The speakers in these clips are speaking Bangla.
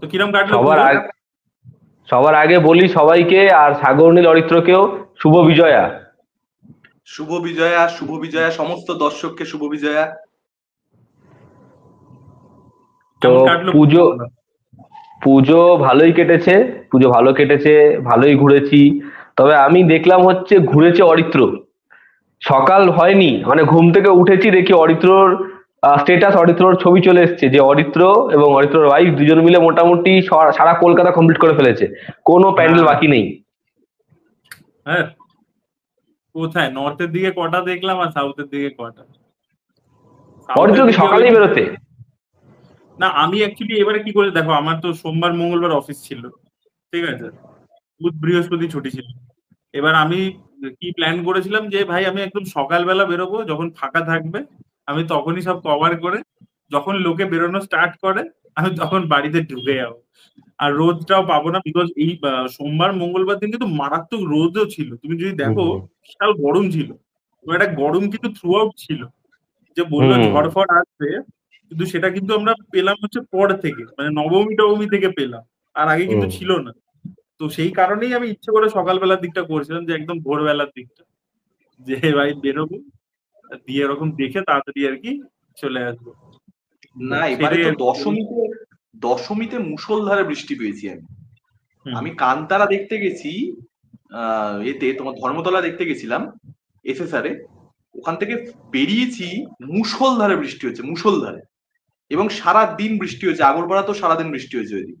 তো কিরম কাটলো সবার পুজো? আগে সবার আগে বলি সবাইকে, আর সাগরনীল অরিত্রকেও শুভ বিজয়া। শুভ বিজয়া, শুভ বিজয়া, সমস্ত দর্শককে শুভ বিজয়া। তো কেমন কাটলো পুজো পুজো? পুজো ভালোই কেটেছে। পুজো ভালো কেটেছে, ভালোই ঘুরেছি। তবে আমি দেখলাম হচ্ছে ঘুরেছে অরিত্র। সকাল হয়নি, মানে ঘুম থেকে উঠেছি দেখি অরিত্রর স্টেটাস, অরিত্রর ছবি চলে এসেছে যে অরিত্র এবং অরিত্রর ওয়াইফ দুজন মিলে মোটামুটি সারা কলকাতা কমপ্লিট করে ফেলেছে, কোনো প্যান্ডেল হ্যাঁ বাকি নেই। হ্যাঁ, কোথায় নর্থের দিকে কটা দেখলাম আর সাউথের দিকে কটা? অরিত্র সাউথের কি দিকে ওই সকালেই বেরোতে? না, আমি অ্যাকচুয়ালি এবারে কি করে দেখো, আমার তো সোমবার মঙ্গলবার অফিস ছিল, ঠিক আছে, বুধ বৃহস্পতি ছুটি ছিল। এবার আমি কি প্ল্যান করেছিলাম যে ভাই আমি একদম সকালবেলা বেরোবো, যখন ফাঁকা থাকবে আমি তখনই সব কভার করে, যখন লোকে বেরোনো স্টার্ট করে আমি তখন বাড়িতে ঢুকে যাবো। আর রোদটাও পাবো না, বিকজ এই সোমবার মঙ্গলবার দিন কিন্তু মারাত্মক রোদও ছিল, তুমি যদি হুম দেখো হুম বিশাল গরম ছিল। তো একটা গরম কিন্তু থ্রু আউট ছিল, যে বললো হুম। ঝড় ফড় আসবে, কিন্তু সেটা কিন্তু আমরা পেলাম হচ্ছে পর থেকে, মানে নবমী টবমী থেকে পেলাম, আর আগে কিন্তু হুম। ছিল না। তো সেই কারণেই আমি ইচ্ছে করে সকালবেলার দিকটা করেছিলাম, যে একদম ভোরবেলার দিকটা, যে ভাই বেরোবো, দিয়ে এরকম দেখে তাড়াতাড়ি আর কি চলে আসবো। না, এবারে সেটাই তো আর কি করি। দশমীতে মুষলধারে বৃষ্টি পেয়েছি আমি। হুম। আমি কান্তারা দেখতে গেছি, এতে তোমার ধর্মতলা দেখতে গেছিলাম এসএসআরে। ওখান থেকে বেরিয়েছি, মুষলধারে বৃষ্টি হচ্ছে, মুষলধারে। এবং সারা দিন বৃষ্টি হয়েছে, আগরপাড়া তো সারাদিন বৃষ্টি হয়েছে ওই দিন,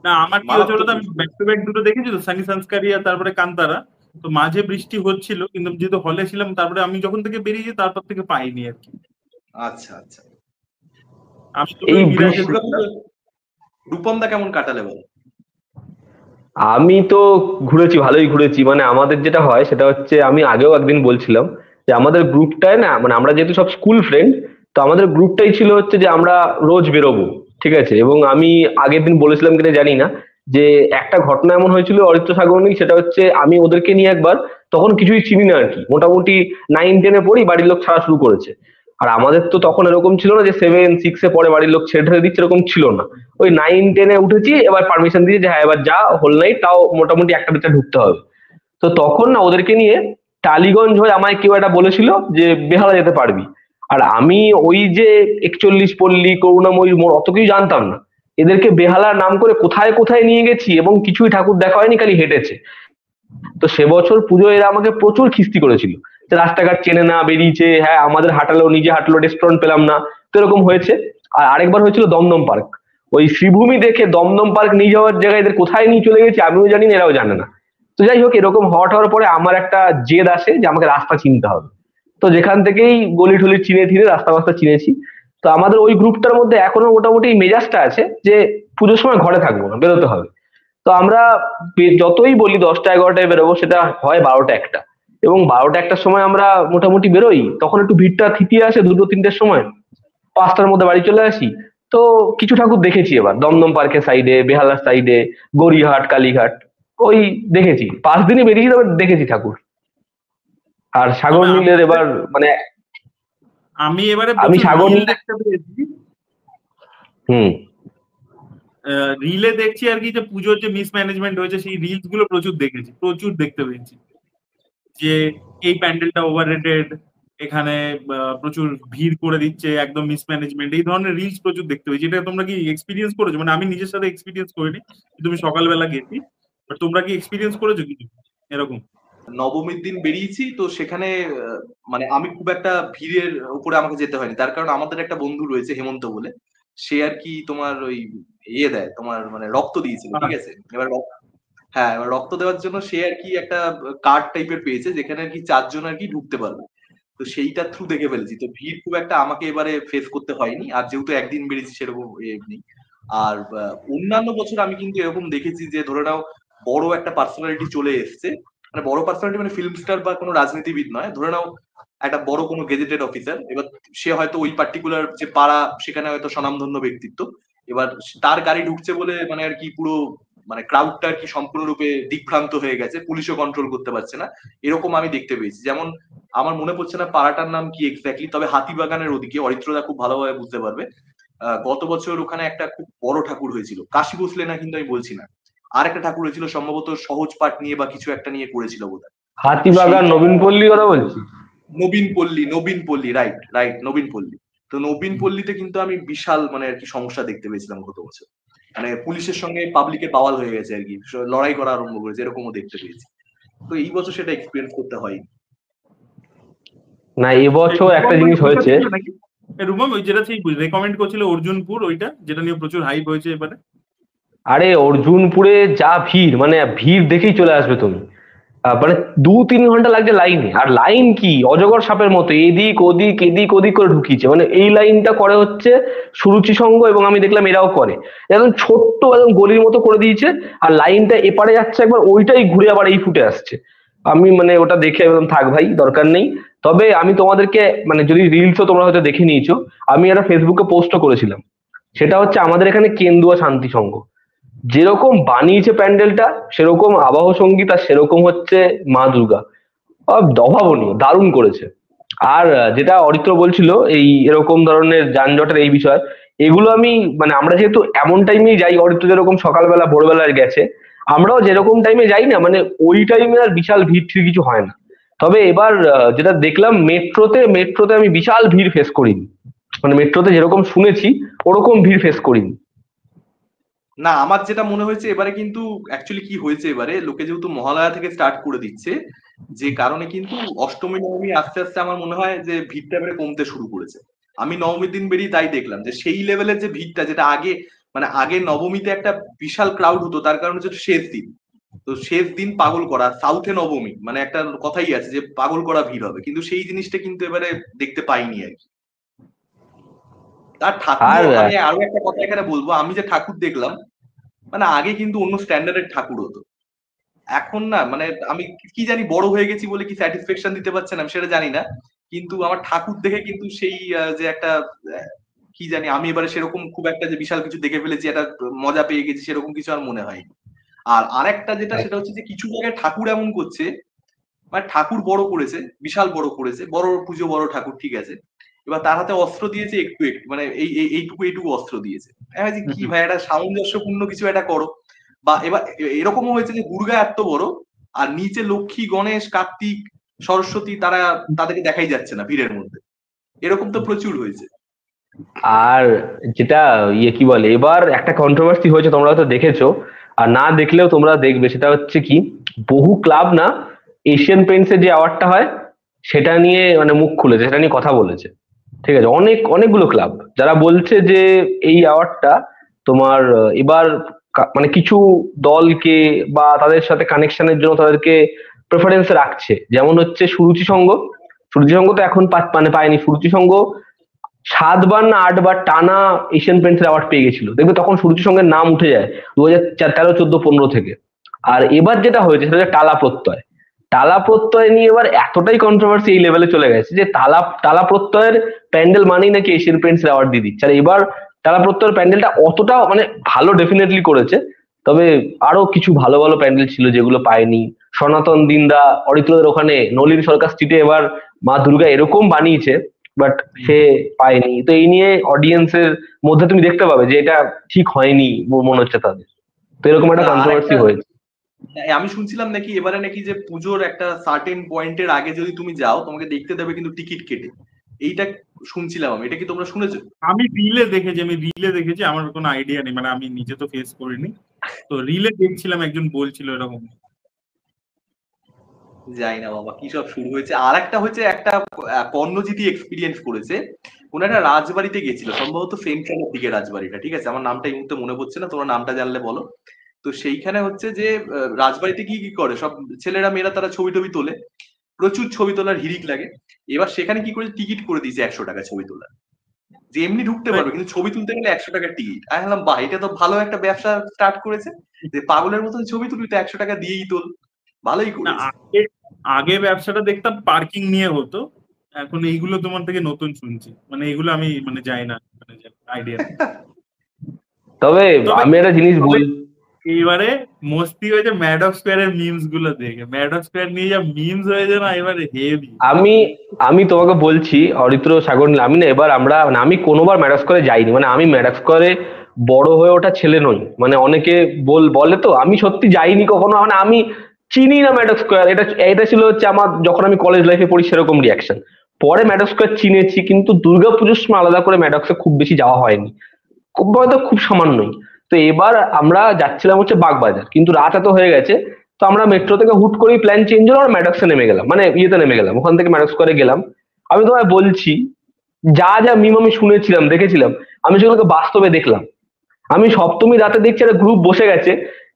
না আমার কি হয়েছে বলতো, মারাত্মক আমি বৃষ্টি। ব্যাক টু ব্যাক দুটো দেখেছি তো, সানি সংস্কারিয়া তারপরে কান্তারা। তো মাঝে বৃষ্টি হচ্ছিল, কিন্তু যেহেতু হলে ছিলাম, তারপরে আমি যখন থেকে বেরিয়েছি তারপর থেকে পাইনি আর কি। আচ্ছা আচ্ছা। আমি তো এই ওই মিরাজে দুর্গাপুজো দেখলাম। রূপমদা কেমন কাটালে বলো? আমি তো ঘুরেছি, ভালোই ঘুরেছি। মানে আমাদের যেটা হয় সেটা হচ্ছে, আমি আগেও একদিন বলছিলাম যে আমাদের গ্রুপটায় না, মানে আমরা যেহেতু সব স্কুল ফ্রেন্ড, তো আমাদের গ্রুপটাই ছিল হচ্ছে যে আমরা রোজ বেরোবো, ঠিক আছে। এবং আমি আগের দিন বলেছিলাম কিনা জানি না, যে একটা ঘটনা এমন হয়েছিল অরিত্র সাগরনী, সেটা হচ্ছে আমি ওদেরকে নিয়ে একবার, তখন কিছুই চিনি না আর কি, মোটামুটি 9-10-এ পড়ি, বাড়ির লোক ছাড়া শুরু করেছে। আর আমাদের তো তখন এরকম ছিল না যে 7-6-এ পরে বাড়ির লোক ছেড়ে ঠেড়ে দিচ্ছে, এরকম ছিল না। ওই 9-10-এ উঠেছি, এবার পারমিশন দিয়ে যে হ্যাঁ এবার যা, হোল নাইট, তাও মোটামুটি একটা দুটা ঢুকতে হবে। তো তখন না ওদেরকে নিয়ে টালিগঞ্জ হয়ে আমায় কেউ একটা বলেছিল যে বেহালা যেতে পারবি। আর আমি ওই যে 41 পল্লী, করুণাময়ী মোড়, অত কিছু জানতাম না। এদেরকে বেহালার নাম করে কোথায় কোথায় নিয়ে গেছি, এবং কিছুই ঠাকুর দেখা হয়নি, খালি হেঁটেছে। তো সে বছর পুজো এরা আমাকে প্রচুর খিস্তি করেছিল, যে রাস্তাঘাট চেনে না, বেরিয়েছে, হ্যাঁ আমাদের হাঁটালো, নিজে হাঁটলো, রেস্টুরেন্ট পেলাম না। তো এরকম হয়েছে। আর আরেকবার হয়েছিল দমদম পার্ক। ওই শ্রীভূমি দেখে দমদম পার্ক নিয়ে যাওয়ার জায়গায় এদের কোথায় নিয়ে চলে গেছি আমিও জানি না, এরাও জানে না। তো যাই হোক, এরকম হওয়ার পরে আমার একটা জেদ আসে যে আমাকে রাস্তা চিনতে হবে। তো যেখান থেকেই গলি টলি চিনে ঠিনে রাস্তা ফাস্তা চিনেছি। তো আমাদের ওই গ্রুপটার মধ্যে এখনো মোটামুটি এই মেজাজটা আছে যে পুজোর সময় ঘরে থাকবো না, বেরোতে হবে। তো আমরা যতই বলি 10টা 11টায় বেরোবো, সেটা হয় 12টা 1টা। এবং 12টা 1টার সময় আমরা মোটামুটি বেরোই, তখন একটু ভিড়টা থিতিয়ে আসে 2টো 3টের সময়। 5টার মধ্যে বাড়ি চলে আসি। তো কিছু ঠাকুর দেখেছি এবার দমদম পার্কের সাইডে, বেহালার সাইডে, গড়িয়াহাট, কালীঘাট, ওই দেখেছি। 5 দিনই বেরিয়েছি, তবে দেখেছি ঠাকুর। আর সাগর তবে নীলের এবার মানে আমি এবারে আমি প্রচুর সাগর রিল নীল। দেখতে পেয়েছি। হুম। রিলে দেখছি আর কি, যে পুজোর যে মিসম্যানেজমেন্ট হয়েছে সেই রিলস গুলো প্রচুর দেখেছি, প্রচুর দেখতে পেয়েছি, যে এই প্যান্ডেলটা ওভার রেটেড, এখানে প্রচুর ভিড় করে দিচ্ছে, একদম মিসম্যানেজমেন্ট, এই ধরনের রিলস প্রচুর দেখতে পেয়েছি। এটা তোমরা কি এক্সপিরিয়েন্স করেছো? মানে আমি নিজের সাথে এক্সপিরিয়েন্স করিনি, কিন্তু আমি সকালবেলা গেছি। বাট তোমরা কি এক্সপিরিয়েন্স করেছো কিছু এরকম? নবমীর দিন বেরিয়েছি তো সেখানে মানে আমি খুব একটা ভিড়ের উপরে আমাকে যেতে হয়নি, তার কারণ আমাদের একটা বন্ধু রয়েছে হেমন্ত বলে, সে আর কি তোমার ওই ইয়ে দেয়, তোমার মানে রক্ত দিয়েছিল, ঠিক আছে। এবার হ্যাঁ, এবার রক্ত দেওয়ার জন্য সে আর কি একটা কার্ড টাইপের পেয়েছে, যেখানে আর কি 4 জন আর কি ঢুকতে পারবে। তো সেইটা থ্রু দেখে ফেলেছি, তো ভিড় খুব একটা আমাকে এবারে ফেস করতে হয়নি, আর যেহেতু একদিন বেরিয়েছি সেরকম নেই। আর অন্যান্য বছর আমি কিন্তু এরকম দেখেছি যে ধরে নাও বড় একটা পার্সোনালিটি চলে এসছে, মানে বড় পার্সোনালিটি মানে ফিল্ম স্টার বা কোনো রাজনীতিবিদ নয়, ধরে নাও একটা বড় কোনো গেজেটেড অফিসার। এবার সে হয়তো ওই পার্টিকুলার যে পাড়া, সেখানে হয়তো স্বনামধন্য ব্যক্তিত্ব। এবার তার গাড়ি ঢুকছে বলে মানে আর কি পুরো মানে ক্রাউডটা আর কি সম্পূর্ণরূপে দিকভ্রান্ত হয়ে গেছে, পুলিশও কন্ট্রোল করতে পারছে না, এরকম আমি দেখতে পেয়েছি। যেমন আমার মনে পড়ছে না পাড়াটার নাম কি এক্স্যাক্টলি, তবে হাতিবাগানের ওদিকে, অরিত্রদা খুব ভালোভাবে বুঝতে পারবে। গত বছর ওখানে একটা খুব বড় ঠাকুর হয়েছিল, কাশী বসলে না কিন্তু আমি বলছি না, আর একটা ঠাকুর হয়েছিল সম্ভবত সহজ পাঠ নিয়ে বা কিছু একটা নিয়ে করেছিল বোধহয়। হাতিবাগান সেইটা নবীন পল্লী কথা বলছি। নবীন পল্লী, রাইট রাইট, নবীন পল্লী। তো নবীন পল্লীতে কিন্তু আমি বিশাল মানে আর কি সমস্যা দেখতে পেয়েছিলাম গত বছর। মানে পুলিশের সঙ্গে পাবলিকের বাওয়াল হয়ে গেছে আর কি, লড়াই করা আরম্ভ করেছে, এরকমও দেখতে পেয়েছি। তো এই বছর সেটা এক্সপিরিয়েন্স করতে হয়। না, এবছর একটা রূপম জিনিস ওইটা হয়েছে। দেখলে নাকি? রূপম ওই যেটা সেই রেকমেন্ড করছিল অর্জুনপুর, ওইটা যেটা নিয়ে প্রচুর হাইপ হয়েছে এবারে। আরে অর্জুনপুরে যা ভিড়, মানে ভিড় দেখেই চলে আসবে তুমি। মানে 2-3 ঘন্টা লাগছে লাইনে, আর লাইন কি অজগর সাপের মতো এদিক ওদিক এদিক ওদিক করে ঢুকিয়েছে। মানে এই লাইনটা করে হচ্ছে সুরুচি সংঘ, এবং আমি দেখলাম এরাও করে, একদম ছোট্ট একদম গলির মতো করে দিয়েছে। আর লাইনটা এপারে যাচ্ছে একবার, ওইটাই ঘুরে আবার এই ফুটে আসছে। আমি মানে ওটা দেখে একদম থাক ভাই, দরকার নেই। তবে আমি তোমাদেরকে, মানে যদি রিলসও তোমরা হয়তো দেখে নিয়েছো, আমি একটা ফেসবুকে পোস্টও করেছিলাম। সেটা হচ্ছে আমাদের এখানে কেন্দুয়া শান্তি সংঘ যেরকম বানিয়েছে প্যান্ডেলটা, সেরকম আবাহ সঙ্গীত, আর সেরকম হচ্ছে মা দুর্গা, অভাবনীয়, দারুণ করেছে। আর যেটা অরিত্র বলছিল এই এরকম ধরনের যানজটের এই বিষয়, এগুলো আমি মানে আমরা যেহেতু এমন টাইমেই যাই, অরিত্র যেরকম সকালবেলা ভোরবেলায় গেছে, আমরাও যেরকম টাইমে যাই না, মানে ওই টাইমে আর বিশাল ভিড় টিড় কিছু হয় না। তবে এবার যেটা দেখলাম মেট্রোতে আমি বিশাল ভিড় ফেস করিনি। মানে মেট্রোতে যেরকম শুনেছি ওরকম ভিড় ফেস করিনি। না, আমার যেটা মনে হয়েছে এবারে কিন্তু অ্যাকচুয়ালি কি হয়েছে, এবারে লোকে যেহেতু মহালয়া থেকে স্টার্ট করে দিচ্ছে, যে কারণে কিন্তু অষ্টমী নবমী আস্তে আস্তে আমার মনে হয় যে ভিড়টা এবারে কমতে শুরু করেছে। আমি নবমীর দিন বেরিয়ে তাই দেখলাম যে সেই লেভেলের যে ভিড়টা, যেটা আগে মানে আগে নবমীতে একটা বিশাল ক্রাউড হতো, তার কারণ হচ্ছে শেষ দিন। তো শেষ দিন পাগল করা, সাউথে নবমী মানে একটা কথাই আছে যে পাগল করা ভিড় হবে, কিন্তু সেই জিনিসটা কিন্তু এবারে দেখতে পাইনি আর কি। তার ঠাকুরও, আর আমি আরো একটা কথা এখানে বলবো, আমি যে ঠাকুর দেখলাম, মানে আগে কিন্তু অন্য স্ট্যান্ডার্ডের ঠাকুর হতো, এখন না মানে আমি কি জানি বড় হয়ে গেছি বলে কি স্যাটিসফ্যাকশন দিতে পারছে না আমি সেটা জানি না, কিন্তু আমার ঠাকুর দেখে কিন্তু সেই যে একটা কি জানি আমি এবারে সেরকম খুব একটা যে বিশাল কিছু দেখে ফেলেছি, একটা মজা পেয়ে গেছি, সেরকম কিছু আর মনে হয়। আর আরেকটা যেটা সেটা হচ্ছে যে কিছু জায়গায় ঠাকুর এমন করছে, মানে ঠাকুর বড় করেছে, বিশাল বড় করেছে, বড় পুজো বড় ঠাকুর, ঠিক আছে, এবার তার হাতে অস্ত্র দিয়েছে একটু একটু, মানে এইটুকু এইটুকু অস্ত্র দিয়েছে। আমি ভাবছি, কি ভাই, একটা সামঞ্জস্যপূর্ণ কিছু একটা করো। বা এবার এরকমও হয়েছে যে দুর্গা এত বড়, আর নিচে লক্ষ্মী গণেশ কার্তিক সরস্বতী তারা, তাদেরকে দেখাই যাচ্ছে না ভিড়ের মধ্যে, এরকম তো প্রচুর হয়েছে। আর যেটা কি বলে, এবার একটা কন্ট্রোভার্সি হয়েছে, তোমরা হয়তো দেখেছো, আর না দেখলেও তোমরা দেখবে। সেটা হচ্ছে কি, বহু ক্লাব না এশিয়ান পেইন্টসের যে অ্যাওয়ার্ডটা হয় সেটা নিয়ে মানে মুখ খুলেছে, সেটা নিয়ে কথা বলেছে। ঠিক আছে, অনেকগুলো ক্লাব যারা বলছে যে এই অ্যাওয়ার্ডটা তোমার এবার মানে কিছু দলকে বা তাদের সাথে কানেকশনের জন্য তাদেরকে প্রেফারেন্স রাখছে। যেমন হচ্ছে সুরুচি সংঘ তো এখন মানে পায়নি। সুরুচি সংঘ 7 বার না 8 বার টানা এশিয়ান পেইন্টস অ্যাওয়ার্ড পেয়ে গেছিল, দেখবে তখন সুরুচি সংঘের নাম উঠে যায় 2013, 14, 15 থেকে। আর এবার যেটা হয়েছে সেটা হচ্ছে টালা প্রত্যয় নিয়ে এবার এতটাই কন্ট্রোভার্সি এই লেভেলে চলে গেছে যে টালা প্রত্যয়ের প্যান্ডেল মানেই নাকি এশিয়ান পেইন্টস অ্যাওয়ার্ড দিয়ে দিচ্ছে। আর এবার টালা প্রত্যয়ের প্যান্ডেলটা অতটা মানে ভালো ডেফিনেটলি করেছে, তবে আরো কিছু ভালো ভালো প্যান্ডেল ছিল যেগুলো পায়নি। সনাতন দিনদা অরিত্রদের ওখানে নলিন সরকার স্ট্রিটে এবার মা দুর্গা এরকম বানিয়েছে, বাট সে পায়নি। তো এই নিয়ে অডিয়েন্সের মধ্যে তুমি দেখতে পাবে যে এটা ঠিক হয়নি মনে হচ্ছে তাদের। তো এরকম একটা না আর কন্ট্রোভার্সি একটা, হয়েছে। আমি শুনছিলাম নাকি এবারে নাকি যে পুজোর একটা সার্টেন পয়েন্টের আগে যদি তুমি যাও তোমাকে দেখতে দেবে কিন্তু টিকিট কেটে, এইটা শুনছিলাম আমি, এটা কি তোমরা শুনেছো? আমি রিলে দেখেছি, আমার কোনো আইডিয়া নেই, মানে আমি নিজে তো ফেস করিনি, তো রিলে দেখছিলাম একজন বলছিল এরকম। যাই না বাবা, কি সব শুরু হয়েছে। আর একটা হচ্ছে, একটা কর্ণজিৎ এক্সপিরিয়েন্স করেছে, কোন একটা রাজবাড়িতে গেছিল, সম্ভবত সেন্ট্রালের দিকে রাজবাড়িটা, ঠিক আছে, আমার নামটা এই মুহূর্তে মনে পড়ছে না, তোমরা নামটা জানলে বলো। তো সেইখানে হচ্ছে যে রাজবাড়িতে কি কি করে সব ছেলেরা মেয়েরা তারা ছবি টবি তোলে, প্রচুর ছবি তোলার হিড়িক লাগে। এবার সেখানে কি করে টিকিট করে দিয়েছে 100 টাকা ছবি তোলার, যে এমনি ঢুকতে পারবে কিন্তু ছবি তুলতে গেলে 100 টাকার টিকিট। আমি ভাবলাম বাহ, এটা তো ভালো একটা ব্যবসা স্টার্ট করেছে, যে পাগলের মতন ছবি তুলবি তো 100 টাকা দিয়েই তোল, ভালোই না, করেছে। আগে আগে ব্যবসাটা দেখতাম পার্কিং নিয়ে হতো, এখন এইগুলো তোমার থেকে নতুন শুনছি, মানে এগুলো আমি মানে যাই না, মানে আইডিয়া নেই। তবে তবে আমি একটা জিনিস তবে বল এইবারে মস্তি হয়েছে ম্যাডক স্কোয়ারের মিমস গুলো দেখে, ম্যাডক স্কোয়ার নিয়ে যা মিমস হয়েছে না এবারে হেভি। আমি আমি তোমাকে বলছি অরিত্র সাগর নীল, আমি না এবার আমরা মানে আমি কোনোবার ম্যাডাক্স করে যাইনি, মানে আমি ম্যাডাক্স করে বড় হয়ে ওঠা ছেলে নই, মানে অনেকে বলে তো আমি সত্যি যাইনি কখনো, মানে আমি চিনি না ম্যাডাক্স স্কোয়ার। এটা এটা ছিল হচ্ছে আমার যখন আমি কলেজ লাইফে পড়ি সেরকম রিয়াকশন। পরে ম্যাডাক্স স্কোয়ার চিনেছি, কিন্তু দুর্গাপুজোর সময় আলাদা করে ম্যাডাক্সে খুব বেশি যাওয়া হয়নি, খুব হয়তো খুব সামান্যই। তো এবার আমরা যাচ্ছিলাম হচ্ছে বাগবাজার, কিন্তু রাত এত হয়ে গেছে, তো আমরা মেট্রো থেকে হুট করেই প্ল্যান চেঞ্জ হলো আর ম্যাডক্সে নেমে গেলাম, মানে ইয়েতে নেমে গেলাম, ওখান থেকে ম্যাডক্স করে গেলাম। আমি তোমায় বলছি যা যা মিম আমি শুনেছিলাম দেখেছিলাম, আমি সেগুলোকে বাস্তবে দেখলাম। আমি সপ্তমী রাতে দেখছি একটা গ্রুপ বসে গেছে,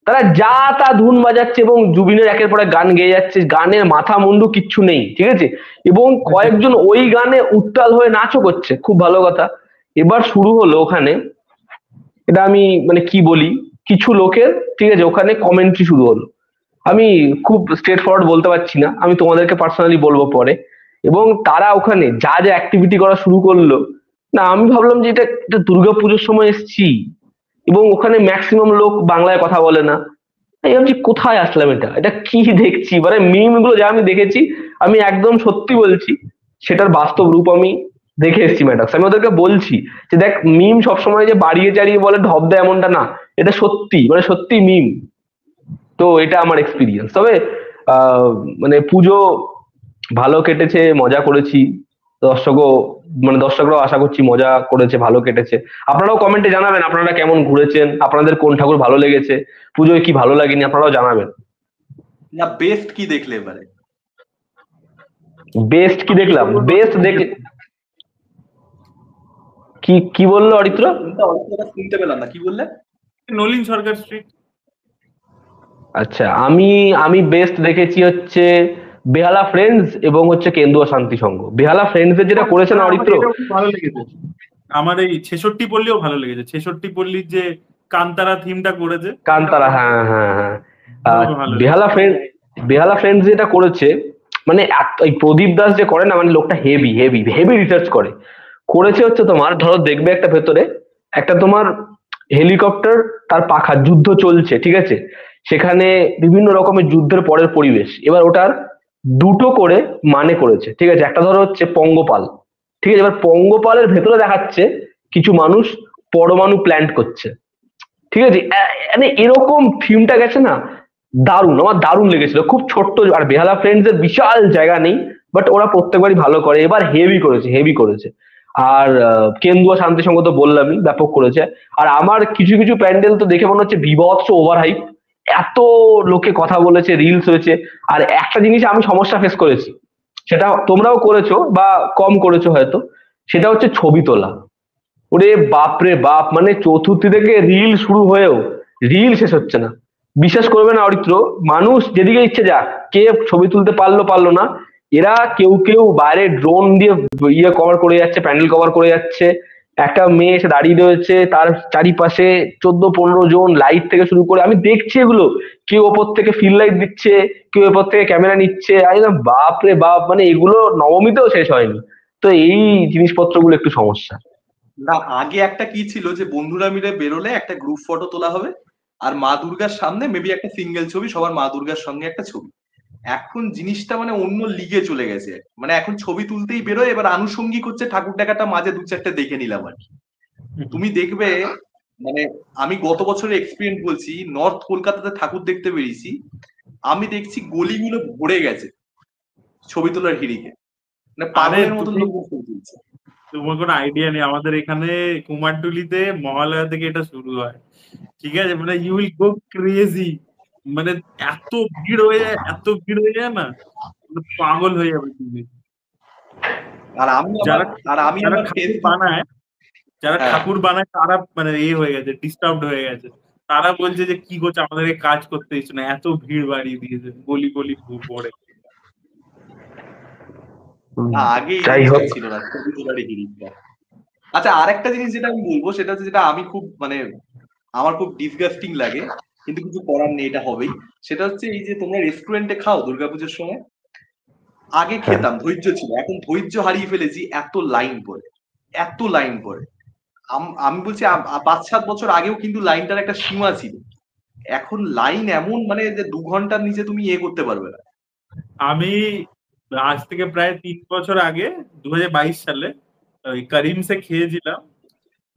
তারা যা তা ধুন বাজাচ্ছে এবং জুবিনের একের পর এক গান গেয়ে যাচ্ছে, গানের মাথা মুন্ডু কিচ্ছু নেই, ঠিক আছে, এবং কয়েকজন ওই গানে উত্তাল হয়ে নাচও করছে, খুব ভালো কথা। এবার শুরু হলো ওখানে, এটা আমি মানে কি বলি, কিছু লোকের, ঠিক আছে, ওখানে কমেন্ট্রি শুরু হলো। আমি খুব স্ট্রেট ফরওয়ার্ড বলতে পারছি না, আমি তোমাদেরকে পার্সোনালি বলবো পরে। এবং তারা ওখানে যা যা অ্যাক্টিভিটি করা শুরু করলো, না আমি ভাবলাম যে এটা দুর্গাপুজোর সময় এসেছি, এবং ওখানে ম্যাক্সিমাম লোক বাংলায় কথা বলে না। আমি ভাবছি কোথায় আসলাম, এটা এটা কি দেখছি, মানে মিম গুলো যা আমি দেখেছি, আমি একদম সত্যি বলছি, সেটার বাস্তব রূপ আমি দেখে এসেছি ম্যাডাক্স। আমি ওদেরকে বলছি যে দেখ, মিম সবসময় যে বাড়িয়ে চাড়িয়ে বলে ঢপ দেয় এমনটা না, এটা সত্যি, মানে সত্যি মিম। তো এটা আমার এক্সপিরিয়েন্স। তবে আহ মানে পুজো ভালো কেটেছে, মজা করেছি। দর্শকও মানে দর্শকরাও আশা করছি মজা করেছে, ভালো কেটেছে। আপনারাও কমেন্টে জানাবেন আপনারা কেমন ঘুরেছেন, আপনাদের কোন ঠাকুর ভালো লেগেছে, পুজোয় কি ভালো লাগেনি, আপনারাও জানাবেন। না বেস্ট কি দেখলে এবারে? বেস্ট কি দেখলাম, বেস্ট দেখলে কি কি বললো অরিত্র? শুনতে পেলাম না, কি বললে? নলিন সরকার স্ট্রিট। আচ্ছা, আমি আমি বেস্ট দেখেছি হচ্ছে বেহালা ফ্রেন্ডস এবং হচ্ছে কেন্দুয়া শান্তি সংঘ। বেহালা ফ্রেন্ডস এর যেটা করেছে না অরিত্র, ভালো লেগেছে। আমার এই 66 পল্লীও ভালো লেগেছে, 66 পল্লীর যে কান্তারা থিমটা করেছে, কান্তারা, হ্যাঁ হ্যাঁ হ্যাঁ। ভালো বেহালা ফ্রেন্ড, বেহালা ফ্রেন্ডস যেটা করেছে, মানে এই প্রদীপ দাস যে করে না, মানে লোকটা হেভি হেভি হেভি রিসার্চ করেছে হচ্ছে তোমার, ধরো দেখবে একটা ভেতরে একটা তোমার হেলিকপ্টার, তার পাখা, যুদ্ধ চলছে, ঠিক আছে, সেখানে বিভিন্ন রকমের যুদ্ধের পরের পরিবেশ, এবার ওটার দুটো করে মানে করেছে, ঠিক আছে। একটা ধরো হচ্ছে পঙ্গপাল, ঠিক আছে, এবার পঙ্গপালের ভেতরে দেখাচ্ছে কিছু মানুষ পরমাণু প্ল্যান্ট করছে, ঠিক আছে। মানে এরকম থিমটা গেছে না, দারুণ, আমার দারুণ লেগেছিল, খুব ছোট্ট। আর বেহালা ফ্রেন্ডস এর বিশাল জায়গা নেই, বাট ওরা প্রত্যেকবারই ভালো করে, এবার হেভি করেছে, হেভি করেছে। আর কেন্দুয়া শান্তি সংঘ তো বললামই, ব্যাপক করেছে। আর আমার কিছু কিছু প্যান্ডেল তো দেখে মনে হচ্ছে বিভৎস ওভার হাইপ, এত লোকে কথা বলেছে, রিলস হয়েছে। আর একটা জিনিস আমি সমস্যা ফেস করেছি, সেটা তোমরাও করেছো বা কম করেছো হয়তো, সেটা হচ্ছে ছবি তোলা। ওরে বাপ রে বাপ, মানে চতুর্থী থেকে রিল শুরু হয়েও রিল শেষ হচ্ছে না। বিশ্বাস করবে না অরিত্র, মানুষ যেদিকে ইচ্ছে যাক, কে ছবি তুলতে পারলো পারলো না, এরা কেউ কেউ বাইরে ড্রোন দিয়ে ইয়ে কভার করে যাচ্ছে, প্যান্ডেল কভার করে যাচ্ছে। একটা মেয়ে এসে দাঁড়িয়ে রয়েছে, তার চারিপাশে 14-15 জন, লাইট থেকে শুরু করে, আমি দেখছি এগুলো, কেউ ওপর থেকে ফিল লাইট দিচ্ছে, কেউ ওপর থেকে ক্যামেরা নিচ্ছে, আমি না বাপ রে বাপ, মানে এগুলো নবমীতেও শেষ হয়নি। তো এই জিনিসপত্রগুলো একটু সমস্যা। না আগে একটা কি ছিল যে বন্ধুরা মিলে বেরোলে একটা গ্রুপ ফটো তোলা হবে, আর মা দুর্গার সামনে মেবি একটা সিঙ্গেল ছবি, সবার মা দুর্গার সঙ্গে একটা ছবি। এখন জিনিসটা মানে অন্য লিগে চলে গেছে, মানে এখন ছবি তুলতেই বেরোয়, এবার আনুষঙ্গিক হচ্ছে ঠাকুর দেখাটা মাঝে দু চারটে দেখে নিলাম আর কি। তুমি দেখবে মানে আমি গত বছরের এক্সপিরিয়েন্স বলছি, নর্থ কলকাতাতে ঠাকুর দেখতে বেরিয়েছি, আমি দেখছি গলিগুলো ভরে গেছে ছবি তোলার হিড়িকে, মানে পাগলের মতন লোক ছবি তুলছে। তোমার কোনো আইডিয়া নেই, আমাদের এখানে কুমারটুলিতে মহালয়া থেকে এটা শুরু হয়, ঠিক আছে, মানে ইউ উইল গো ক্রেজি, মানে এত ভিড় হয়ে যায়, এত ভিড় হয়ে যায় না, মানে পাগল হয়ে যাবে তুমি। আর আমি যারা যারা আমার ঠাকুর ফেসবুক, বানায়, যারা হ্যাঁ ঠাকুর বানায় তারা মানে হয়ে গেছে, ডিস্টার্বড হয়ে গেছে। তারা বলছে যে কি করছে, আমাদেরকে কাজ করতে দিচ্ছে না, এত ভিড় বাড়িয়ে দিয়েছে, গলি গলি পড়ে। আগে এই যাই জিনিসটা হোক, ছিল না, ছবি তোলার হিড়িকটা। আচ্ছা আরেকটা জিনিস যেটা আমি বলবো সেটা হচ্ছে, যেটা আমি খুব মানে আমার খুব ডিসগাস্টিং লাগে, কিন্তু কিছু করার নেই, এটা হবেই। সেটা হচ্ছে এই যে তোমরা রেস্টুরেন্টে খাও দুর্গাপুজোর সময়, আগে হ্যাঁ খেতাম ধৈর্য ছিল, এখন ধৈর্য হারিয়ে ফেলেছি, এত লাইন পড়ে, এত লাইন পড়ে। আমি বলছি 5-7 বছর আগেও কিন্তু লাইনটার একটা সীমা ছিল, এখন লাইন এমন মানে যে 2 ঘন্টার নিচে তুমি করতে পারবে না। আমি আজ থেকে প্রায় 3 বছর আগে 2022 সালে ওই করিমসে খেয়েছিলাম,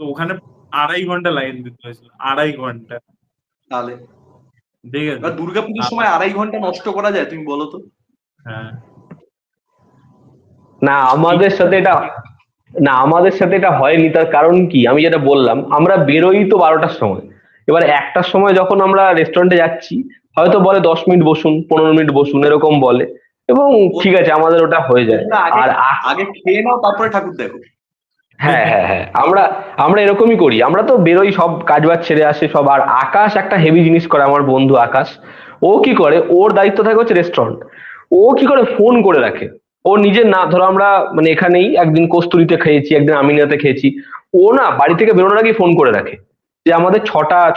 তো ওখানে 2.5 ঘন্টা লাইন দিতে হয়েছিল, 2.5 ঘন্টা। তাহলে ঠিক আছে। এবার দুর্গাপুজোর সময় 2.5 ঘন্টা নষ্ট করা যায় তুমি বলো তো? হ্যাঁ, না আমাদের সাথে এটা আমাদের সাথে এটা হয়নি। তার কারণ কি, আমি যেটা বললাম, আমরা বেরোই তো 12টার সময়। এবার 1টার সময় যখন আমরা রেস্টুরেন্টে যাচ্ছি, হয়তো বলে 10 মিনিট বসুন, 15 মিনিট বসুন, এরকম বলে, এবং ঠিক আছে আমাদের ওটা হয়ে যায়। তোমরা আগে আর আগে খেয়ে নাও তারপরে ঠাকুর দেখো। হ্যাঁ হ্যাঁ হ্যাঁ, আমরা আমরা এরকমই করি। আমরা তো বেরোই, সব কাজ বাজ ছেড়ে আসে সব। আর আকাশ একটা হেভি জিনিস করে, আমার বন্ধু আকাশ। ও কি করে, ওর দায়িত্ব থাকে হচ্ছে রেস্টুরেন্ট। ও কি করে, ফোন করে রাখে। ও নিজের না, ধরো আমরা মানে এখানেই একদিন কস্তুরীতে খেয়েছি, একদিন আমিনিয়াতে খেয়েছি, ও না বাড়ি থেকে বেরোনোর আগেই ফোন করে রাখে যে আমাদের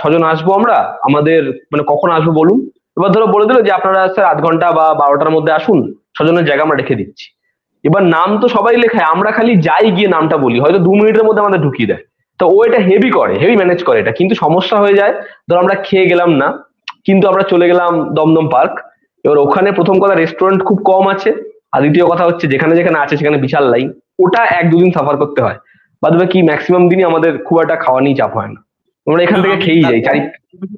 6জন আসবো আমরা, আমাদের মানে কখন আসবো বলুন। এবার ধরো বলে দিল যে আপনারা স্যার 8 ঘন্টা বা 12টার মধ্যে আসুন, 6জনের জায়গা আমরা রেখে দিচ্ছি। এবার নাম তো সবাই লেখায়, আমরা খালি যাই, গিয়ে নামটা বলি, হয়তো 2 মিনিটের মধ্যে আমাদের ঢুকিয়ে দেয়। তো ও এটা হেভি করে, হেভি ম্যানেজ করে এটা। কিন্তু সমস্যা হয়ে যায়, ধর আমরা খেয়ে গেলাম না, কিন্তু আমরা চলে গেলাম দমদম পার্ক। এবার ওখানে প্রথম কথা রেস্টুরেন্ট খুব কম আছে, আর দ্বিতীয় কথা হচ্ছে যেখানে যেখানে আছে সেখানে বিশাল লাইন। ওটা 1-2 দিন সাফার করতে হয়। বাদ বাকি ম্যাক্সিমাম দিনই আমাদের খুব একটা খাওয়া নিয়ে চাপ হয় না, আমরা এখান না থেকে আমি খেয়েই যাই চারি।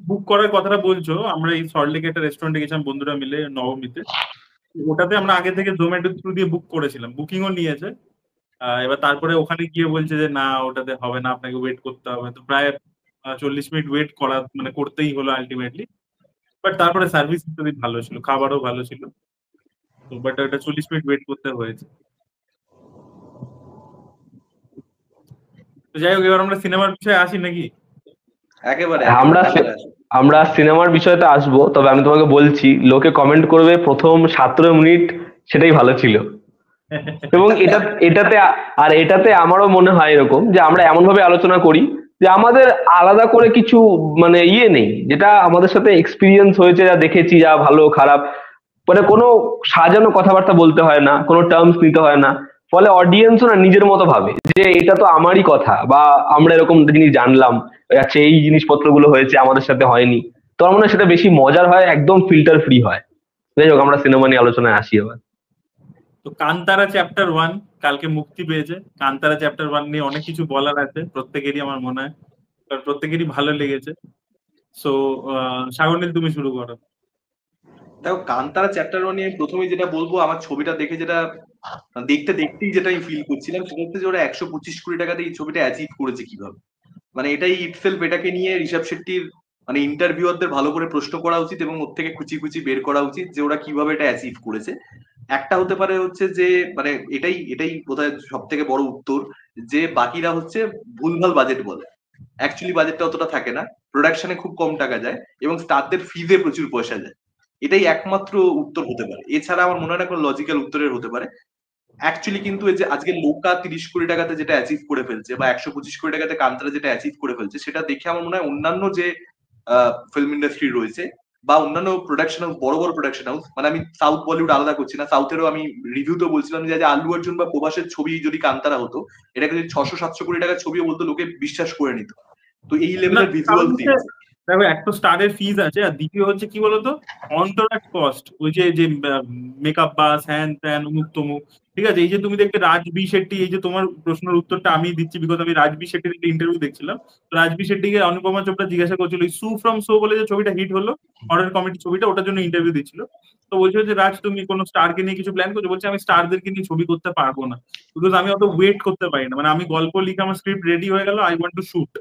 বুক করার কথাটা বলছো, আমরা এই সল্টলেকে একটা রেস্টুরেন্টে গেছিলাম বন্ধুরা মিলে নবমীতে। ওটাতে আমরা আগে থেকে জোম্যাটো থ্রু দিয়ে বুক করেছিলাম, বুকিংও নিয়েছে। এবার তারপরে ওখানে গিয়ে বলছে যে না ওটাতে হবে না, আপনাকে ওয়েট করতে হবে। তো প্রায় 40 মিনিট ওয়েট করা মানে করতেই হলো আলটিমেটলি। বাট তারপরে সার্ভিস ইত্যাদি ভালো ছিল, খাবারও ভালো ছিল। তো বাট ওটা 40 মিনিট ওয়েট করতে হয়েছে। তো যাই হোক, এবার আমরা সিনেমার বিষয়ে আসি নাকি? একেবারে আমরা একেবারে চলে আসো। আমরা সিনেমার বিষয়তে আসবো, তবে আমি তোমাকে বলছি, লোকে কমেন্ট করবে প্রথম 17 মিনিট সেটাই ভালো ছিল। এবং এটাতে আমারও মনে হয় এরকম যে আমরা এমন ভাবে আলোচনা করি যে আমাদের আলাদা করে কিছু মানে নেই, যেটা আমাদের সাথে এক্সপিরিয়েন্স হয়েছে, যা দেখেছি, যা ভালো খারাপ, মানে কোনো সাজানো কথাবার্তা বলতে হয় না, কোনো টার্মস নিতে হয় না। ফলে অডিয়েন্সও না নিজের মতো ভাবে যে এটা তো আমারই কথা, বা আমরা এরকম জিনিস জানলাম, আচ্ছা এই জিনিসপত্রগুলো হয়েছে আমাদের সাথে হয়নি। তো আমার মনে হয় সেটা বেশি মজার হয়, একদম ফিল্টার ফ্রি হয়। যাই হোক, আমরা সিনেমা নিয়ে আলোচনায় আসি এবার। তো কান্তারা চ্যাপ্টার 1 কালকে মুক্তি পেয়েছে। কান্তারা চ্যাপ্টার 1 নিয়ে অনেক কিছু বলার আছে প্রত্যেকেরই, আমার মনে হয়, কারণ প্রত্যেকেরই ভালো লেগেছে। সো সাগরনীল, তুমি শুরু করো। দেখো কান্তারা চ্যাপ্টার 1 নিয়ে প্রথমেই যেটা বলবো, আমার ছবিটা দেখে যেটা দেখতে দেখতেই যেটা আমি ফিল করছিলাম সেটা হচ্ছে যে ওরা 125 কোটি টাকাতে এই ছবিটা অ্যাচিভ করেছে কিভাবে। মানে এটাই ইটসেলফ, এটাকে নিয়ে ঋষভ শেট্টির মানে ইন্টারভিউয়ারদের ভালো করে প্রশ্ন করা উচিত এবং ওর থেকে কুচি কুচি বের করা উচিত যে ওরা কিভাবে এটা অ্যাচিভ করেছে। একটা হতে পারে হচ্ছে যে মানে এটাই এটাই বোধহয় সব থেকে বড় উত্তর, যে বাকিরা হচ্ছে ভুলভাল বাজেট বলে। অ্যাকচুয়ালি বাজেটটা অতটা থাকে না, প্রোডাকশনে খুব কম টাকা যায় এবং স্টারদের ফিজে প্রচুর পয়সা যায়। এটাই একমাত্র উত্তর হতে পারে, এছাড়া আমার মনে হয় না কোনো লজিক্যাল উত্তরের হতে পারে। অ্যাকচুয়ালি কিন্তু এই যে আজকে লোকা 30 কোটি টাকাতে যেটা অ্যাচিভ করে ফেলছে বা 125 কোটি টাকাতে কান্তারা যেটা অ্যাচিভ করে ফেলছে, সেটা দেখে আমার মনে হয় অন্যান্য যে ফিল্ম ইন্ডাস্ট্রি রয়েছে বা অন্যান্য প্রোডাকশন হাউস, বড় বড় প্রোডাকশন হাউস, মানে আমি সাউথ বলিউড আলাদা করছি না, সাউথেরও আমি রিভিউতে বলছিলাম যে আল্লু অর্জুন বা প্রভাসের ছবি যদি কান্তারা হতো, এটাকে যদি 600-700 কোটি টাকার ছবিও বলতো, লোকে বিশ্বাস করে নিত। তো এই না, লেভেলের কারণ ভিজুয়াল হচ্ছে থিংস। দেখো, এক তো স্টারের ফিজ আছে, আর দ্বিতীয় হচ্ছে কি বলতো, অন্তরাজ কস্ট, ওই যে যে মেকআপ বাস হ্যান ত্যান অমুক তমুক। ঠিক আছে, এই যে তুমি দেখবে রাজবি শেট্টি, এই যে তোমার প্রশ্নের উত্তরটা আমি দিচ্ছি বিকজ আমি রাজবি শেট্টির একটা ইন্টারভিউ দেখছিলাম। তো রাজবি শেট্টিকে অনুপমা চোপড়া জিজ্ঞাসা করছিল সু ফ্রম শো বলে যে ছবিটা হিট হলো, হরর কমেডি ছবিটা, ওটার জন্য ইন্টারভিউ দিচ্ছিল। তো বলছিল যে রাজ, তুমি কোনো স্টারকে নিয়ে কিছু প্ল্যান করছো? বলছে আমি স্টারদেরকে নিয়ে ছবি করতে পারবো না, বিকজ আমি অত ওয়েট করতে পারি না। মানে আমি গল্প লিখে আমার স্ক্রিপ্ট রেডি হয়ে গেল, আই ওয়ান্ট টু শুট।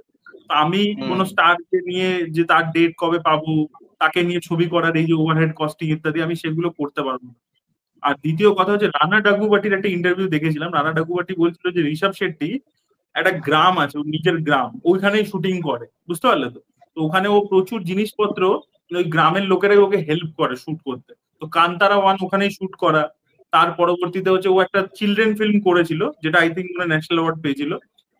আমি কোনো স্টারকে নিয়ে যে তার ডেট কবে পাবো, তাকে নিয়ে ছবি করার এই যে ওভারহেড কস্টিং ইত্যাদি, আমি সেগুলো করতে পারবো না। আর দ্বিতীয় কথা হচ্ছে, রানা ডাগুবাটির একটা ইন্টারভিউ দেখেছিলাম। রানা ডাগুবাটি বলছিল যে ঋষভ শেট্টি একটা গ্রাম আছে, ওর নিজের গ্রাম, ওইখানেই শুটিং করে, বুঝতে পারলে তো? তো ওখানে ও প্রচুর জিনিসপত্র ওই গ্রামের লোকেরাই ওকে হেল্প করে শুট করতে। তো কান্তারা 1 ওখানেই শুট করা। তার পরবর্তীতে হচ্ছে ও একটা চিলড্রেন ফিল্ম করেছিল, যেটা আই থিঙ্ক ন্যাশনাল অ্যাওয়ার্ড পেয়েছিল।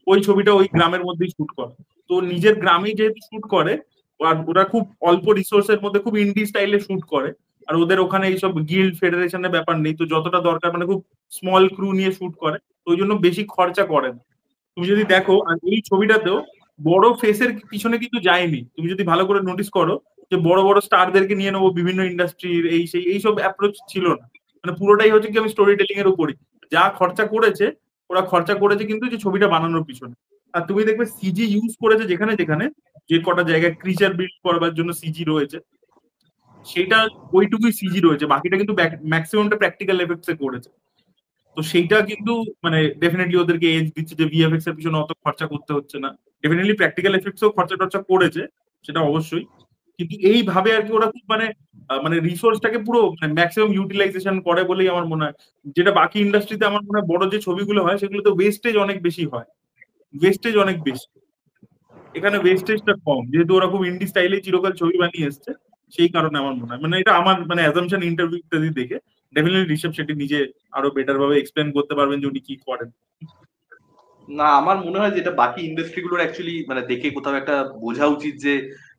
ওই ছবিটা ওই গ্রামের মধ্যেই শুট করা। তো নিজের গ্রামেই যেহেতু শুট করে, আর ওরা খুব অল্প রিসোর্সের মধ্যে খুব ইন্ডি স্টাইলে শুট করে। আর ওদের ওখানে এইসব গিল্ড ফেডারেশনের ব্যাপার নেই, তো যতটা দরকার মানে খুব স্মল ক্রু নিয়ে শুট করে, তো ওই জন্য বেশি খরচা করে না। তুমি যদি দেখো, আর এই ছবিটাতেও বড় ফেসের পিছনে কিন্তু যায়নি, তুমি যদি ভালো করে নোটিস করো। যে বড় বড় স্টারদেরকে নিয়ে নেবো বিভিন্ন ইন্ডাস্ট্রির এইসব অ্যাপ্রোচ ছিল না। মানে পুরোটাই হচ্ছে কি আমি স্টোরি টেলিং এর উপরই যা খরচা করেছে, ওরা খরচা করেছে কিন্তু যে ছবিটা বানানোর পিছনে। আর তুমি দেখবে সিজি ইউজ করেছে যেখানে যেখানে, যে কটা জায়গায় ক্রিচার বিল্ড করবার জন্য সিজি রয়েছে, সেটা ওইটুকুই সিজি রয়েছে, বাকিটা কিন্তু ম্যাক্সিমামটা প্র্যাকটিক্যাল এফেক্টস এ করেছে। তো সেইটা কিন্তু মানে ডেফিনেটলি ওদেরকে এজ দিচ্ছে যে ভিএফএক্স এর পিছনে অত খরচা করতে হচ্ছে না। ডেফিনেটলি প্র্যাকটিক্যাল এফেক্টসও খরচা টরচা করেছে, সেটা অবশ্যই, কিন্তু এইভাবে আর কি ওরা খুব মানে রিসোর্সটাকে পুরো ম্যাক্সিমাম ইউটিলাইজেশন করে বলেই আমার মনে হয়। যেটা বাকি ইন্ডাস্ট্রিতে আমার মনে হয় বড় যে ছবিগুলো হয় সেগুলোতে ওয়েস্টেজ অনেক বেশি হয়, ওয়েস্টেজ অনেক বেশি। এখানে ওয়েস্টেজটা কম, যেহেতু ওরা খুব ইন্ডি স্টাইলে চিরকাল ছবি বানিয়ে এসছে, সেই কারণে আমার মনে হয়, মানে এটা আমার মানে অ্যাজাম্পশন ইন্টারভিউ ইত্যাদি দেখে ডেফিনেটলি ঋষভ শেট্টি নিজে আরো বেটার ভাবে এক্সপ্লেন করতে পারবেন যে উনি কি করেন। না, আমার মনে হয় যেটা বাকি ইন্ডাস্ট্রি গুলোর অ্যাকচুয়ালি মানে দেখে কোথাও একটা বোঝা উচিত যে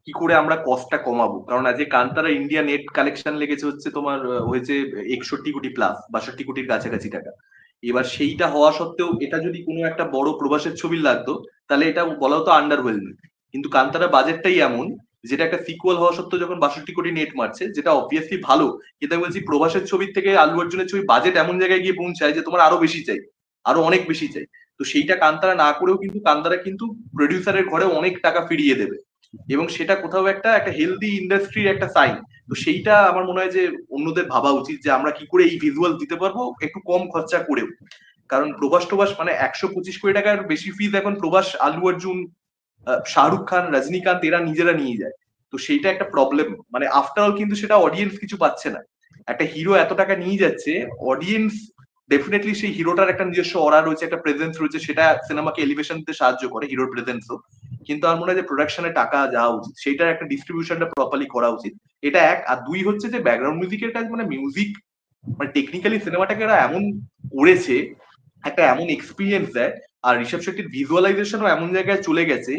কি করে আমরা কস্টটা কমাবো। কারণ আজ কান্তারা ইন্ডিয়া নেট কালেকশন লেগেছে হচ্ছে তোমার হয়েছে 61 কোটি প্লাস, 62 কোটির কাছাকাছি টাকা। এবার সেইটা হওয়া সত্ত্বেও এটা যদি কোনো একটা বড় প্রবাসের ছবি লাগতো তাহলে এটা বলা হতো আন্ডারওয়েলমিং। কিন্তু কান্তারা বাজেটটাই এমন যেটা একটা সিকুয়াল হওয়া সত্ত্বেও যখন 62 কোটি নেট মারছে, যেটা অবভিয়াসলি ভালো, কিন্তু আমি বলছি প্রবাসের ছবির থেকে আল্লু অর্জুনের ছবি বাজেট এমন জায়গায় গিয়ে পৌঁছায় যে তোমার আরো বেশি চাই, আরো অনেক বেশি চাই। তো সেইটা কান্তারা না করেও কিন্তু কান্তারা কিন্তু প্রডিউসারের ঘরে অনেক টাকা ফিরিয়ে দেবে, এবং সেটা কোথাও একটা একটা হেলদি ইন্ডাস্ট্রির একটা সাইন। তো সেইটা আমার মনে হয় যে অন্যদের ভাবা উচিত যে আমরা কি করে এই ভিজুয়াল দিতে পারবো একটু কম খরচা করেও। কারণ প্রভাস টোভাস মানে 125 কোটি টাকার বেশি ফিজ এখন প্রভাস, আল্লু অর্জুন, শাহরুখ খান, রজনীকান্ত এরা নিজেরা নিয়ে যায়। তো সেইটা একটা প্রবলেম, মানে আফটার অল কিন্তু সেটা অডিয়েন্স কিছু পাচ্ছে না। একটা হিরো এত টাকা নিয়ে যাচ্ছে, অডিয়েন্স ডেফিনেটলি সেই হিরোটার একটা নিজস্ব অরা রয়েছে, একটা প্রেজেন্স রয়েছে, সেটা সিনেমাকে এলিভেশন দিতে সাহায্য করে, হিরোর প্রেজেন্সও। কিন্তু আমার মনে হয় যে প্রোডাকশনে টাকা যাওয়া উচিত, সেইটার একটা ডিস্ট্রিবিউশনটা প্রপারলি করা উচিত। এটা এক। আর দুই হচ্ছে যে ব্যাকগ্রাউন্ড মিউজিকের কাজ, মানে মিউজিক মানে টেকনিক্যালি সিনেমাটাকে এরা এমন করেছে, একটা এমন এক্সপিরিয়েন্স দেয়। আর ঋষভ শেট্টির ভিজুয়ালাইজেশনও এমন জায়গায় চলে গেছে,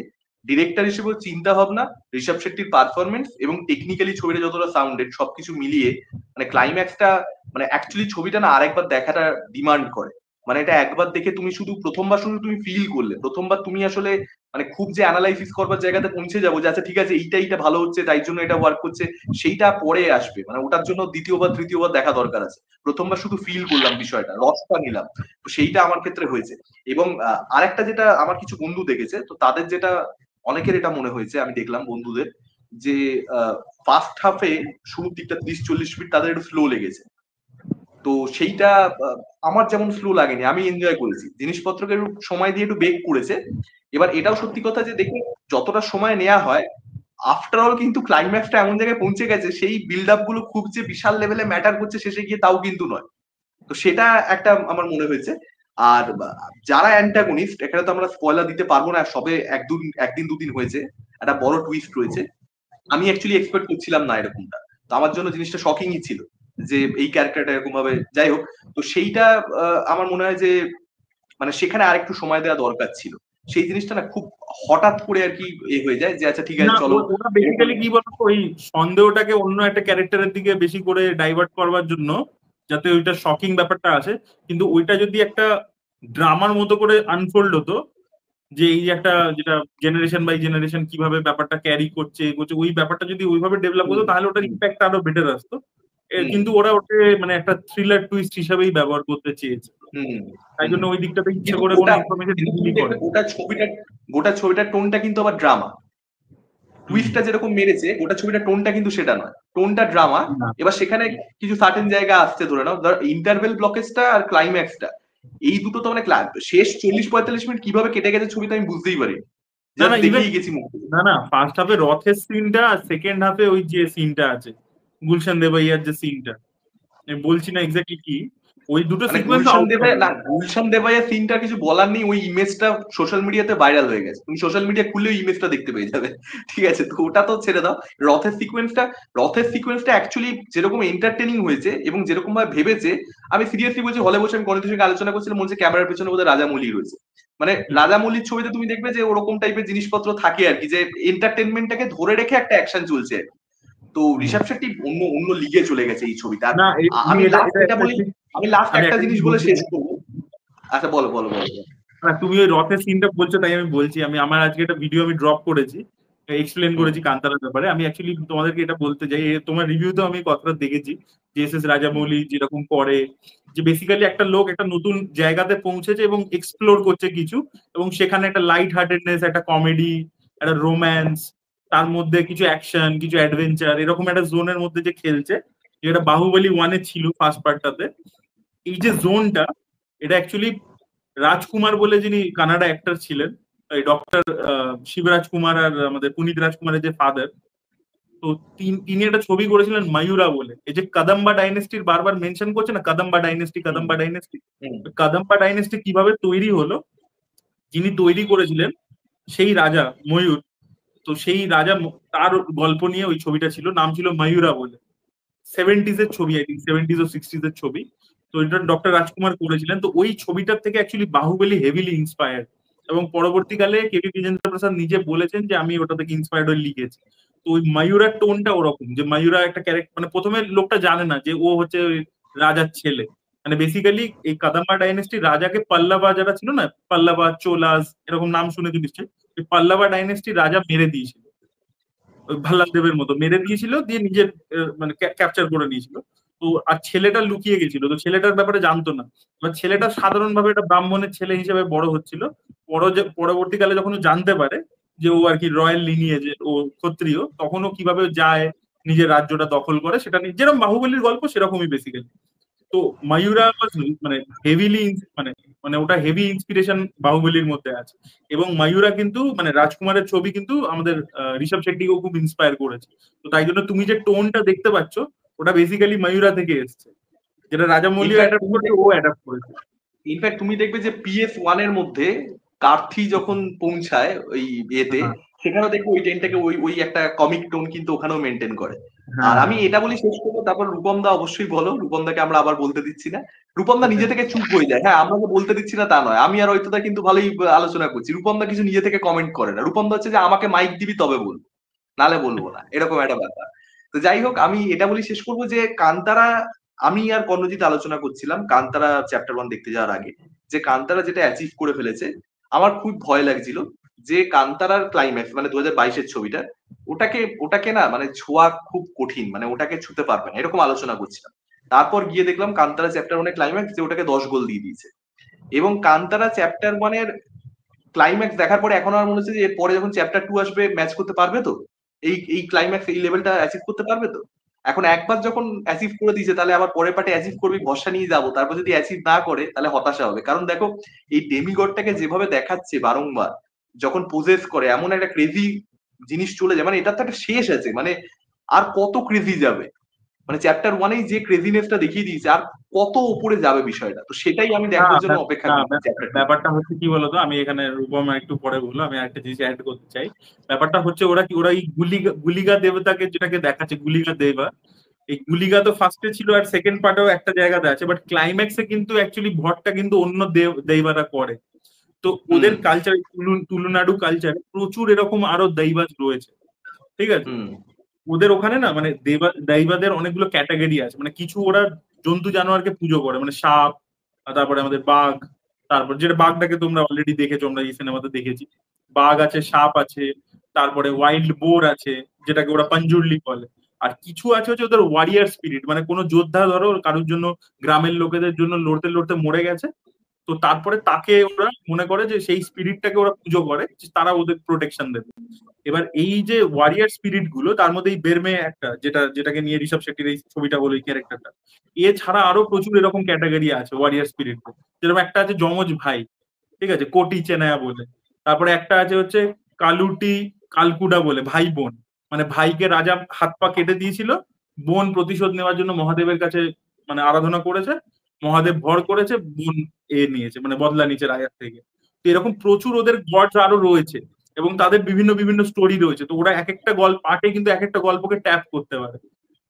ডিরেক্টর হিসেবেও চিন্তা ভাবনা, ঋষভ শেট্টির পারফরমেন্স এবং টেকনিক্যালি ছবিটা যতটা সাউন্ডেড সবকিছু মিলিয়ে মানে ক্লাইম্যাক্সটা, মানে অ্যাকচুয়ালি ছবিটা না আরেকবার দেখাটা ডিমান্ড করে। মানে এটা একবার দেখে তুমি শুধু প্রথমবার শুধু তুমি ফিল করলে, প্রথমবার তুমি আসলে মানে খুব যে অ্যানালাইসিস করবার জায়গাতে পৌঁছে যাবো যে আচ্ছা ঠিক আছে এইটা ভালো হচ্ছে তাই জন্য এটা ওয়ার্ক করছে, সেইটা পরে আসবে। মানে ওটার জন্য দ্বিতীয়বার তৃতীয়বার দেখা দরকার আছে। প্রথমবার শুধু ফিল করলাম বিষয়টা, রসটা নিলাম, তো সেইটা আমার ক্ষেত্রে হয়েছে। এবং আরেকটা যেটা আমার কিছু বন্ধু দেখেছে, তো তাদের যেটা অনেকের এটা মনে হয়েছে, আমি দেখলাম বন্ধুদের যে ফার্স্ট হাফে শুরুর দিকটা 30-40 মিনিট তাদের একটু স্লো লেগেছে। তো সেইটা আমার যেমন স্লো লাগেনি, আমি এনজয় করেছি, জিনিসপত্রকে একটু সময় দিয়ে একটু বেক করেছে। এবার এটাও সত্যি কথা যে দেখুন যতটা সময় নেওয়া হয়, আফটার অল কিন্তু ক্লাইম্যাক্সটা এমন জায়গায় পৌঁছে গেছে, সেই বিল্ড আপ গুলো খুব যে বিশাল লেভেলে ম্যাটার করছে শেষে গিয়ে তাও কিন্তু নয়। তো সেটা একটা আমার মনে হয়েছে। আর যারা অ্যান্টাগনিস্ট, এখানে তো আমরা স্পয়লার দিতে পারবো না, সবে একদিন দুদিন হয়েছে, একটা বড় টুইস্ট রয়েছে। আমি অ্যাকচুয়ালি এক্সপেক্ট করছিলাম না এরকমটা, তো আমার জন্য জিনিসটা শকিংই ছিল যে এই ক্যারেক্টারটা এরকম ভাবে, যাই হোক। তো সেইটা আমার মনে হয় যে মানে সেখানে আরেকটু সময় দেওয়া দরকার ছিল। সেই জিনিসটা না খুব হঠাৎ করে আর কি হয়ে যায় যে আচ্ছা ঠিক আছে না, চলো। ওরা বেসিক্যালি কি বলতো ওই সন্দেহটাকে অন্য একটা ক্যারেক্টারের দিকে বেশি করে ডাইভার্ট করবার জন্য, যাতে ওইটা শকিং ব্যাপারটা আসে। কিন্তু ওইটা যদি একটা ড্রামার মতো করে আনফোল্ড হতো, যে এই যে একটা যেটা জেনারেশন বাই জেনারেশন কিভাবে ব্যাপারটা ক্যারি করছে ওই ব্যাপারটা যদি ওইভাবে ডেভেলপ হতো তাহলে ওটার ইম্প্যাক্ট আরো বেটার আসতো। কিন্তু ওরা ওকে মানে একটা থ্রিলার টুইস্ট হিসাবেই ব্যবহার করতে চেয়েছে, তাই জন্য ওই দিকটাতে ইচ্ছে করে কোনো ইনফরমেশন ডিলিট করে। গোটা ছবিটার টোনটা কিন্তু আবার ড্রামা, টুইস্টটা যেরকম মেরেছে গোটা ছবিটা টোনটা কিন্তু সেটা নয়, টোনটা ড্রামা। এবার সেখানে কিছু সার্টেন জায়গা আসছে, ধরে নাও ইন্টারভেল ব্লকেজটা আর ক্লাইম্যাক্সটা, এই দুটো তো মানে শেষ 40-45 মিনিট কিভাবে কেটে গেছে ছবিতে আমি বুঝতেই পারি, দেখেই গেছি মুখ। না, ফার্স্ট হাফে রথের সিনটা আর সেকেন্ড হাফে ওই যে সিনটা আছে গুলশান দেবাইয়ার যে সিনটা, আমি বলছি না এক্স্যাক্টলি কি, ওই দুটো সিকোয়েন্স গুলশান দেবাইয়ার সিনটা কিছু বলার নেই, ওই ইমেজটা সোশ্যাল মিডিয়াতে ভাইরাল হয়ে গেছে, তুমি সোশ্যাল মিডিয়া খুললে ইমেজটা দেখতে পেয়ে যাবে, ঠিক আছে? তো ওটা তো ছেড়ে দাও। রথের সিকোয়েন্সটা অ্যাকচুয়ালি যেরকম এন্টারটেনিং হয়েছে এবং যেরকম ভাবে ভেবেছে, আমি সিরিয়াসলি বলছি, হলে বসে আমি গণিতের সঙ্গে আলোচনা করছিলাম, মনে হচ্ছে ক্যামেরার পেছনে বোধহয় রাজামৌলি রয়েছে। মানে রাজামৌলির ছবিতে তুমি দেখবে যে ওরকম টাইপের জিনিসপত্র থাকে আর কি, যে এন্টারটেনমেন্টটাকে ধরে রেখে একটা অ্যাকশন চলছে। তো ঋষভ শেট্টি অন্য অন্য লিগে চলে গেছে এই ছবিটা। আমি লাস্ট একটা জিনিস বলে শেষ করবো। আচ্ছা বলো বলো বলো। তুমি ওই রথের সিনটা বলছো তাই আমি বলছি, আমার আজকে একটা ভিডিও আমি ড্রপ করেছি, এক্সপ্লেন করেছি কান্তারার ব্যাপারে। আমি অ্যাকচুয়ালি তোমাদেরকে এটা বলতে চাই, তোমার রিভিউতেও আমি কথাটা দেখেছি যে এস এস রাজামৌলি যেরকম করে, যে বেসিক্যালি একটা লোক একটা নতুন জায়গাতে পৌঁছেছে এবং এক্সপ্লোর করছে কিছু, এবং সেখানে একটা লাইট হার্টেডনেস, একটা কমেডি, একটা রোম্যান্স, তার মধ্যে কিছু অ্যাকশন, কিছু অ্যাডভেঞ্চার, এরকম একটা জোনের মধ্যে যে খেলছে, যেটা বাহুবলী 1-এ ছিল ফার্স্ট পার্টটাতে। এই যে জোনটা, এটা অ্যাকচুয়ালি রাজকুমার বলে যিনি কানাডা অ্যাক্টর ছিলেন, ডক্টর শিবরাজ কুমার আর আমাদের পুনিত রাজকুমারের যে ফাদার, তো তিনি একটা ছবি করেছিলেন ময়ূরা বলে। এই যে কদম্বা ডাইনেস্টির বারবার মেনশন করছে না, কদম্বা ডাইনেস্টি, কদম্বা ডাইনেস্টি, কদম্বা ডাইনেস্টি কিভাবে তৈরি হলো, যিনি তৈরি করেছিলেন সেই রাজা ময়ূর, তো সেই রাজা তার গল্প নিয়ে ওই ছবিটা ছিল, নাম ছিল ময়ূরা বলে। 70s এর ছবি, I think 70s O 60s এর ছবি। তো এটা ডক্টর রাজকুমার করেছিলেন। তো ওই ছবিটার থেকে অ্যাকচুয়ালি বাহুবলী হেভিলি ইন্সপায়ার্ড, এবং পরবর্তীকালে কেবি বিজেন্দ্র প্রসাদ নিজে বলেছেন যে আমি ওটা থেকে ইন্সপায়ার্ড হয়ে লিখেছি। তো ওই ময়ূরার টোনটা ওরকম, যে ময়ূরা একটা ক্যারেক্টার, মানে প্রথমে লোকটা জানে না যে ও হচ্ছে ওই রাজার ছেলে। মানে বেসিক্যালি এই কাদাম্বা ডাইনেস্টি রাজাকে পাল্লাবা যারা ছিল না, পাল্লাবা, চোলাস, এরকম নাম শুনেছি নিশ্চয়ই, পাল্লাবা ডাইনেস্টি রাজা মেরে দিয়েছিল, ভাল্লাল দেবের মতো মেরে দিয়েছিল, দিয়ে নিজের মানে ক্যাপচার করে নিয়েছিল। তো আর ছেলেটা লুকিয়ে গেছিল, তো ছেলেটার ব্যাপারে জানতো না। এবার ছেলেটা সাধারণভাবে একটা ব্রাহ্মণের ছেলে হিসেবে বড় হচ্ছিল। পরবর্তীকালে যখন ও জানতে পারে যে ও আর কি রয়্যাল লিনিয়েজে, ও ক্ষত্রিয়, তখন ও কিভাবে যায় নিজের রাজ্যটা দখল করে, সেটা নিয়ে যেরকম বাহুবলীর গল্প সেরকমই বেসিক্যালি। তো ময়ূরা মানে হেভিলি, মানে মানে ওটা হেভি ইন্সপিরেশন বাহুবলীর মধ্যে আছে। এবং ময়ূরা কিন্তু মানে রাজকুমারের ছবি কিন্তু আমাদের ঋষভ শেট্টিকেও খুব ইন্সপায়ার করেছে। তো তাই জন্য তুমি যে টোনটা দেখতে পাচ্ছ, ওটা বেসিক্যালি ময়ূরা থেকে এসছে, যেটা রাজামৌলিও অ্যাডাপ্ট করেছে, ও অ্যাডাপ্ট করেছে। ইনফ্যাক্ট তুমি দেখবে যে PS1 এর মধ্যে কার্থি যখন পৌঁছায় ওই ইয়েতে, হ্যাঁ, সেখানেও দেখবে ওই টেনটাকে ওই ওই একটা কমিক টোন কিন্তু ওখানেও মেনটেন করে। আর হ্যাঁ, আমি এটা বলি শেষ করবো, তারপর রূপম দা অবশ্যই বলো। রূপম দাকে আমরা আবার বলতে দিচ্ছি না। রূপম দা নিজে থেকে চুপ হয়ে যায়। হ্যাঁ, আমরা যে বলতে দিচ্ছি না তা নয়, আমি আর হয়তো দা কিন্তু ভালোই আলোচনা করছি। রূপম দা কিছু নিজে থেকে কমেন্ট করে না। রূপম দা হচ্ছে যে আমাকে মাইক দিবি তবে বলবো, নালে বলবো না, এরকম একটা ব্যাপার। তো যাই হোক, আমি এটা বলি শেষ করবো যে কান্তারা, আমি আর কর্ণজিৎ আলোচনা করছিলাম কান্তারা চ্যাপ্টার 1 দেখতে যাওয়ার আগে, যে কান্তারা যেটা অ্যাচিভ করে ফেলেছে, আমার খুব ভয় লাগছিল যে কান্তারার ক্লাইম্যাক্স মানে 2022-এর ছবিটা, ওটাকে না মানে ছোঁয়া খুব কঠিন, মানে ওটাকে ছুতে পারবে না, এরকম আলোচনা করছিলাম। তারপর গিয়ে দেখলাম কান্তারা চ্যাপ্টার 1-এর ক্লাইম্যাক্স যে ওটাকে 10 গোল দিয়ে দিয়েছে। এবং কান্তারা চ্যাপ্টার 1-এর ক্লাইম্যাক্স দেখার পরে এখন আমার মনে হচ্ছে যে এরপরে যখন চ্যাপ্টার 2 আসবে, ম্যাচ করতে পারবে তো, এই এই ক্লাইম্যাক্স, এই লেভেলটা অ্যাচিভ করতে পারবে তো। এখন একবার যখন অ্যাচিভ করে দিয়েছে, তাহলে আবার পরের পার্টে অ্যাচিভ করবে ভরসা নিয়ে যাবো, তারপর যদি অ্যাচিভ না করে তাহলে হতাশা হবে। কারণ দেখো, এই ডেমিগডটাকে যেভাবে দেখাচ্ছে বারংবার, যখন পোজেস করে এমন একটা ক্রেজি জিনিস চলে যায়, মানে এটার তো একটা শেষ আছে, মানে আর কত ক্রেজি যাবে, মানে চ্যাপ্টার 1-এই যে ক্রেজিনেসটা দেখিয়ে দিয়েছে, আর কত উপরে যাবে বিষয়টা, তো সেটাই আমি না, দেখবার জন্য অপেক্ষা না, করছি চ্যাপ্টার 2। ব্যাপারটা হচ্ছে কি বলতো, আমি এখানে রূপম একটু পরে বললো, আমি একটা জিনিস অ্যাড করতে চাই। ব্যাপারটা হচ্ছে ওরা এই গুলিগা দেবতাকে যেটাকে দেখাচ্ছে, গুলিগা দেবা, এই গুলিগা তো ফার্স্টে ছিল আর সেকেন্ড পার্টেও একটা জায়গাতে আছে, বাট ক্লাইম্যাক্সে কিন্তু অ্যাকচুয়ালি ভরটা কিন্তু অন্য দেবারা করে। তো ওদের কালচার, তুলুনাড়ু কালচারে প্রচুর এরকম আরো দৈবাজ রয়েছে, ঠিক আছে। হুম ওদের ওখানে না মানে দৈবাদের অনেকগুলো ক্যাটাগরি আছে, মানে কিছু ওরা জন্তু জানোয়ারকে পুজো করে, মানে সাপ, আর তারপরে আমাদের বাঘ, তারপর যেটা বাঘটাকে তোমরা অলরেডি দেখেছো, আমরা এই সিনেমাতে দেখেছি, বাঘ আছে, সাপ আছে, তারপরে ওয়াইল্ড বোর আছে, যেটাকে ওরা পাঞ্জুরলি বলে। আর কিছু আছে হচ্ছে ওদের ওয়ারিয়ার স্পিরিট, মানে কোনো যোদ্ধা ধরো কারোর জন্য, গ্রামের লোকেদের জন্য লড়তে লড়তে মরে গেছে, তো তারপরে তাকে ওরা মনে করে যে সেই স্পিরিটটাকে ওরা পুজো করে, যে তারা ওদের প্রোটেকশন দেবে। এবার এই যে ওয়ারিয়ার স্পিরিট গুলো, তার মধ্যে এই বেরমে একটা, যেটাকে নিয়ে ঋষভ শেট্টির এই ছবিটা হলো, এই ক্যারেক্টারটা, এছাড়া আরো প্রচুর এরকম ক্যাটাগরি আছে ওয়ারিয়ার স্পিরিট। যেরকম একটা আছে যমজ ভাই, ঠিক আছে, কোটি চেনায়া বলে। তারপরে একটা আছে হচ্ছে কালুটি কালকুডা বলে, ভাই বোন, মানে ভাইকে রাজা হাত পা কেটে দিয়েছিল, বোন প্রতিশোধ নেওয়ার জন্য মহাদেবের কাছে মানে আরাধনা করেছে, মহাদেব ভর করেছে, বোন নিয়েছে, মানে বদলা নিচে রাজার থেকে। তো এরকম প্রচুর ওদের গডস আরো রয়েছে, এবং তাদের বিভিন্ন বিভিন্ন স্টোরি রয়েছে। তো ওরা এক একটা গল্প পার্টে কিন্তু এক একটা গল্পকে ট্যাপ করতে পারে,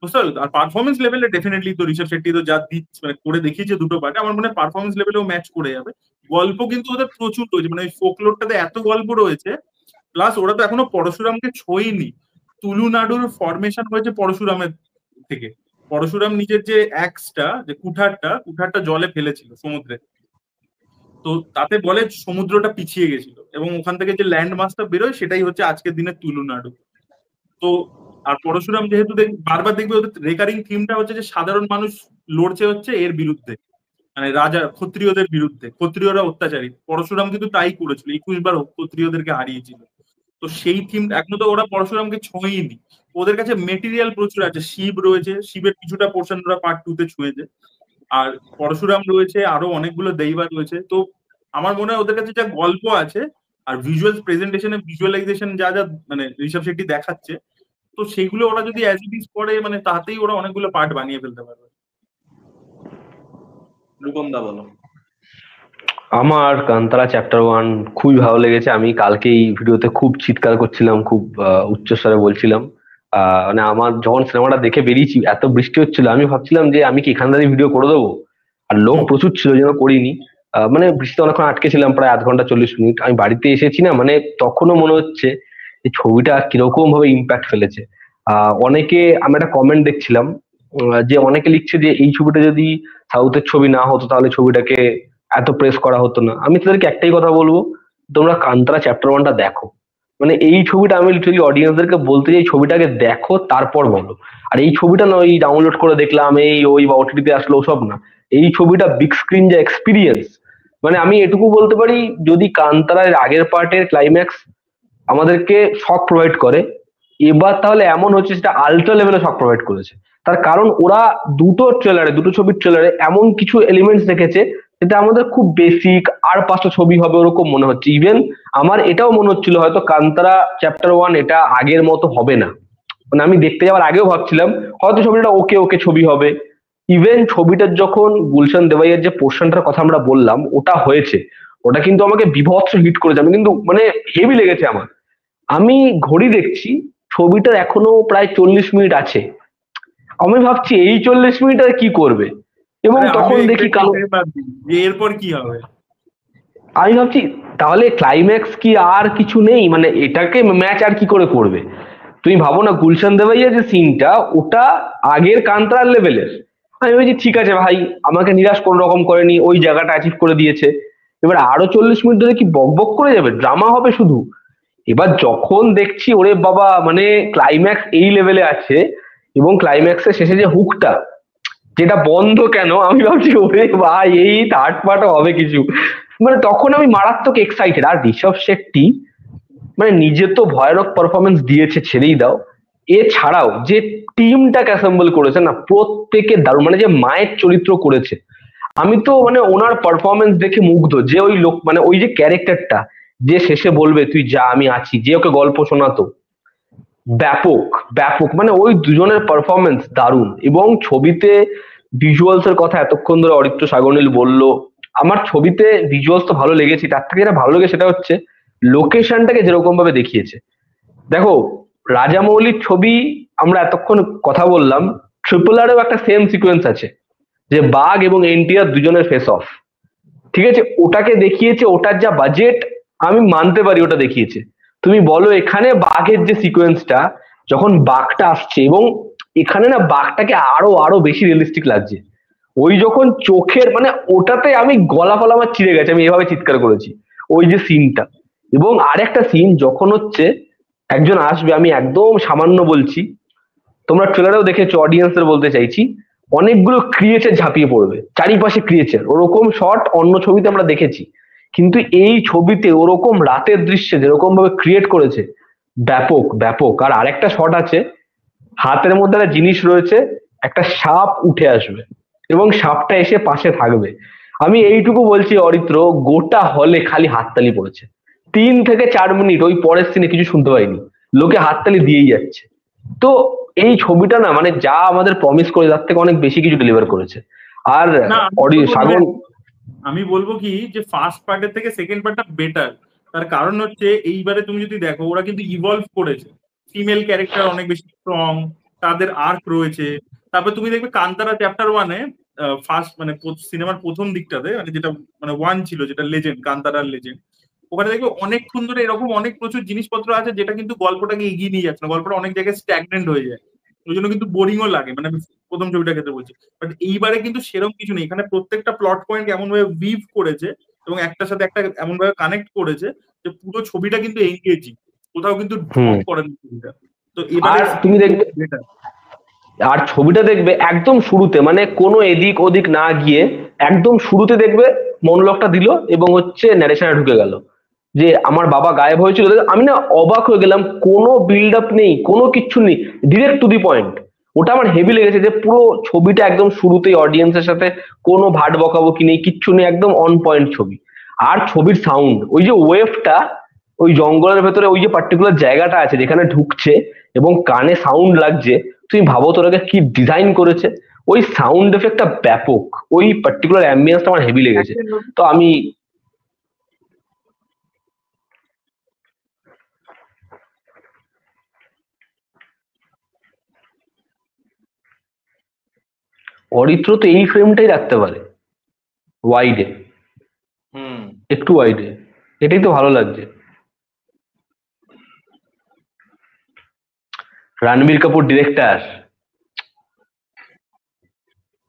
বুঝতে পারলো তো? আর পারফরমেন্স লেভেলে ডেফিনেটলি তো ঋষভ শেট্টি তো যা দিচ্ছে, মানে করে দেখিয়েছে দুটো পার্টে, আমার মনে হয় পারফরমেন্স লেভেলেও ম্যাচ করে যাবে। গল্প কিন্তু ওদের প্রচুর রয়েছে, মানে ওই ফোকলোরটাতে এত গল্প রয়েছে। প্লাস ওরা তো এখনো পরশুরামকে ছোঁয়নি। তুলুনাড়ুর ফরমেশন হয়েছে পরশুরামের থেকে। পরশুরাম নিজের যে অ্যাক্সটা, যে কুঠারটা জলে ফেলেছিল সমুদ্রে, তো তাতে বলে সমুদ্রটা পিছিয়ে গেছিল এবং ওখান থেকে যে ল্যান্ড মাসটা বেরোয় সেটাই হচ্ছে আজকের দিনের তুলুনাড়ু। তো আর পরশুরাম যেহেতু বারবার দেখবে ওদের রেকারিং থিমটা হচ্ছে যে সাধারণ মানুষ লড়ছে হচ্ছে এর বিরুদ্ধে, মানে রাজা ক্ষত্রিয়দের বিরুদ্ধে, ক্ষত্রিয়রা অত্যাচারী। পরশুরাম কিন্তু তাই করেছিল, 21 বার ক্ষত্রিয়দেরকে হারিয়েছিল। তো সেই থিম এখনো তো ওরা পরশুরামকে ছোঁয়নি। ওদের কাছে মেটেরিয়াল প্রচুর আছে, শিব রয়েছে, শিবের কিছুটা পোর্শন ওরা পার্ট 2 তে ছুঁয়েছে, আর পরশুরাম রয়েছে, আরো অনেকগুলো দেইবা রয়েছে। তো আমার মনে হয় ওদের কাছে যা গল্প আছে আর ভিজুয়াল প্রেজেন্টেশনে ভিজুয়ালাইজেশন যা যা মানে ঋষভ শেট্টি দেখাচ্ছে, তো সেইগুলো ওরা যদি অ্যাজ ইট ইজ করে মানে তাতেই ওরা অনেকগুলো পার্ট বানিয়ে ফেলতে পারবে। রূপম দা বলো। আমার কান্তারা চ্যাপ্টার 1 খুবই ভালো লেগেছে। আমি কালকে এই ভিডিওতে খুব চিৎকার করছিলাম, খুব উচ্চস্বরে বলছিলাম। মানে আমার যখন সিনেমাটা দেখে বেরিয়েছি, এত বৃষ্টি হচ্ছিল, আমি ভাবছিলাম যে আমি কি এখান থেকে ভিডিও করে দেবো। আর লোক প্রচুর ছিল, যেন করিনি। মানে বৃষ্টিতে অনেকক্ষণ আটকে ছিলাম, প্রায় আধ ঘন্টা 40 মিনিট। আমি বাড়িতে এসেছি না, মানে তখনও মনে হচ্ছে এই ছবিটা কিরকম ভাবে ইম্প্যাক্ট ফেলেছে। অনেকে, আমি একটা কমেন্ট দেখছিলাম, যে অনেকে লিখছে যে এই ছবিটা যদি সাউথের ছবি না হতো তাহলে ছবিটাকে এত প্রেস করা হতো না। আমি তাদেরকে একটাই কথা বলবো, তোমরা কান্তারা চ্যাপ্টার 1টা দেখো। মানে এই ছবিটা আমি লিটারালি অডিয়েন্সদেরকে বলতে চাই, ছবিটাকে দেখো তারপর বলো। আর এই ছবিটা না ওই ডাউনলোড করে দেখলাম এই ওই বা ওটিটিতে আসলো ওসব না। এই ছবিটা বিগ স্ক্রিন যে এক্সপিরিয়েন্স, মানে আমি এটুকু বলতে পারি, যদি কান্তারার আগের পার্টের ক্লাইম্যাক্স আমাদেরকে শক প্রোভাইড করে, এবার তাহলে এমন হচ্ছে সেটা আল্ট্রা লেভেলে শক প্রোভাইড করেছে। তার কারণ ওরা দুটো ছবির ট্রেলারে এমন কিছু এলিমেন্টস রেখেছে যেটা আমাদের খুব বেসিক, আর 5টা ছবি হবে ওরকম মনে হচ্ছে। ইভেন আমার এটাও মনে হচ্ছিল হয়তো কান্তারা চ্যাপ্টার 1 এটা আগের মতো হবে না। মানে আমি দেখতে যাওয়ার আগেও ভাবছিলাম হয়তো ছবিটা ওকে ওকে ছবি হবে। ইভেন ছবিটার যখন গুলশান দেওয়াইয়ের যে পোর্শনটার কথা আমরা বললাম ওটা হয়েছে, ওটা কিন্তু আমাকে বিভৎস হিট করেছে। আমি কিন্তু মানে হেভি লেগেছে আমার। আমি ঘড়ি দেখছি, ছবিটার এখনো প্রায় 40 মিনিট আছে। আমি ভাবছি এই 40 মিনিট আর কি করবে, এবং আরে আমি তখন দেখি কালো, এটাই ভাবছি যে এরপর কি হবে। আমি ভাবছি তাহলে ক্লাইম্যাক্স কি আর কিছু নেই, মানে এটাকে ম্যাচ আর কি করে করবে। তুমি ভাবো না গুলশান দেওয়াইয়া যে সিনটা, ওটা আগের কান্তারার লেভেলের। আমি ভাবছি ঠিক আছে ভাই, আমাকে নিরাশ কোন রকম করেনি, ওই জায়গাটা অ্যাচিভ করে দিয়েছে। এবার আরো 40 মিনিট ধরে কি বক বক করে যাবে, ড্রামা হবে শুধু। এবার যখন দেখছি ওরে বাবা, মানে ক্লাইম্যাক্স এই লেভেলে আছে, এবং ক্লাইম্যাক্সের শেষে যে হুকটা, যেটা বন্ধ কেন, আমি ভাবছি ওরে ভাই এই থার্ড পার্টও হবে কিছু। মানে তখন আমি মারাত্মক এক্সাইটেড। আর ঋষভ শেট্টি মানে নিজে তো ভয়ানক পারফরমেন্স দিয়েছে, ছেড়েই দাও, এছাড়াও যে টিমটাকে অ্যাসেম্বল করেছে না, প্রত্যেকে দারুণ। মানে যে মায়ের চরিত্র করেছে, আমি তো মানে ওনার পারফরমেন্স দেখে মুগ্ধ। যে ওই লোক, মানে ওই যে ক্যারেক্টারটা, যে শেষে বলবে তুই যা আমি আছি, যে ওকে গল্প শোনাতো, ব্যাপক ব্যাপক। মানে ওই দুজনের পারফরমেন্স দারুণ। এবং ছবিতে ভিজুয়ালস এর কথা এতক্ষণ ধরে অরিত্র সাগরনীল বললো, আমার ছবিতে ভিজুয়ালস তো ভালো লেগেছে, তার থেকে যেটা ভালো লেগে সেটা হচ্ছে লোকেশনটাকে যেরকম ভাবে দেখিয়েছে। দেখো, রাজামৌলির ছবি আমরা এতক্ষণ কথা বললাম, ট্রিপল আরেও একটা সেম সিকোয়েন্স আছে, যে বাঘ এবং এনটিআর দুজনের ফেস অফ। ঠিক আছে, ওটাকে দেখিয়েছে, ওটার যা বাজেট আমি মানতে পারি ওটা দেখিয়েছে। তুমি বলো এখানে বাঘের যে সিকোয়েন্সটা, যখন বাঘটা আসছে, এবং এখানে না বাঘটাকে আরো আরো বেশি রিয়েলিস্টিক লাগছে। ওই যখন চোখের, মানে ওটাতে আমি গলা ফলা আমার চিড়ে গেছে, আমি এভাবে চিৎকার করেছি ওই যে সিনটা। এবং আরেকটা সিন যখন হচ্ছে একজন আসবে, আমি একদম সামান্য বলছি, তোমরা ট্রেলারেও দেখেছো, অডিয়েন্সদের বলতে চাইছি, অনেকগুলো ক্রিয়েচার ঝাঁপিয়ে পড়বে, চারিপাশে ক্রিয়েচার, ওরকম শট অন্য ছবিতে আমরা দেখেছি, কিন্তু এই ছবিতে ওরকম রাতের দৃশ্যে যেরকম ভাবে ক্রিয়েট করেছে, ব্যাপক ব্যাপক। আর আরেকটা শট আছে, হাতের মধ্যে একটা জিনিস রয়েছে, একটা সাপ উঠে আসবে এবং সাপটা এসে পাশে থাকবে। আমি এইটুকু বলছি অরিত্র, গোটা হলে খালি হাততালি পড়েছে। 3 থেকে 4 মিনিট ওই পরের সিনে কিছু শুনতে পাইনি, লোকে হাততালি দিয়েই যাচ্ছে। তো এই ছবিটা না, মানে যা আমাদের প্রমিস করে তার থেকে অনেক বেশি কিছু ডেলিভার করেছে। আর না সাগর, আমি বলবো কি যে ফার্স্ট পার্টের থেকে সেকেন্ড পার্টটা বেটার। তার কারণ হচ্ছে এইবারে তুমি যদি দেখো ওরা কিন্তু ইভলভ করেছে, ফিমেল ক্যারেক্টার অনেক বেশি স্ট্রং, তাদের আর্ক রয়েছে। তারপর তুমি দেখবে কান্তারা চ্যাপ্টার 1-এ ফার্স্ট মানে সিনেমার প্রথম দিকটাতে, মানে যেটা মানে 1 ছিল, যেটা লেজেন্ড, কান্তারার লেজেন্ড, ওখানে দেখবে অনেকক্ষণ ধরে এরকম অনেক প্রচুর জিনিসপত্র আছে যেটা কিন্তু গল্পটাকে এগিয়ে নিয়ে যাচ্ছে না, গল্পটা অনেক জায়গায় স্ট্যাগনেন্ট হয়ে যায়, ওই জন্য কিন্তু বোরিংও লাগে। মানে আমি প্রথম ছবিটার ক্ষেত্রে বলছি, বাট এইবারে কিন্তু সেরকম কিছু নেই। এখানে প্রত্যেকটা প্লট পয়েন্ট এমন ভাবে উইভ করেছে এবং একটার সাথে একটা এমন ভাবে কানেক্ট করেছে যে পুরো ছবিটা কিন্তু এনগেজিং, কোথাও কিন্তু হুম। ড্রপ করেনি ছবিটা। তো এবারে আর তুমি দেখবে বেটার। আর ছবিটা দেখবে একদম শুরুতে, মানে কোনো এদিক ওদিক না গিয়ে একদম শুরুতে দেখবে মনোলগটা দিল এবং হচ্ছে ন্যারেশনে ঢুকে গেল যে আমার বাবা গায়েব হয়েছিল। আমি না অবাক হয়ে গেলাম, কোনো বিল্ড আপ নেই, কোনো কিচ্ছু নেই, ডিরেক্ট টু দি পয়েন্ট। ওটা আমার হেভি লেগেছে যে পুরো ছবিটা একদম শুরুতেই অডিয়েন্সের সাথে কোনো ভাট বকাবকি নেই, কিচ্ছু নেই, একদম অন পয়েন্ট ছবি। আর ছবির সাউন্ড, ওই যে ওয়েভটা ওই জঙ্গলের ভেতরে ওই যে পার্টিকুলার জায়গাটা আছে যেখানে ঢুকছে এবং কানে সাউন্ড লাগছে, তুমি ভাবো তোরাকে কি ডিজাইন করেছে। ওই সাউন্ড এফেক্টটা ব্যাপক, ওই পার্টিকুলার অ্যাম্বিয়েন্সটা আমার হেভি লেগেছে। তো আমি অরিত্র তো এই ফ্রেমটাই রাখতে পারে ওয়াইডে, হুম। একটু ওয়াইডে, এটাই তো ভালো লাগছে। রণবীর কাপুর ডিরেক্টর।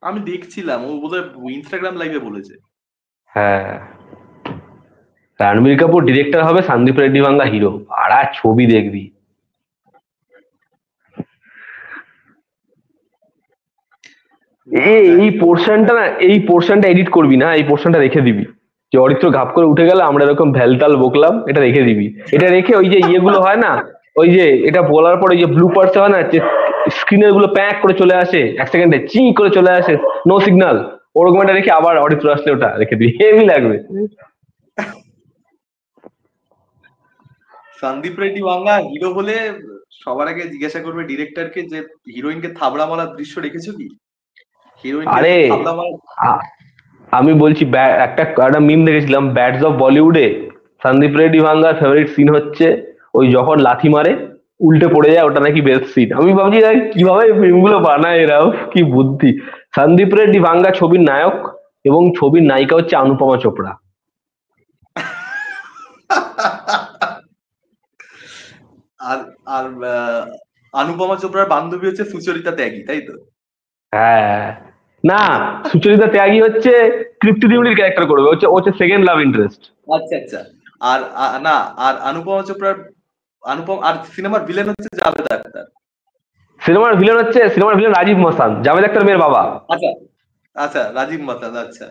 আমি দেখছিলাম, ও বোধহয় ইনস্টাগ্রাম লাইভে বলেছে। হ্যাঁ, রণবীর কাপুর ডিরেক্টর হবে, সন্দীপ রেড্ডি বাংলা হিরো। আর ছবি দেখবি। এই পোর্শনটা না, এই পোর্শনটা এডিট করবি না, এই পোর্শনটা রেখে দিবি যে অরিত্র ঘাপ করে উঠে গেল, আমরা এরকম ভ্যালতাল বকলাম, এটা রেখে দিবি। এটা রেখে ওই যে ইয়েগুলো হয় না, ওই যে এটা বলার পরে যে ব্লু পার্টস হয় না, যে স্ক্রিনের গুলো প্যাক করে চলে আসে, 1 সেকেন্ডে চি করে চলে আসে, নো সিগন্যাল, ওরকম একটা রেখে আবার অরিত্র আসলে ওটা রেখে দিবি, হেভি লাগবে। সন্দীপ রেড্ডি বাংলা হিরো হলে সবার আগে জিজ্ঞাসা করবে ডিরেক্টরকে যে হিরোইনকে থাবড়া মারার দৃশ্য রেখেছো কি? হিরোইনকে আরে থাবড়া মারা। আ- আমি বলছি একটা একটা মিম দেখেছিলাম, ব্যাটস অফ বলিউডে সন্দীপ রেড্ডি ভাঙ্গার ফেভারিট সিন হচ্ছে ওই যখন লাথি মারে উল্টে পড়ে যায়, ওটা নাকি বেস্ট সিন। আমি ভাবছি আরে কিভাবে মিম গুলো বানায় এরা, উফ, কি বুদ্ধি। সন্দীপ রেড্ডি ভাঙ্গা ছবির নায়ক এবং ছবির নায়িকা হচ্ছে অনুপমা চোপড়া। আর আর অনুপমা চোপড়ার বান্ধবী হচ্ছে সুচরিতা ত্যাগী, তাই তো? হ্যাঁ, না, সুচরিতা ত্যাগী হচ্ছে তৃপ্তি ডিমলির ক্যারেক্টার করবে, হচ্ছে ও হচ্ছে সেকেন্ড লাভ ইন্টারেস্ট। আচ্ছা আচ্ছা। আর না, আর অনুপমা চোপড়ার আর সিনেমার ভিলেন হচ্ছে জাভেদ আখতার। সিনেমার ভিলেন রাজীব মাসান, জাভেদ আখতার মেয়ের বাবা। আচ্ছা আচ্ছা, রাজীব মাসান, আচ্ছা।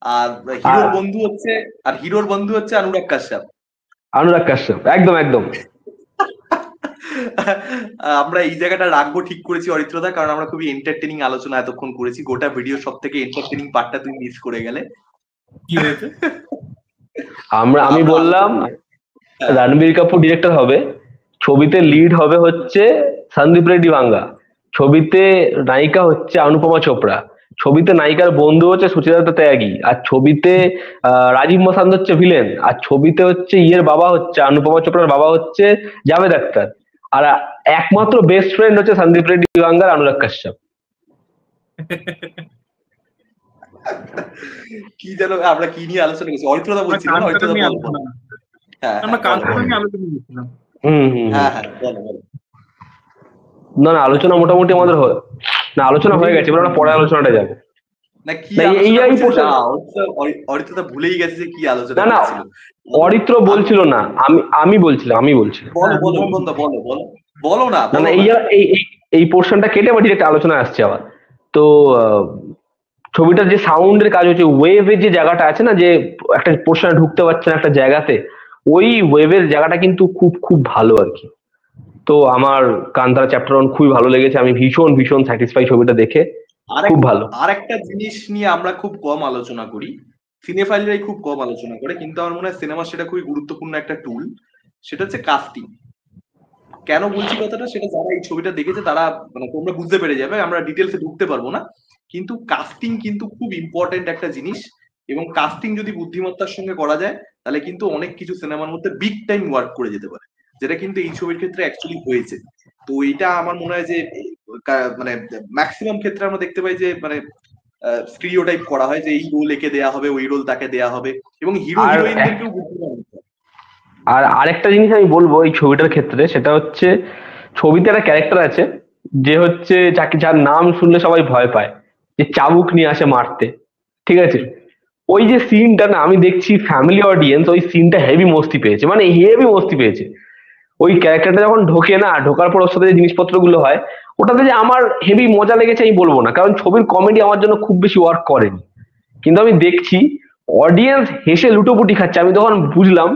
আর হিরোর আর বন্ধু হচ্ছে হিরোর বন্ধু হচ্ছে অনুরাগ কাশ্যপ। অনুরাগ কাশ্যপ, একদম একদম। আমরা এই জায়গাটা রাখবো ঠিক করেছি অরিত্রদা, কারণ আমরা খুবই এন্টারটেনিং আলোচনা এতক্ষণ করেছি। গোটা ভিডিও সব থেকে এন্টারটেনিং পার্টটা তুমি মিস করে গেলে। কি হয়েছে? আমি বললাম রণবীর কাপুর ডিরেক্টর হবে, ছবিতে লিড হবে হচ্ছে সন্দীপ রেড্ডি ভাঙ্গা, ছবিতে নায়িকা হচ্ছে অনুপমা চোপড়া, ছবিতে নায়িকার বন্ধু হচ্ছে সুচিত্রা ত্যাগী, আর ছবিতে রাজীব মাসান হচ্ছে ভিলেন, আর ছবিতে হচ্ছে ইয়ের বাবা হচ্ছে অনুপমা চোপড়ার বাবা হচ্ছে জাভেদ আখতার, আর একমাত্র বেস্ট ফ্রেন্ড হচ্ছে সন্দীপ রেড্ডি ভাঙ্গার অনুরাগ কাশ্যপ। কি যেন আমরা কি নিয়ে আলোচনা করছি, অরিত্রদা আমরা বলছিল না? কানসার অরিত্রদা নিয়ে বলো বলো। আলোচনা, হ্যাঁ আমরা হ্যাঁ, বলো কানসার বলো। নিয়ে আলোচনা করছিলাম। হম হম হ্যাঁ হ্যাঁ, বলো বলো। না না, আলোচনা মোটামুটি আমাদের না, আলোচনা হয়ে গেছে, এবার আমরা পরে আলোচনাটা যাবো। না, কি না, আলোচনা এই করছিল? portion- না, অরিত্রদা ভুলেই গেছে যে কি আলোচনা না না, করছিল। অরিত্র বলছিল না, আমি বলছিলাম। বলো বলো বন্ধু, বলো বলো বলো না, না না, বলো এই না। এই এই- এই পোর্শনটা কেটে আবার ডিরেক্ট আলোচনা আসছে আবার। তো ছবিটার যে সাউন্ডের কাজ হচ্ছে, ওয়েভের যে জায়গাটা আছে না, যে একটা পোর্শনে ঢুকতে পারছে না একটা জায়গাতে, ওই ওয়েভের জায়গাটা কিন্তু খুব খুব ভালো আর কি। তো আমার কান্তারা চ্যাপ্টার 1 খুবই ভালো লেগেছে, আমি ভীষণ ভীষণ স্যাটিসফাই ছবিটা দেখে, খুব ভালো। আর একটা জিনিস নিয়ে আমরা খুব কম আলোচনা করি, সিনেফাইলরাই খুব কম আলোচনা করে, কিন্তু আমার মনে হয় সিনেমা সেটা খুবই গুরুত্বপূর্ণ একটা টুল, সেটা হচ্ছে কাস্টিং। কেন বলছি কথাটা, সেটা যারা এই ছবিটা দেখেছে তারা মানে তোমরা বুঝতে পেরে যাবে, আমরা ডিটেলসে ঢুকতে পারবো না, কিন্তু কাস্টিং কিন্তু খুব ইম্পর্টেন্ট একটা জিনিস, এবং কাস্টিং যদি বুদ্ধিমত্তার সঙ্গে করা যায় তাহলে কিন্তু অনেক কিছু সিনেমার মধ্যে বিগ টাইম ওয়ার্ক করে যেতে পারে, যেটা কিন্তু এই ছবির ক্ষেত্রে অ্যাকচুয়ালি হয়েছে। তো এটা আমার মনে হয় যে মানে ম্যাক্সিমাম ক্ষেত্রে আমরা দেখতে পাই যে মানে স্টিরিওটাইপ করা হয় যে এই রোল একে দেয়া হবে, ওই রোল তাকে দেয়া হবে, এবং হিরো আর হিরোইনদেরকেও বুদ্ধিমান হতে হবে। আর আরেকটা জিনিস আমি বলবো এই ছবিটার ক্ষেত্রে, সেটা হচ্ছে ছবিতে একটা ক্যারেক্টার আছে যে হচ্ছে যার নাম শুনলে সবাই ভয় পায়, যে চাবুক নিয়ে আসে মারতে, ঠিক আছে? ওই যে সিনটা না আমি দেখছি ফ্যামিলি অডিয়েন্স ওই সিনটা হেভি মস্তি পেয়েছে, মানে হেভি মস্তি পেয়েছে। ওই ক্যারেক্টারটা যখন ঢোকে না, ঢোকার পর ওর সাথে যে জিনিসপত্রগুলো হয়, ওটাতে যে আমার হেভি মজা লেগেছে আমি বলবো না, কারণ ছবির কমেডি আমার জন্য খুব বেশি ওয়ার্ক করেনি। কিন্তু আমি দেখছি অডিয়েন্স হেসে লুটোপুটি খাচ্ছে, আমি তখন বুঝলাম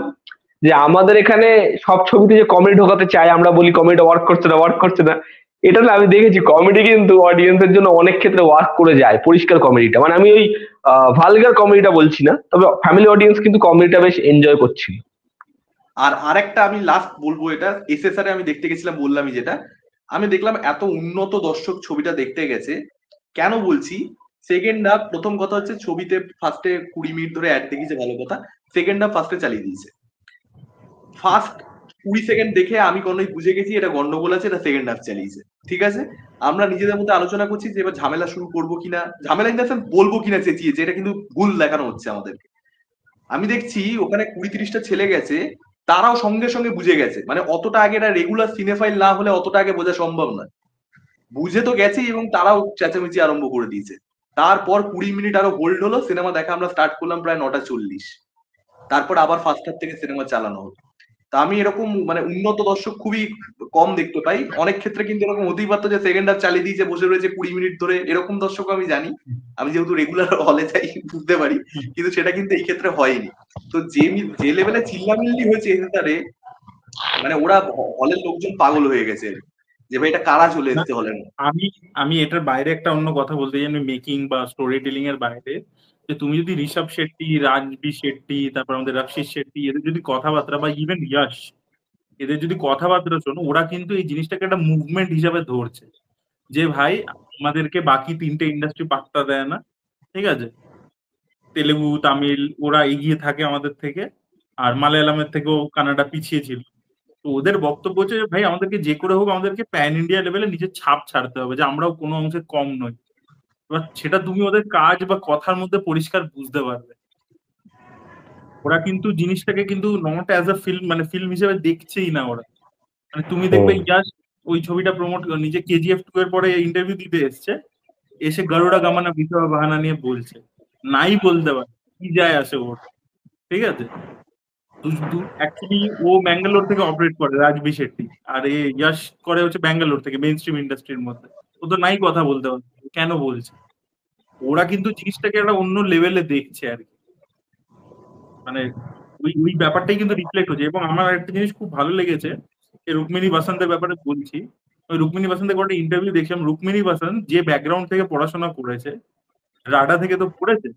যে আমাদের এখানে সব ছবিতে যে কমেডি ঢোকাতে চায়, আমরা বলি কমেডিটা ওয়ার্ক করছে না ওয়ার্ক করছে না, এটা না আমি দেখেছি কমেডি কিন্তু অডিয়েন্সের জন্য অনেক ক্ষেত্রে ওয়ার্ক করে যায়, পরিষ্কার কমেডিটা, মানে আমি ওই ভালগার কমেডিটা বলছি না, তবে ফ্যামিলি অডিয়েন্স কিন্তু কমেডিটা বেশ এনজয় করছিল। আর আরেকটা আমি লাস্ট বলবো, এটা এসএসআর আমি দেখতে গেছিলাম, বললামই যেটা, আমি দেখলাম এত উন্নত দর্শক ছবিটা দেখতে গেছে। কেন বলছি? সেকেন্ড হাফ, প্রথম কথা হচ্ছে ছবিতে ফার্স্টে 20 মিনিট ধরে অ্যাড দেখিয়েছে, ভালো কথা। সেকেন্ড হাফ ফার্স্টে চালিয়ে দিয়েছে। ফার্স্ট 20 সেকেন্ড দেখে আমি কোনোই বুঝে গেছি এটা গন্ডগোল আছে, এটা সেকেন্ড হাফ চালিয়েছে। ঠিক আছে, আমরা নিজেদের মধ্যে আলোচনা করছি যে এবার ঝামেলা শুরু করবো কিনা, ঝামেলা ইন দ্য সেন্স বলবো কিনা চেঁচিয়ে, যে এটা কিন্তু ভুল দেখানো হচ্ছে আমাদেরকে। আমি দেখছি ওখানে 20-30টা ছেলে গেছে, তারাও সঙ্গে সঙ্গে বুঝে গেছে, মানে অতটা আগে এটা রেগুলার সিনেফাইল না হলে অতটা আগে বোঝা সম্ভব নয়। বুঝে তো গেছি এবং তারাও চেঁচামেচি আরম্ভ করে দিয়েছে। তারপর 20 মিনিট আরো হোল্ড হলো, সিনেমা দেখা আমরা স্টার্ট করলাম প্রায় 9:40। তারপর আবার ফার্স্ট হাফ থেকে সিনেমা চালানো হলো। তা আমি এরকম মানে উন্নত দর্শক খুবই কম দেখতে পাই। অনেক ক্ষেত্রে কিন্তু এরকম হতেই পারতো যে সেকেন্ড হাফ চালিয়ে দিয়েছে, বসে রয়েছে 20 মিনিট ধরে, এরকম দর্শক আমি জানি। আমি যেহেতু রেগুলার হলে যাই বুঝতে পারি, কিন্তু সেটা কিন্তু এই ক্ষেত্রে হয়নি। তো যে লেভেলে চিল্লামিল্লি হয়েছে এখানে, মানে ওরা হলের লোকজন পাগল হয়ে গেছে যে ভাই এটা কারা চলে না, এসছে হলের মধ্যে। আমি আমি এটার বাইরে একটা অন্য কথা বলতে চাই, আমি মেকিং বা স্টোরি টেলিং এর বাইরে, যে তুমি যদি ঋষভ শেট্টি, রাজবি শেট্টি, তারপর আমাদের রক্ষিত শেট্টি, এদের যদি কথাবার্তা, বা ইভেন ইয়াশ, এদের যদি কথাবার্তা শোনো, ওরা কিন্তু এই জিনিসটাকে একটা মুভমেন্ট হিসাবে ধরছে, যে ভাই আমাদেরকে বাকি 3টে ইন্ডাস্ট্রি পাত্তা দেয় না, ঠিক আছে, তেলেগু, তামিল ওরা এগিয়ে থাকে আমাদের থেকে, আর মালায়ালামের থেকেও কানাডা পিছিয়ে ছিল। তো ওদের বক্তব্য হচ্ছে যে ভাই আমাদেরকে যে করে হোক আমাদেরকে প্যান ইন্ডিয়া লেভেলে নিজের ছাপ ছাড়তে হবে, যে আমরাও কোনো অংশে কম নই। এবার সেটা তুমি ওদের কাজ বা কথার মধ্যে পরিষ্কার বুঝতে পারবে। ওরা কিন্তু জিনিসটাকে কিন্তু নট অ্যাজ আ ফিল্ম, মানে ফিল্ম হিসেবে দেখছেই না ওরা। মানে তুমি দেখবে হুম। জাস্ট ওই ছবিটা প্রমোট, নিজে KGF 2 এর পরে ইন্টারভিউ দিতে এসছে, এসে গারুড়া গামানা বিধবা বাহানা নিয়ে বলছে, নাই বলতে পারে, কি যায় আসে ওর, ঠিক আছে। অ্যাকচুয়ালি ও ব্যাঙ্গালোর থেকে অপারেট করে, রাজবি শেট্টি, আর এ ইয়াশ করে হচ্ছে ব্যাঙ্গালোর থেকে, মেইন স্ট্রিম ইন্ডাস্ট্রির মধ্যে। ও তো নাই কথা বলতে পারে, কেন বলছে? ওরা কিন্তু জিনিসটাকে একটা অন্য লেভেলে দেখছে আর কি। মানে ওই ওই ব্যাপারটাই কিন্তু রিফ্লেক্ট হচ্ছে। এবং আমার একটা জিনিস খুব ভালো লেগেছে, যে রুক্মিণী বাসন্তের ব্যাপারে বলছি। ওই রুক্মিণী বাসন্তের একটা ইন্টারভিউ দেখছিলাম। রুক্মিণী বাসন্ত যে ব্যাকগ্রাউন্ড থেকে পড়াশোনা করেছে, রাডা থেকে তো পড়েছে,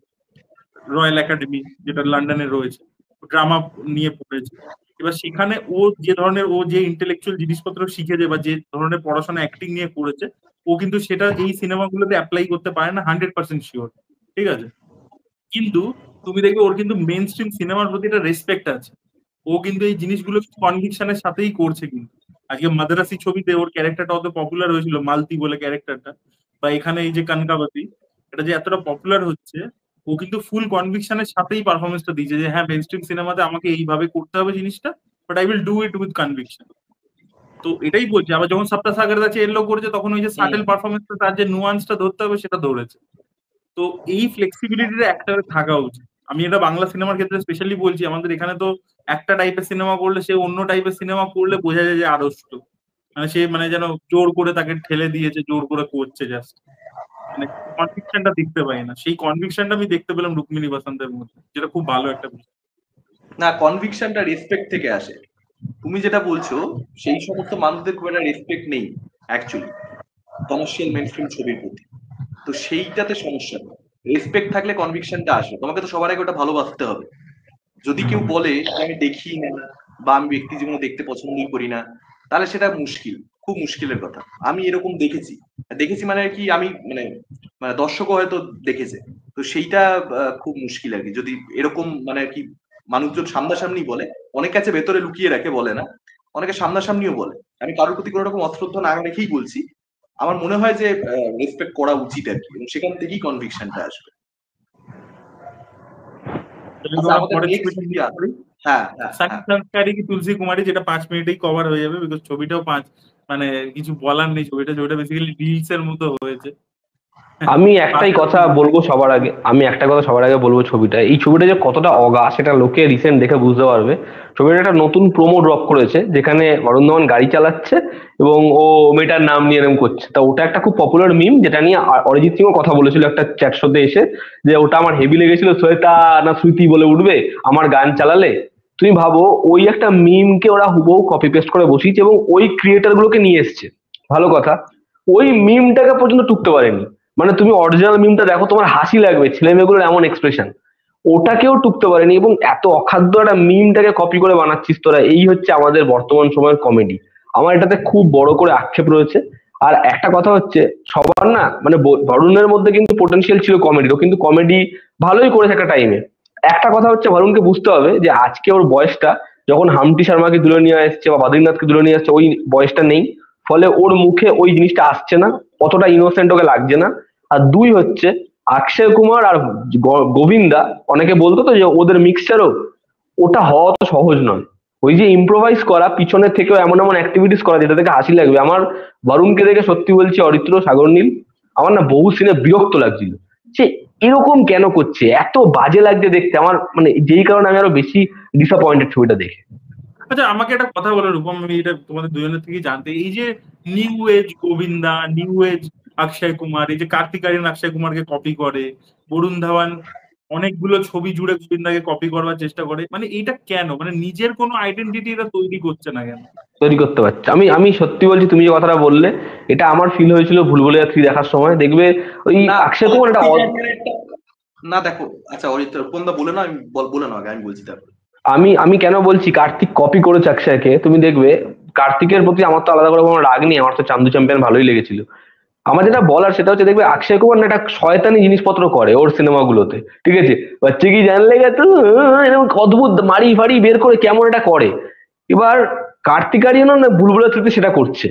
রয়্যাল একাডেমি যেটা লন্ডনে রয়েছে, ড্রামা নিয়ে পড়েছে। এবার সেখানে ও যে ইন্টেলেকচুয়াল জিনিসপত্র শিখেছে, বা যে ধরনের পড়াশোনা অ্যাক্টিং নিয়ে করেছে, ও কিন্তু সেটা এই সিনেমাগুলোতে অ্যাপ্লাই করতে পারে না, 100% শিওর, ঠিক আছে। কিন্তু তুমি দেখবে ওর কিন্তু মেন স্ট্রিম সিনেমার প্রতি একটা রেসপেক্ট আছে। ও কিন্তু এই জিনিসগুলো কনভিকশনের সাথেই করছে কিন্তু। আজকে মাদ্রাসি ছবিতে ওর ক্যারেক্টারটা অত পপুলার হয়েছিল, মালতি বলে ক্যারেক্টারটা, বা এখানে এই যে কনকাবতী, এটা যে এতটা পপুলার হচ্ছে, ও কিন্তু ফুল কনভিকশনের সাথেই পারফরমেন্সটা দিয়েছে, যে হ্যাঁ মেন স্ট্রিম সিনেমাতে আমাকে এইভাবে করতে হবে জিনিসটা, but I will do it with conviction. তো এটাই বলছি, আবার যখন সপ্তা সাগর দা চেল্লো করেছে, তখন ওই যে সাটেল পারফরমেন্সটা, তার যে নুয়ান্সটা ধরতে হবে সেটা ধরেছে। তো এই ফ্লেক্সিবিলিটিটা একটা থাকা উচিত। আমি এটা বাংলা সিনেমার ক্ষেত্রে স্পেশালি বলছি। আমাদের এখানে তো একটা টাইপের সিনেমা করলে, সে অন্য টাইপের সিনেমা করলে বোঝা যায় যে আড়ষ্ট, মানে সে মানে যেন জোর করে তাকে ঠেলে দিয়েছে, জোর করে করছে জাস্ট, মানে কনভিকশনটা দেখতে পাই না। সেই কনভিকশনটা আমি দেখতে পেলাম রুক্মিণী বাসন্তের মধ্যে, যেটা খুব ভালো একটা বিষয়। না, কনভিকশনটা রেসপেক্ট থেকে আসে। তুমি যেটা বলছো, সেই সমস্ত মানুষদের খুব একটা রেসপেক্ট নেই অ্যাকচুয়ালি কমার্শিয়াল মেইনস্ট্রিম ছবির প্রতি। তো সেইটাতে সমস্যা নেই। রেসপেক্ট থাকলে কনভিকশনটা আসে। তোমাকে তো সবার আগে ওটা ভালোবাসতে হবে। যদি কেউ বলে যে আমি দেখি না, বা আমি ব্যক্তি জীবনে দেখতে পছন্দই করি না, তাহলে সেটা মুশকিল, খুব মুশকিলের কথা। আমি এরকম দেখেছি। দেখেছি মানে কি, আমি মানে মানে দর্শকও হয়তো দেখেছে। তো সেইটা খুব মুশকিল আর কি, যদি এরকম মানে আর কি মানুষজন সামনাসামনি বলে। অনেকে আছে ভেতরে লুকিয়ে রাখে, বলে না। অনেকে সামনাসামনিও বলে। আমি কারোর প্রতি কোনো রকম অশ্রদ্ধা না রেখেই বলছি, আমার মনে হয় যে রেসপেক্ট করা উচিত আর কি, এবং সেখান থেকেই কনভিকশনটা আসবে। তাহলে আচ্ছা, আমরা আমাদের পরের নেক্সট ছবিটা কি নিয়ে আছে? পড়ি। হ্যাঁ, হ্যাঁ, সানি হ্যাঁ। সংস্কারি কি তুলসী কুমারী, যেটা 5 মিনিটেই কভার হয়ে যাবে, বিকজ ছবিটাও মানে কিছু বলার নেই। ছবিটা বেসিক্যালি রিলস এর মতো হয়েছে। আমি একটাই কথা বলবো সবার আগে, বলবো, এই ছবিটা যে কতটা অগা সেটা লোকে রিসেন্ট দেখে বুঝতে পারবে। ছবিটা একটা নতুন প্রোমো ড্রপ করেছে যেখানে বরুণ ধাওয়ান গাড়ি চালাচ্ছে এবং ও মেয়েটার নাম নিয়ে এরকম করছে। তা ওটা একটা খুব পপুলার মিম, যেটা নিয়ে অরিজিৎ সিংও কথা বলেছিল একটা চ্যাট শোতে এসে, যে ওটা আমার হেভি লেগেছিল, শ্বেতা না স্মৃতি বলে উঠবে আমার গান চালালে। তুমি ভাবো ওই একটা মিমকে ওরা হুবহু কপি পেস্ট করে বসিয়েছে এবং ওই ক্রিয়েটার গুলোকে নিয়ে এসছে। ভালো কথা, ওই মিমটাকে পর্যন্ত টুকতে পারেনি। মানে তুমি অরিজিনাল মিমটা দেখো, তোমার হাসি লাগবে ছেলে মেয়েগুলোর এমন এক্সপ্রেশন, ওটাকেও টুকতে পারেনি। এবং এত অখাদ্য একটা মিমটাকে কপি করে বানাচ্ছিস তোরা, এই হচ্ছে আমাদের বর্তমান সময়ের কমেডি। আমার এটাতে খুব বড় করে আক্ষেপ রয়েছে। আর একটা কথা হচ্ছে, সবার না মানে বরুণের মধ্যে কিন্তু পোটেনশিয়াল ছিল কমেডির, ও কিন্তু কমেডি ভালোই করেছে একটা টাইমে। একটা কথা হচ্ছে, বরুণকে বুঝতে হবে যে আজকে ওর বয়সটা, যখন হামটি শর্মাকে তুলে নিয়ে আসছে বা বদ্রীনাথকে তুলে নিয়ে আসছে, ওই বয়সটা নেই। ফলে ওর মুখে ওই জিনিসটা আসছে না, অতটা ইনোসেন্ট ওকে লাগছে না। আর দুই হচ্ছে, অক্ষয় কুমার আর গোবিন্দা, অনেকে বলতো তো যে ওদের মিক্সচারও, ওটা হওয়া তো সহজ নয়। ওই যে ইম্প্রোভাইজ করা, পিছনে থেকেও এমন এমন অ্যাক্টিভিটিস করা যেটা থেকে হাসি লাগবে। আমার বরুণকে দেখে সত্যি বলছি, অরিত্র সাগর নীল, আমার না বহু সিনে বিরক্ত লাগছিল যে এরকম কেন করছে, এত বাজে লাগছে দেখতে আমার, মানে যেই কারণে আমি আরো বেশি ডিসঅ্যাপয়েন্টেড ছবিটা দেখে। আচ্ছা, আমাকে একটা কথা বলো রূপম, আমি এটা তোমাদের দুজনের থেকে জানতে, এই যে new age Govinda, new age Akshay Kumar, এই যে কার্তিক আরিয়ান অক্ষয় কুমারকে কপি করে, বরুণ ধাওয়ান অনেকগুলো ছবি জুড়ে গোবিন্দাকে কপি করবার চেষ্টা করে, মানে এইটা কেন? মানে নিজের কোনো আইডেন্টিটি এটা তৈরি করছে না কেন? তৈরি করতে পারছে। আমি আমি সত্যি বলছি, তুমি যে কথাটা বললে, এটা আমার ফিল হয়েছিল ভুলভুলাইয়া 3 দেখার সময়। দেখবে ওই না অক্ষয় কুমার একটা না দেখো, আচ্ছা অরিত্র কোনটা বলে না, আমি বলে না আগে, আমি বলছি তারপর। আমি আমি কেন বলছি কার্তিক কপি করেছে অক্ষয়কে, তুমি দেখবে কার্তিকের প্রতি আমার তো আলাদা করে কোনো রাগ নেই, আমার তো চান্দু চ্যাম্পিয়ন ভালোই লেগেছিল। আমার যেটা বলার সেটা হচ্ছে, দেখবে অক্ষয় কুমার না একটা শয়তানি জিনিসপত্র করে ওর সিনেমাগুলোতে, ঠিক আছে? হচ্ছে কি জানলে গেছো, এরকম অদ্ভুত মারি ফাড়ি বের করে কেমন এটা করে। এবার কার্তিক আরিয়ানও না বুলবুলা থ্রিতে সেটা করছে।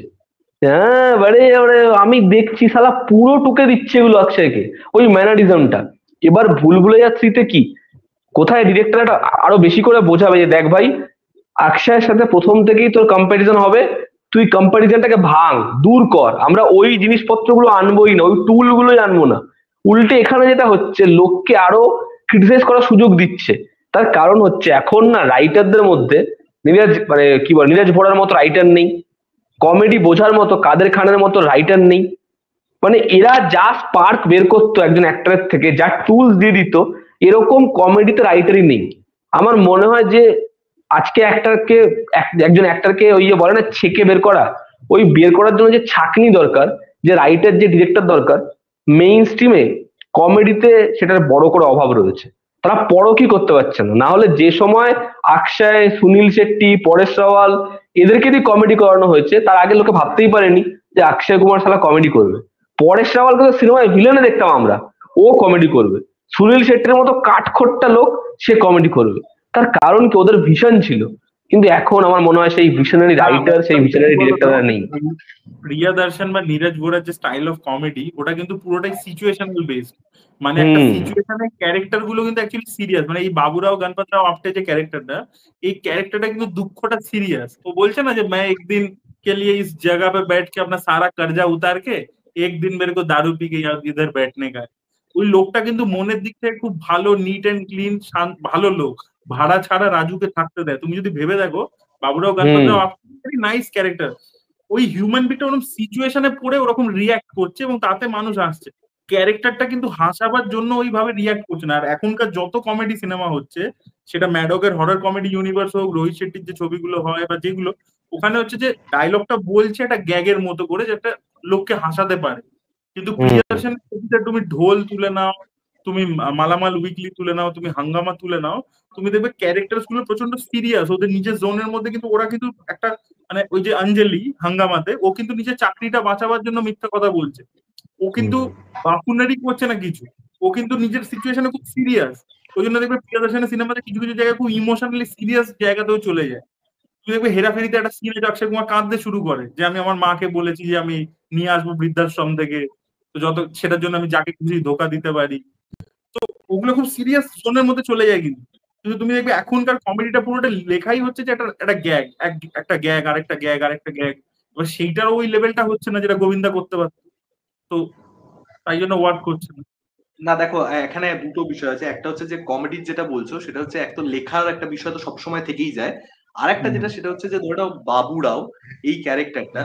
হ্যাঁ, বারে বারে আমি দেখছি শালা পুরো টুকে দিচ্ছে এগুলো অক্ষয়কে, ওই ম্যানারিজমটা। এবার ভুলভুলাইয়া 3তে কি, কোথায় ডিরেক্টর আরো বেশি করে বোঝাবে যে দেখ ভাই, অক্ষয়ের সাথে প্রথম থেকেই তোর কম্পারিজন হবে, তুই কম্পারিজনটাকে ভাঙ, দূর কর, আমরা ওই জিনিসপত্রগুলো আনবোই না, ওই টুল গুলোই আনবো না। উল্টে এখানে যেটা হচ্ছে, লোককে আরো ক্রিটিসাইজ করার সুযোগ দিচ্ছে। তার কারণ হচ্ছে এখন না রাইটারদের মধ্যে নীরজ, মানে কি বল, নীরজ ভোড়ার মতো রাইটার নেই, কমেডি বোঝার মতো কাদের খানের মতো রাইটার নেই। মানে এরা যা স্পার্ক বের করতো একজন অ্যাক্টরের থেকে, যা টুলস দিয়ে দিত, এরকম কমেডিতে রাইটারই নেই। আমার মনে হয় যে আজকে অ্যাক্টরকে, একজন অ্যাক্টরকে ওই যে বলে না ছেকে বের করা, ওই বের করার জন্য যে ছাকনি দরকার, যে রাইটার, যে ডিরেক্টর দরকার, মেইন স্ট্রিমে কমেডিতে সেটার বড় করে অভাব রয়েছে। তারা পরখই করতে পারছে না। না হলে যে সময় অক্ষয়, সুনীল শেট্টি, পরেশ রাওয়াল এদেরকে দিয়ে কমেডি করানো হয়েছে, তার আগে লোকে ভাবতেই পারেনি যে অক্ষয় কুমার শালা কমেডি করবে। পরেশ রাওয়ালকে তো সিনেমায় ভিলেনে দেখতাম আমরা, ও কমেডি করবে। সুনীল শেট্টির মতো কাঠখোট্টা লোক, সে কমেডি করবে। তার কারণ কি, ওদের ভিশন ছিল। কিন্তু এখন আমার মনে হয় সেই ভিশনারি না, রাইটার, সেই ভিশনারি ডিরেক্টর নেই। প্রিয়া দর্শন বা নীরজ ভোরার যে স্টাইল অফ কমেডি, ওটা কিন্তু পুরোটাই সিচুয়েশনাল বেসড। মানে একটা হুম। সিচুয়েশনের ক্যারেক্টার গুলো কিন্তু অ্যাকচুয়ালি সিরিয়াস। মানে এই বাবুরাও গণপত রাও আফটে যে ক্যারেক্টারটা, এই ক্যারেক্টারটা কিন্তু দুঃখটা সিরিয়াস। ও বলছে না যে मैं एक दिन के लिए इस जगह पे बैठ के अपना सारा कर्जा उतार के एक दिन मेरे को दारू पी के इधर बैठने का है। ওই লোকটা কিন্তু মনের দিক থেকে খুব ভালো, নিট এন্ড ক্লিন, ভালো লোক। ভাড়া ছাড়া রাজুকে থাকতে দেয়। তুমি যদি ভেবে দেখো, বাবুরাও গণপত হুম। রাও ভেরি নাইস ক্যারেক্টার। ওই হিউম্যান বিটটা ওরকম সিচুয়েশনে পড়ে ওরকম রিয়াক্ট করছে এবং তাতে মানুষ হাসছে। ক্যারেক্টারটা কিন্তু হাসাবার জন্য ওইভাবে রিয়াক্ট করছে না। আর এখনকার যত কমেডি সিনেমা হচ্ছে, সেটা ম্যাডকের হরর কমেডি ইউনিভার্স হোক, রোহিত শেট্টির যে ছবিগুলো হয় বা যেগুলো, ওখানে হচ্ছে যে ডায়লগটা বলছে একটা গ্যাগের মতো করে, যে একটা লোককে হাসাতে পারে। কিন্তু হুম। প্রিয়দর্শনের ছবিতে তুমি ঢোল তুলে নাও, তুমি মালামাল উইকলি তুলে নাও, তুমি হাঙ্গামা তুলে নাও, তুমি দেখবে ক্যারেক্টার গুলো প্রচন্ড সিরিয়াস, ওদের নিজের জোনের মধ্যে। কিন্তু ওরা কিন্তু একটা, মানে ওই যে অঞ্জলি হাঙ্গামাতে, ও কিন্তু নিজের চাকরিটা বাঁচাবার জন্য মিথ্যা কথা বলছে। ও কিন্তু বাফুনারি করছে না কিছু, ও কিন্তু নিজের সিচুয়েশনে খুব সিরিয়াস। ওই জন্য দেখবে প্রিয়দর্শনের সিনেমাতে কিছু কিছু জায়গায় খুব ইমোশনালি সিরিয়াস জায়গাতেও চলে যায়। তুমি দেখবে হেরাফেরিতে একটা সিনে অক্ষয় কুমার কাঁদতে শুরু করে, যে আমি আমার মাকে বলেছি যে আমি নিয়ে আসবো বৃদ্ধাশ্রম থেকে, তো যত সেটার জন্য আমি যাকে খুশি ধোকা দিতে পারি। ওগুলো খুব সিরিয়াস জোনের মধ্যে চলে যায়। কিন্তু কিন্তু তুমি দেখবে এখনকার কমেডিটা পুরোটা লেখাই হচ্ছে যে একটা একটা গ্যাগ, একটা গ্যাগ, আরেকটা গ্যাগ, আরেকটা গ্যাগ। এবার সেইটারও ওই লেভেলটা হচ্ছে না যেটা গোবিন্দা করতে পারতো। তো তাই জন্য ওয়ার্ক করছে না। না দেখো, এখানে দুটো বিষয় আছে। একটা হচ্ছে যে কমেডির যেটা বলছো সেটা হচ্ছে এক তো লেখার একটা বিষয় তো সবসময় থেকেই যায়। আর একটা যেটা সেটা হচ্ছে যে ধরে নাও বাবুরাও এই ক্যারেক্টারটা,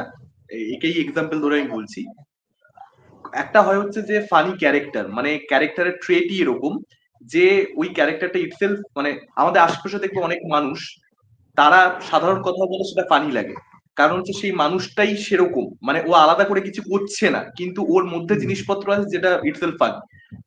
একেই এক্সাম্পল ধরে আমি বলছি, একটা হয় হচ্ছে যে ফানি ক্যারেক্টার, মানে ক্যারেক্টারের ট্রেটই এরকম যে ওই ক্যারেক্টারটা ইটসেলফ, মানে আমাদের আশেপাশে দেখবো অনেক মানুষ তারা সাধারণ কথা বলে সেটা ফানি লাগে, কারণ হচ্ছে সেই মানুষটাই সেরকম, মানে ও আলাদা করে কিছু করছে না কিন্তু ওর মধ্যে জিনিসপত্র আছে যেটা ইটসেলফ ফানি।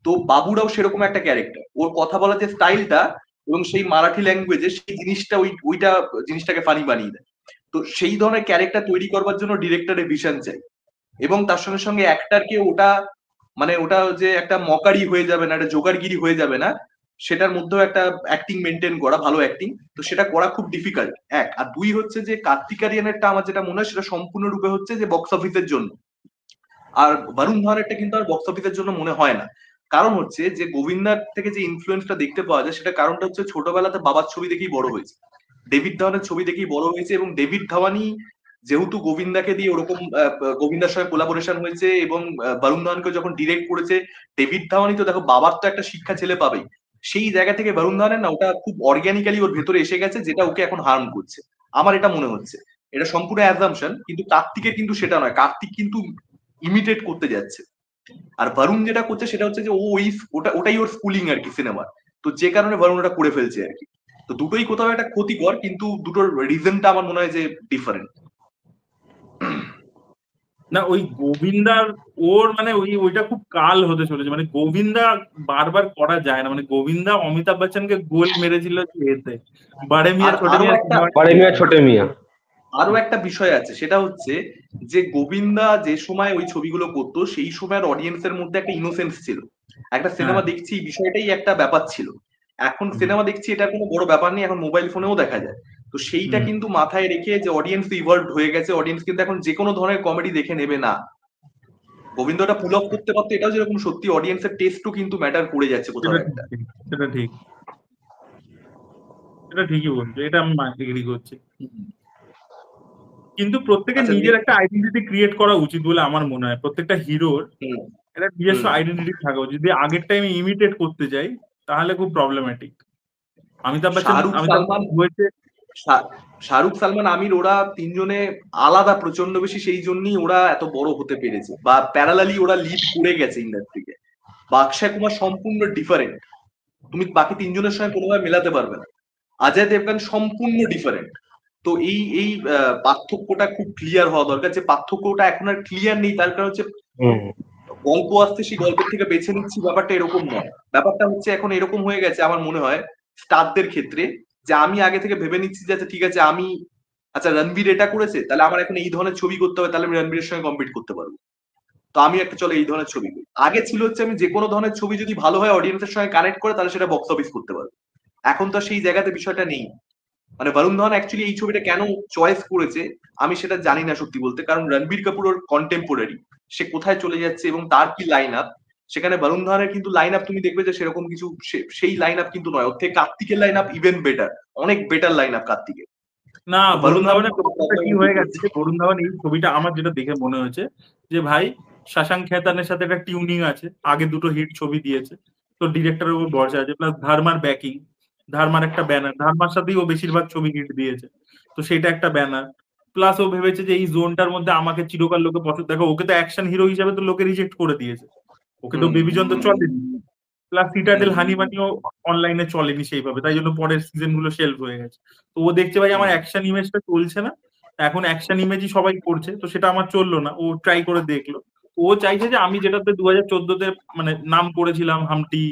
তো বাবুরাও সেরকম একটা ক্যারেক্টার, ওর কথা বলার যে স্টাইলটা এবং সেই মারাঠি ল্যাঙ্গুয়েজে সেই জিনিসটা ওইটা জিনিসটাকে ফানি বানিয়ে দেয়। তো সেই ধরনের ক্যারেক্টার তৈরি করবার জন্য ডিরেক্টরের ভিশন চাই, এবং তার সঙ্গে সঙ্গে অ্যাক্টারকে ওটা, মানে ওটা যে একটা মকারি হয়ে যাবে না, একটা জোগাড়গিরি হয়ে যাবে না, সেটার মধ্যেও একটা অ্যাক্টিং মেনটেন করা, ভালো অ্যাক্টিং, তো সেটা করা খুব ডিফিকাল্ট এক। আর দুই হচ্ছে যে কার্তিক আরিয়ানেরটা আমার যেটা মনে হয় সেটা সম্পূর্ণরূপে হচ্ছে যে বক্স অফিসের জন্য, আর বরুণ ধাওয়ানেরটা কিন্তু আর বক্স অফিসের জন্য মনে হয় না। কারণ হচ্ছে যে গোবিন্দার থেকে যে ইনফ্লুয়েন্সটা দেখতে পাওয়া যায় সেটা কারণটা হচ্ছে ছোটবেলাতে বাবার ছবি দেখেই বড় হয়েছে, ডেভিড ধাওয়ানের ছবি দেখেই বড় হয়েছে, এবং ডেভিড ধাওয়ানি যেহেতু গোবিন্দাকে দিয়ে ওরকম গোবিন্দার সঙ্গে কোলাবোরেশন হয়েছে এবং বরুণ ধাওয়ানকে যখন ডিরেক্ট করেছে, ডেভিড ধাওয়ানি তো দেখো বাবার তো একটা শিক্ষা ছেলে পাবেই, সেই জায়গা থেকে বরুণ ধাওয়ানের না ওটা খুব অর্গ্যানিক্যালি ওর ভেতরে এসে গেছে, যেটা ওকে এখন হার্ম করছে, আমার এটা মনে হচ্ছে। এটা সম্পূর্ণ অ্যাজাম্পশন, কিন্তু কার্তিকের কিন্তু সেটা নয়, কার্তিক কিন্তু ইমিটেট করতে যাচ্ছে। আর বরুণ যেটা করছে সেটা হচ্ছে যে ও ওটাই ওর স্কুলিং আর কি সিনেমার, তো যে কারণে বরুণ ওটা করে ফেলছে আর কি। তো দুটোই কোথাও একটা ক্ষতিকর, কিন্তু দুটোর রিজনটা আমার মনে হয় যে ডিফারেন্ট। না ওই গোবিন্দার ওর মানে ওইটা খুব কাল হতে চলেছে, মানে গোবিন্দা বারবার করা যায় না, মানে গোবিন্দা অমিতাভ বচ্চনকে গোল মেরেছিল এতে বড়ে মিয়া আর ছোটে আরো মিয়া একটা বড় মিয়া ছোট মিয়া। আরো একটা বিষয় আছে, সেটা হচ্ছে যে গোবিন্দা যে সময় ওই ছবিগুলো করতো সেই সময়ের অডিয়েন্সের মধ্যে একটা ইনোসেন্স ছিল, একটা সিনেমা হ্যাঁ। দেখছি এই বিষয়টাই একটা ব্যাপার ছিল। এখন সিনেমা দেখছি এটা কোনো বড় ব্যাপার নেই, এখন মোবাইল ফোনেও দেখা যায়। তো সেইটা কিন্তু মাথায় রেখে যে অডিয়েন্স ইভলভ হয়ে গেছে, অডিয়েন্স কিন্তু এখন যে কোনো ধরনের কমেডি দেখে নেবে না। গোবিন্দটা পুল অফ করতে পারতো এটাও যেরকম সত্যি, অডিয়েন্সের টেস্টও কিন্তু ম্যাটার করে যাচ্ছে সেটা কোথাও ঠিক, একটা। সেটা ঠিক, এটা ঠিকই বলছো, এটা আমি এগ্রি করছি। কিন্তু প্রত্যেকের আচ্ছা নিজের একটা আইডেন্টিটি ক্রিয়েট করা উচিত বলে আমার মনে হয়, প্রত্যেকটা হিরোর হুম একটা নিজস্ব হুম আইডেন্টিটি থাকা উচিত। যদি আগের টাইমে ইমিটেট করতে যাই তাহলে খুব প্রবলেম্যাটিক। শাহরুখ অমিতাভ সালমান, বচ্চন হয়েছে। শাহরুখ সালমান আমির ওরা তিনজনে আলাদা প্রচন্ড বেশি, সেই জন্যই ওরা এত বড় হতে পেরেছে, বা প্যারালালি ওরা লিড করে গেছে ইন্ডাস্ট্রিকে। বা অক্ষয় কুমার সম্পূর্ণ ডিফারেন্ট, তুমি বাকি তিনজনের সঙ্গে কোনোভাবে মেলাতে পারবে না। অজয় দেবগান সম্পূর্ণ ডিফারেন্ট। তো এই এই পার্থক্যটা খুব ক্লিয়ার হওয়া দরকার, যে পার্থক্যটা এখন আর ক্লিয়ার নেই, তার কারণ হচ্ছে গল্প আসছে সেই গল্পের থেকে বেছে নিচ্ছি, ব্যাপারটা এরকম নয়। ব্যাপারটা হচ্ছে এখন এরকম হয়ে গেছে আমার মনে হয় স্টারদের ক্ষেত্রে, যে আমি আগে থেকে ভেবে নিচ্ছি যে আচ্ছা ঠিক আছে, আমি আচ্ছা রণবীর এটা করেছে তাহলে আমার এখন এই ধরনের ছবি করতে হবে, তাহলে আমি রণবীরের সঙ্গে কম্পিট করতে পারবো, তো আমি একটা চলো এই ধরনের ছবি করি। আগে ছিল হচ্ছে আমি যে কোনো ধরনের ছবি যদি ভালো হয় অডিয়েন্সের সঙ্গে কানেক্ট করে তাহলে সেটা বক্স অফিস করতে পারবো। এখন তো সেই জায়গাতে বিষয়টা নেই। মানে বরুণ ধাওয়ান অ্যাকচুয়ালি এই ছবিটা কেন চয়েস করেছে আমি সেটা জানি না সত্যি বলতে, কারণ রণবীর কাপুর ওর কন্টেম্পোরারি, সে কোথায় চলে যাচ্ছে এবং তার কি লাইন আপ, সেখানে বরুণ ধাওয়ানের কিন্তু লাইন আপ তুমি দেখবে যে সেরকম কিছু সেই লাইন আপ কিন্তু নয়, ওর থেকে কার্তিকের লাইন আপ ইভেন বেটার, অনেক বেটার লাইন আপ কার্তিকের। না, তো বরুণ বরুণ ধাওয়ান ধাওয়ানের ব্যাপারটা কি হয়ে গেছে, বরুণ ধাওয়ান এই ছবিটা আমার যেটা দেখে মনে হয়েছে যে ভাই শশাঙ্ক খেতানের সাথে একটা টিউনিং আছে, আগে দুটো হিট ছবি দিয়েছে, তো ডিরেক্টরের উপর ভরসা আছে, প্লাস ধার্মার ব্যাকিং, ধার্মার একটা ব্যানার, ধার্মার সাথেই ও বেশিরভাগ ছবি হিট দিয়েছে, তো সেটা একটা ব্যানার। প্লাস ও ভেবেছে যে এই জোনটার মধ্যে আমাকে চিরকাল লোকে পছন্দ, দেখো ওকে তো অ্যাকশন হিরো হিসাবে তো লোকে রিজেক্ট করে দিয়েছে, ওকে তো বেবিজন তো চলেনি, প্লাস সিটাডেল হানিমানিও অনলাইনে চলেনি সেইভাবে, তাই জন্য পরের সিজন গুলো শেলফ হয়ে গেছে। তো ও দেখছে ভাই আমার অ্যাকশন ইমেজটা চলছে না, এখন অ্যাকশন ইমেজই সবাই করছে, তো সেটা আমার চললো না, ও ট্রাই করে দেখলো। ও চাইছে যে আমি যেটাতে 2014-তে মানে নাম করেছিলাম, হামটি,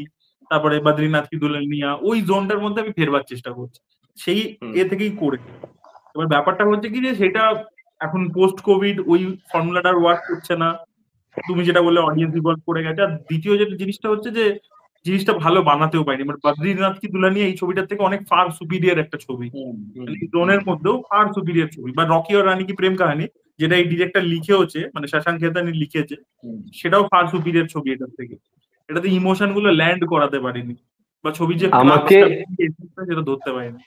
তারপরে বদ্রীনাথ কি দুলহনিয়া, ওই জোনটার মধ্যে আমি ফেরবার চেষ্টা করছি, সেই এ থেকেই করে। এবার ব্যাপারটা হচ্ছে কি যে সেটা এখন পোস্ট কোভিড ওই ফর্মুলাটা ওয়ার্ক করছে না, তুমি যেটা বললে অডিয়েন্স ইভলভ করে গেছে। আর দ্বিতীয় যেটা জিনিসটা হচ্ছে যে জিনিসটা ভালো বানাতেও পারিনি, মানে বদ্রীনাথ কি দুলহনিয়া এই ছবিটার থেকে অনেক ফার সুপিরিয়ার একটা ছবি, মানে জোনের মধ্যেও ফার সুপিরিয়ার ছবি। বা রকি আর রানী কি প্রেম কাহিনী, যেটা এই ডিরেক্টর লিখেওছে, মানে শশাঙ্ক খেতানি লিখেছে, সেটাও ফার সুপিরিয়ার ছবি এটার থেকে। এটাতে ইমোশন গুলো ল্যান্ড করাতে পারিনি, বা ছবির যে আমাকে সেটা ধরতে পারিনি।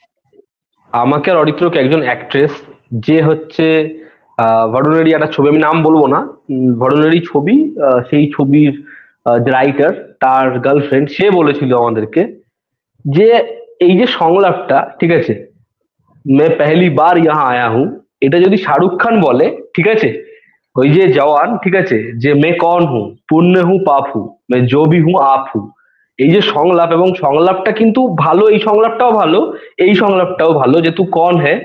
আমাকে আর অরিত্রকে একজন অ্যাক্ট্রেস, যে হচ্ছে ভরুণেরই একটা ছবি, আমি নাম বলবো না, ভরুণেরই ছবি, সেই ছবির রাইটার, তার গার্লফ্রেন্ড, সে বলেছিল আমাদেরকে যে এই যে সংলাপটা, ঠিক আছে, মে পেহলি বার ইহা আয়া হুঁ, এটা যদি শাহরুখ খান বলে, ঠিক আছে, ওই যে জওয়ান, ঠিক আছে, যে মে কন হুঁ, পুণ্য হুঁ পাপ হুঁ, মে জো ভি হুঁ আপ হুঁ, এই যে সংলাপ, এবং সংলাপটা কিন্তু ভালো, এই সংলাপটাও ভালো, এই সংলাপটাও ভালো, যে তু কন হ্যায়,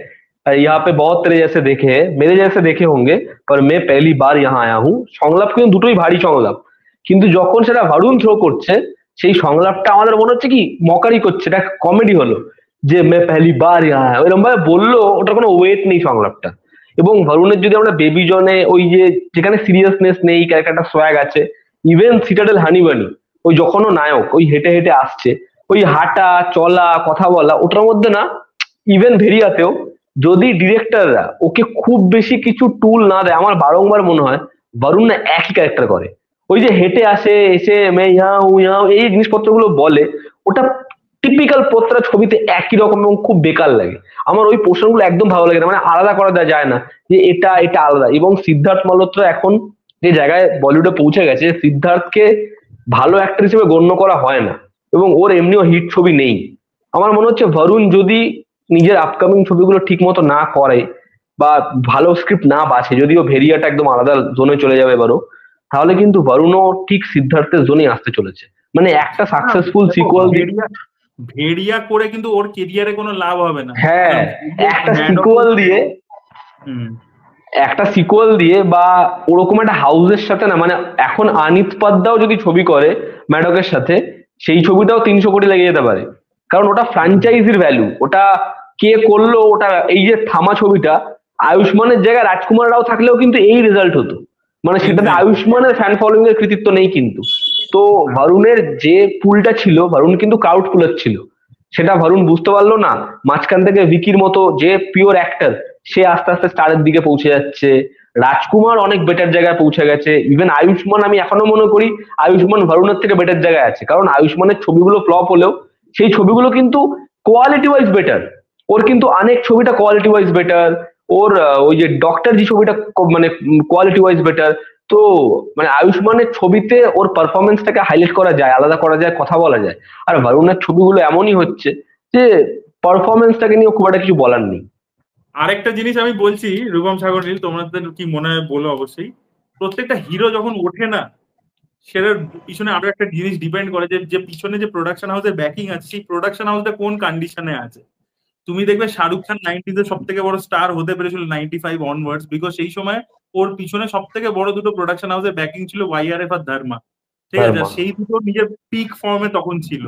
यहाँ पे बहुत तेरे जैसे देखे हैं, मेरे जैसे देखे होंगे, पर मैं पहली बार यहाँ आया हूँ, সংলাপ কিন্তু দুটোই ভারী সংলাপ, কিন্তু যখন সেটা ভারুন থ্রো করছে, সেই সংলাপটা আমাদের মনে হচ্ছে কি মকারি করছে, এটা কমেডি হলো, যে মে পেহলি বার ইহা আয়া, এরকম ভাবে বললো, ওটার কোনো ওয়েট নেই সংলাপটা। এবং ভারুনের যদি আমরা বেবি জনে, ওই যে যেখানে সিরিয়াসনেস নেই, ক্যারেক্টারটা সোয়াগ আছে, ইভেন সিটাডেল হানিবানি, ওই যখনও নায়ক ওই হেঁটে হেঁটে আসছে, ওই হাঁটা চলা কথা বলা, ওটার মধ্যে না, ইভেন ভেরিয়াতেও যদি ডিরেক্টররা ওকে খুব বেশি কিছু টুল না দেয়, আমার বারংবার মনে হয় বরুণ না একই ক্যারেক্টার করে, ওই যে হেঁটে আসে, এসে মে ইয়া এই জিনিসপত্রগুলো বলে, ওটা টিপিক্যাল প্রত্যেকটা ছবিতে একই রকম এবং খুব বেকার লাগে। আমার ওই পোর্শনগুলো একদম ভালো লাগে না, মানে আলাদা করা যায় না যে এটা এটা আলাদা। এবং সিদ্ধার্থ মালহোত্রা এখন যে জায়গায় বলিউডে পৌঁছে গেছে, সিদ্ধার্থকে ভালো অ্যাক্টর হিসেবে গণ্য করা হয় না, এবং ওর এমনিও হিট ছবি নেই। আমার মনে হচ্ছে বরুণ যদি নিজের আপকামিং ছবিগুলো ঠিক মতো না করে, বা ভালো স্ক্রিপ্ট না বাছে, যদিও ভেরিয়াটা একদম আলাদা জোনে চলে যাবে এবারও, তাহলে কিন্তু বরুণও ঠিক সিদ্ধার্থের জোনে আসতে চলেছে। মানে একটা সাকসেসফুল সিকুয়াল, ভেড়িয়া করে কিন্তু ওর কেরিয়ারে কোনো লাভ হবে না। হ্যাঁ, একটা সিকুয়াল দিয়ে, হুম, একটা সিকুয়াল দিয়ে, বা ওরকম একটা হাউসের সাথে না, মানে এখন আনিত পাদ্দাও যদি ছবি করে ম্যাডকের সাথে, সেই ছবিটাও 300 কোটি লেগে যেতে পারে, কারণ ওটা ফ্র্যাঞ্চাইজির ভ্যালু, ওটা কে করলো ওটা। এই যে থামা ছবিটা, আয়ুষ্মানের জায়গায় রাজকুমার রাও থাকলেও কিন্তু এই রেজাল্ট হতো, মানে সেটাতে আয়ুষ্মানের ফ্যান ফলোইং এর কৃতিত্ব নেই কিন্তু। তো ভারুনের যে পুলটা ছিল, ভারুন কিন্তু ক্রাউড পুলার ছিল, সেটা ভারুন বুঝতে পারলো না, মাঝখান থেকে ভিকির মতো যে পিওর অ্যাক্টর, সে আস্তে আস্তে স্টারের দিকে পৌঁছে যাচ্ছে, রাজকুমার অনেক বেটার জায়গায় পৌঁছে গেছে, ইভেন আয়ুষ্মান, আমি এখনো মনে করি আয়ুষ্মান ভারুনের থেকে বেটার জায়গায় আছে, কারণ আয়ুষ্মানের ছবিগুলো ফ্লপ হলেও সেই ছবিগুলো কিন্তু কোয়ালিটি ওয়াইজ বেটার, ওর কিন্তু অনেক ছবিটা কোয়ালিটি ওয়াইজ বেটার, ওর ওই যে ডক্টর জি ছবিটা মানে কোয়ালিটি ওয়াইজ বেটার। তো মানে আয়ুষ্মানের ছবিতে ওর পারফরমেন্সটাকে হাইলাইট করা যায়, আলাদা করা যায়, কথা বলা যায়। আর ভারুনের ছবিগুলো এমনই হচ্ছে যে পারফরমেন্সটাকে নিয়ে খুব একটা কিছু বলার নেই। আরেকটা জিনিস আমি বলছি, রূপম সাগর নীল, তোমাদের কি মনে হয় বলো অবশ্যই। প্রত্যেকটা হিরো যখন ওঠে না, সেটার পিছনে আরো একটা জিনিস ডিপেন্ড করে, যে পিছনে যে প্রোডাকশন হাউসের ব্যাকিং আছে, সেই প্রোডাকশন হাউসটা কোন কন্ডিশনে আছে। তুমি দেখবে শাহরুখ খান 90s সব থেকে বড় স্টার হতে পেরেছিল 95 অনওয়ার্ডস, বিকজ সেই সময় ওর পিছনে সব থেকে বড় দুটো প্রোডাকশন হাউসের ব্যাকিং ছিল, ওয়াইআরএফ আর ধর্মা। ঠিক আছে, আর সেই দুটো নিজের পিক ফর্মে তখন ছিল,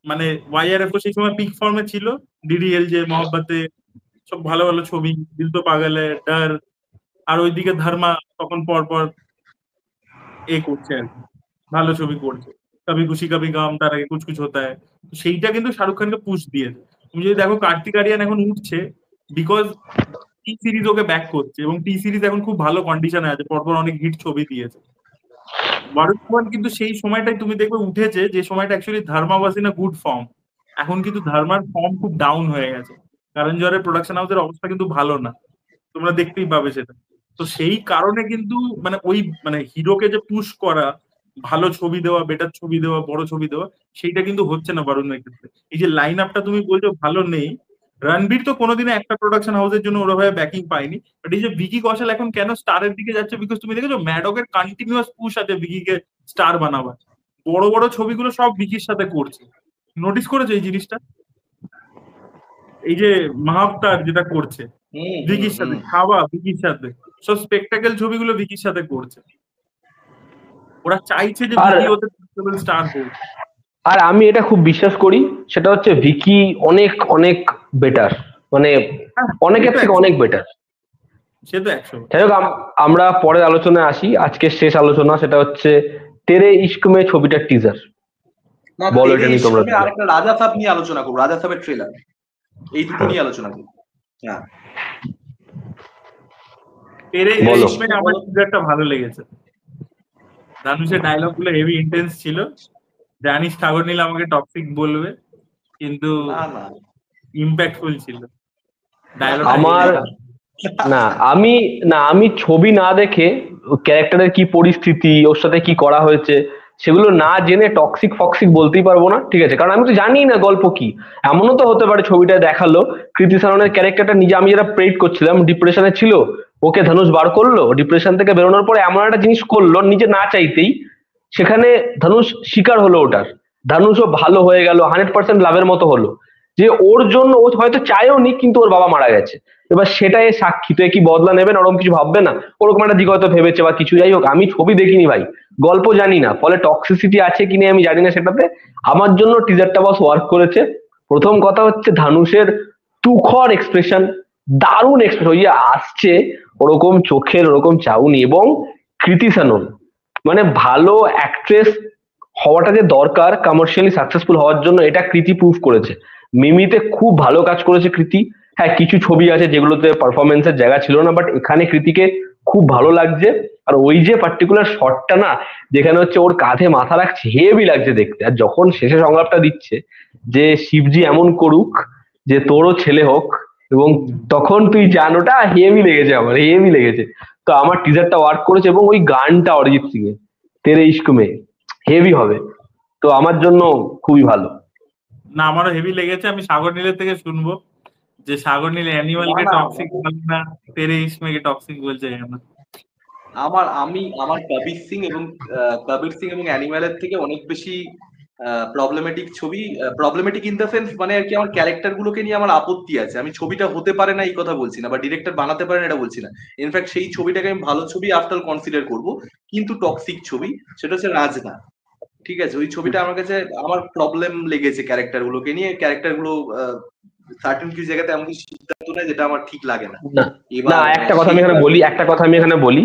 মানে ওয়াইআরএফ সেই সময় পিক ফর্মে ছিল, ডিডিএল যে মহব্বতে, সব ভালো ভালো ছবি, দিল তো পাগল হ্যায়, ডর, আর ওইদিকে ধর্মা তখন পর পর করছে আর কি, ভালো ছবি করছে, কবি খুশি কবি গম, তার আগে কুছ কুছ হোতা হ্যায়। তো সেইটা কিন্তু শাহরুখ খানকে পুশ দিয়েছে। তুমি যদি দেখো কার্তিক আরিয়ান এখন উঠছে, because T series okay back করছে, এবং টি সিরিজ এখন খুব ভালো কন্ডিশনে আছে, পরপর অনেক হিট ছবি দিয়েছে। বারুদ খান কিন্তু সেই সময়টাই তুমি দেখবে উঠেছে, যে সময়টা actually Dharma was in a good form. এখন কিন্তু ধর্মার ফর্ম খুব ডাউন হয়ে গেছে, কারণ জোহরের প্রোডাকশন হাউসের অবস্থা কিন্তু ভালো না, তোমরা দেখতেই পাবে সেটা। তো সেই কারণে কিন্তু মানে ওই মানে হিরোকে যে পুশ করা, ভালো ছবি দেওয়া, বেটার ছবি দেওয়া, বড় ছবি দেওয়া, সেইটা কিন্তু হচ্ছে না বরুণের ক্ষেত্রে। এই যে লাইন আপটা তুমি বলছো ভালো নেই, রণবীর তো কোনোদিনও একটা প্রোডাকশন হাউসের জন্য ওরভাবে ব্যাকিং পায়নি। বাট এই যে ভিকি কৌশল এখন কেন স্টারের দিকে যাচ্ছে, বিকজ তুমি দেখেছো ম্যাডকের কন্টিনিউয়াস পুশ আছে ভিকিকে স্টার বানাবার, বড় বড় ছবিগুলো সব ভিকির সাথে করছে। নোটিস করেছো এই জিনিসটা? এই যে মাহাবতার যেটা করছে ভিকির সাথে, খাওয়া ভিকির সাথে, সব স্পেকটাকেল ছবিগুলো ভিকির সাথে করছে। ওরা চাইছে যে ভিকি ওদের স্টার হোক। আর আমি এটা খুব বিশ্বাস করি, সেটা হচ্ছে ভিকি অনেক অনেক বেটার, মানে অনেকের থেকে অনেক বেটার। সে তো 100। যাই হোক, আমরা পরের আলোচনায় আসি। আজকের শেষ আলোচনা সেটা হচ্ছে তেরে ইশক মে ছবিটার টিজার। বলো এটা নিয়ে তোমরা। আরেকটা রাজা সাহেব নিয়ে আলোচনা করবো, রাজা সাহেবের ট্রেলার, এই দুটো নিয়ে আলোচনা করবো। হ্যাঁ, তেরে ইশক মে আমার টিজারটা ভালো লেগেছে। ধানুষের ডায়লগ গুলো হেভি ইন্টেন্স ছিল। জানিস সাগর নীল আমাকে টক্সিক বলবে, কিন্তু ইম্প্যাক্টফুল ছিল ডায়লগ। আমার আমি ছবি না দেখে ক্যারেক্টারের কি পরিস্থিতি, ওর সাথে কি করা হয়েছে, সেগুলো না জেনে টক্সিক ফক্সিক বলতেই পারবো না, ঠিক আছে, কারণ আমি তো জানি না গল্প কি। এমনও তো হতে পারে ছবিটা দেখালো কৃতি সাননের ক্যারেক্টারটা নিজে, আমি যেটা প্রেড করছিলাম ডিপ্রেশনে ছিল, ওকে ধনুষ বার করলো, ডিপ্রেশন থেকে বেরোনোর পরে এমন একটা জিনিস করলো নিজে না চাইতেই, সেখানে ধনুষ শিকার হলো ওটার, ধানুষও ভালো হয়ে গেল, 100% লাভের মতো হলো, যে ওর জন্য ও হয়তো চায়ও নি কিন্তু ওর বাবা মারা গেছে। এবার সেটাই সাক্ষী, তো এ কি বদলা নেবে না, ওরকম কিছু ভাববে না, ওরকম একটা দিক হয়তো ভেবেছে বা কিছু। যাই হোক, আমি ছবি দেখিনি ভাই, গল্প জানি না, ফলে টক্সিসিটি আছে কি না আমি জানি না সেটাতে। আমার জন্য টিজারটা বস ওয়ার্ক করেছে। প্রথম কথা হচ্ছে ধানুষের তুখর এক্সপ্রেশন, দারুণ এক্সপ্রেশন, ওই যে আসছে ওরকম চোখের ওরকম চাউনি, এবং কৃতি সানন মানে ভালো অ্যাক্ট্রেস হওয়াটা যে দরকার কমার্শিয়ালি সাকসেসফুল হওয়ার জন্য, এটা কৃতি প্রুফ করেছে। মিমিতে খুব ভালো কাজ করেছে কৃতি। হ্যাঁ, কিছু ছবি আছে যেগুলোতে পারফরমেন্সের জায়গা ছিল না, বাট এখানে কৃতিকে খুব ভালো লাগছে। আর ওই যে পার্টিকুলার শটটা না, যেখানে হচ্ছে ওর কাঁধে মাথা রাখছে, হেভি লাগছে দেখতে। আর যখন শেষে সংলাপটা দিচ্ছে যে শিবজি এমন করুক যে তোরও ছেলে হোক, এবং তখন তুই জান, ওটা হেভি লেগেছে, আমার হেভি লেগেছে। তো আমার টিজারটা ওয়ার্ক করেছে, এবং ওই গানটা অরিজিৎ সিং এর তেরে ইস্ক মে হেভি হবে, তো আমার জন্য খুবই ভালো। না, আমারও হেভি লেগেছে। আমি সাগর নীলের থেকে শুনবো যে সাগর নীল অ্যানিমাল না কে না, টক্সিক বলে না, তেরে ইসমে কে টক্সিক বলছে কেন? আমার কবির সিং এবং অ্যানিমেলের থেকে অনেক বেশি প্রবলেমেটিক ছবি। প্রবলেমেটিক ইন দ্য সেন্স, মানে আর কি, আমার ক্যারেক্টার গুলোকে নিয়ে আমার আপত্তি আছে। আমি ছবিটা হতে পারে না এই কথা বলছি না, বা ডিরেক্টর বানাতে পারে না এটা বলছি না। ইনফ্যাক্ট সেই ছবিটাকে আমি ভালো ছবি আফটার কনসিডার করব, কিন্তু টক্সিক ছবি, সেটা হচ্ছে রাজনা। ঠিক আছে, ওই ছবিটা আমার কাছে, আমার প্রবলেম লেগেছে ক্যারেক্টার গুলোকে নিয়ে। ক্যারেক্টার গুলো সার্টেন কিছু জায়গাতে এমন কিছু সিদ্ধান্ত নেয় যেটা আমার ঠিক লাগে না। না না, এবার একটা কথা আমি এখানে সেইটা বলি, একটা কথা আমি এখানে বলি।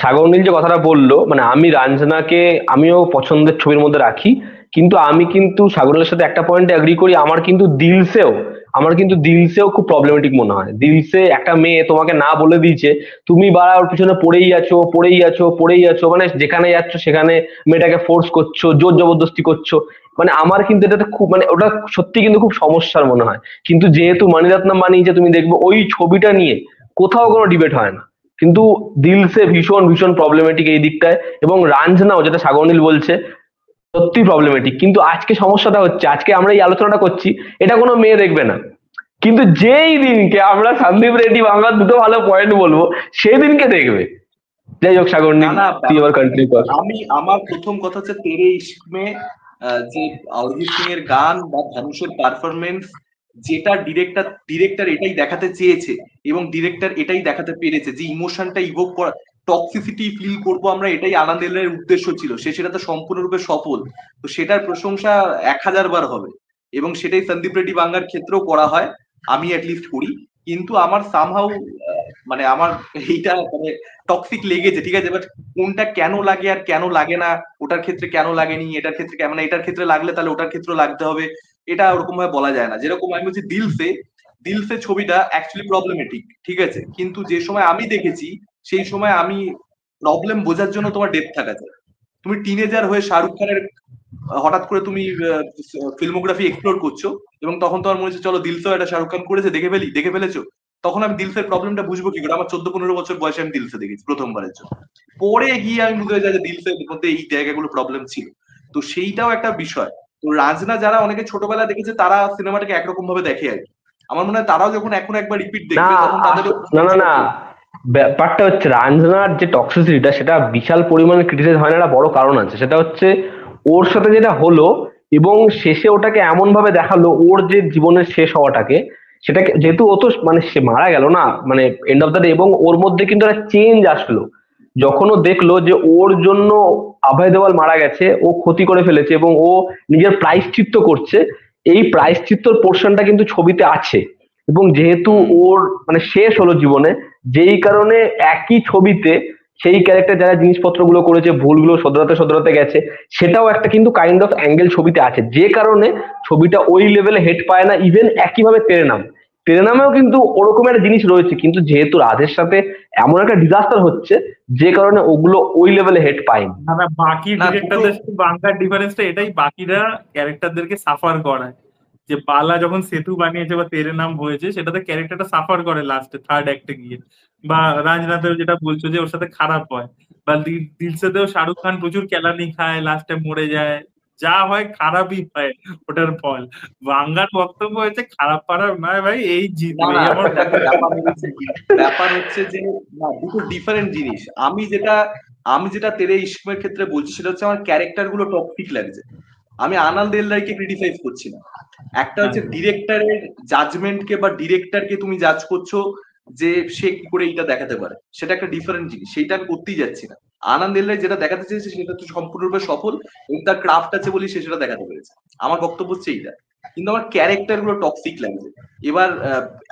সাগর নীল যে কথাটা বললো, মানে আমি রাঞ্জনাকে আমিও পছন্দের ছবির মধ্যে রাখি, কিন্তু আমি কিন্তু সাগর নীলের সাথে একটা পয়েন্টে এগ্রি করি। আমার কিন্তু দিলসেও খুব প্রবলেমেটিক মনে হয়। দিলসে একটা মেয়ে তোমাকে না বলে দিয়েছে, তুমি বাড়া ওর পিছনে পড়েই আছো, মানে যেখানে যাচ্ছ সেখানে মেয়েটাকে ফোর্স করছো, জোর জবরদস্তি করছো। মানে আমার কিন্তু এটাতে খুব, মানে ওটা সত্যি কিন্তু খুব সমস্যার মনে হয়। কিন্তু যেহেতু মানিরত্নম বানিয়েছে, তুমি দেখবে ওই ছবিটা নিয়ে কোথাও কোনো ডিবেট হয় না, কিন্তু দিলসে ভীষণ ভীষণ প্রবলেমেটিক এই দিকটায়। এবং রাঞ্জনাও, যেটা সাগর নীল বলছে, সত্যি প্রবলেমেটিক। কিন্তু আজকে সমস্যাটা হচ্ছে, আজকে আমরা এই আলোচনাটা করছি, এটা কোনো মেয়ে দেখবে না, কিন্তু যেই দিনকে আমরা সন্দীপ রেড্ডি বাংলার দুটো ভালো পয়েন্ট বলবো, সেদিনকে দেখবে। যাই হোক, সাগর না নীল না, তুই এবার কন্টিনিউ কর। আমার প্রথম কথা হচ্ছে তেরে ইস্ক মে, যে অরিজিৎ সিং এর গান বা ধানুষের পারফরমেন্স, যেটা ডিরেক্টর এটাই দেখাতে চেয়েছে, এবং ডিরেক্টর এটাই দেখাতে পেরেছে, যে ইমোশনটা ইভোক করা, টক্সিসিটি ফিল করবো আমরা, এটাই আনন্দের উদ্দেশ্য ছিল। সেটা তো সম্পূর্ণরূপে সফল। তো সেটার প্রশংসা 1000 বার হবে, এবং সেটাই সন্দীপ রেড্ডি বাংলার ক্ষেত্রেও করা হয়, আমি অ্যাটলিস্ট করি। কিন্তু আমার সামহাউ, মানে আমার এইটা মানে টক্সিক লেগেছে, ঠিক আছে, বাট কোনটা কেন লাগে আর কেন লাগে না, ওটার ক্ষেত্রে কেন লাগেনি, এটার ক্ষেত্রে কেমন, এটার ক্ষেত্রে লাগলে তাহলে ওটার ক্ষেত্রে লাগতে হবে, এটা ওরকম ভাবে বলা যায় না। যেরকম আমি বলছি দিলসে, দিলসে ছবিটা অ্যাকচুয়ালি প্রবলেমেটিক, ঠিক আছে, কিন্তু যে সময় আমি দেখেছি সেই সময় আমি প্রবলেম বোঝার জন্য তোমার ডেপথ থাকা যায়। তুমি টিনেজার হয়ে শাহরুখ খানের হঠাৎ করে তুমি ফিল্মোগ্রাফি এক্সপ্লোর করছো, এবং তখন তোমার মনে হচ্ছে চলো দিলসেও একটা শাহরুখ খান করেছে, দেখে ফেলেছো। তখন আমি দিলসের প্রবলেমটা বুঝবো কি করে? আমার 14-15 বছর বয়সে আমি দিলসে দেখেছি প্রথমবারের জন্য। পরে গিয়ে আমি বুঝতে পারছি যে দিলসের মধ্যে এই জায়গাগুলো প্রবলেম ছিল। তো সেইটাও একটা বিষয়। তো রাজনা যারা অনেকে ছোটবেলা দেখেছে, তারা সিনেমাটাকে একরকম ভাবে দেখে আর কি। আমার মনে হয় তারাও যখন এখন একবার রিপিট না দেখবে, তখন তাদেরও না না না, ব্যাপারটা হচ্ছে রাঞ্জনার যে টক্সিসিটিটা, সেটা বিশাল পরিমাণে ক্রিটিসাইজ হয় না, একটা বড় কারণ আছে। সেটা হচ্ছে ওর সাথে যেটা হলো, এবং শেষে ওটাকে এমন ভাবে দেখালো, ওর যে জীবনের শেষ হওয়াটাকে, সেটাকে যেহেতু ও তো মানে সে মারা গেল না, মানে এন্ড অফ দ্য ডে, এবং ওর মধ্যে কিন্তু একটা চেঞ্জ আসলো যখন ও দেখলো যে ওর জন্য অভয় দেওয়াল মারা গেছে, ও ক্ষতি করে ফেলেছে, এবং ও নিজের প্রায়শ্চিত্ত করছে। এই প্রায়শ্চিত্তর পোর্শনটা কিন্তু ছবিতে আছে, এবং যেহেতু ওর মানে শেষ হলো জীবনে, যেই কারণে একই ছবিতে সেই ক্যারেক্টার যারা জিনিসপত্রগুলো করেছে, ভুলগুলো শোধরাতে গেছে, সেটাও একটা কিন্তু কাইন্ড অফ অ্যাঙ্গেল ছবিতে আছে, যে কারণে ছবিটা ওই লেভেলে হেট পায় না। ইভেন একইভাবে তেরে নামেও কিন্তু ওরকম একটা জিনিস রয়েছে, কিন্তু যেহেতু রাধের সাথে এমন একটা ডিজাস্টার হচ্ছে, যে কারণে ওগুলো ওই লেভেলে হেট পায়নি। না না, বাকি না দুটো, ডিরেক্টরদের সাথে বাংলার ডিফারেন্সটা এটাই, বাকিরা ক্যারেক্টারদেরকে সাফার করায়। যে বালা যখন সেতু বানিয়েছে বা তেরে নাম হয়েছে, সেটাতে ক্যারেক্টারটা সাফার করে লাস্টে থার্ড অ্যাক্টে গিয়ে। বা রাজনাথেও যেটা বলছো যে ওর সাথে খারাপ হয়, বা দিলসাতেও শাহরুখ খান প্রচুর কেলানি খায়, লাস্টে মরে যায়, যা হয় খারাপই হয় ওটার ফল। বাঙ্গার বক্তব্য হয়েছে খারাপ পারার নয় ভাই, এই না জিতবে, না, এই আমার দেখো মনে ব্যাপার হয়। হচ্ছে ব্যাপার হচ্ছে যে না, দুটো ডিফারেন্ট জিনিস। আমি যেটা তেরে ইস্কের ক্ষেত্রে বলছি সেটা হচ্ছে আমার ক্যারেক্টার গুলো টপিক লাগছে। আমি আনাল দেলরাইকে ক্রিটিসাইজ করছি না। একটা হচ্ছে আচ্ছা। ডিরেক্টরের জাজমেন্টকে বা ডিরেক্টরকে তুমি জাজ করছো যে সে কি করে এইটা দেখাতে পারে, সেটা একটা ডিফারেন্ট জিনিস, সেইটা আমি করতেই যাচ্ছি না। আনন্দ এলরাই যেটা দেখাতে চেয়েছে সেটা তো সম্পূর্ণরূপে সফল, এবং তার ক্রাফট আছে বলেই সে সেটা দেখাতে পেরেছে। আমার বক্তব্য হচ্ছে এইটা। কিন্তু আমার ক্যারেক্টার গুলো টক্সিক লাগছে। এবার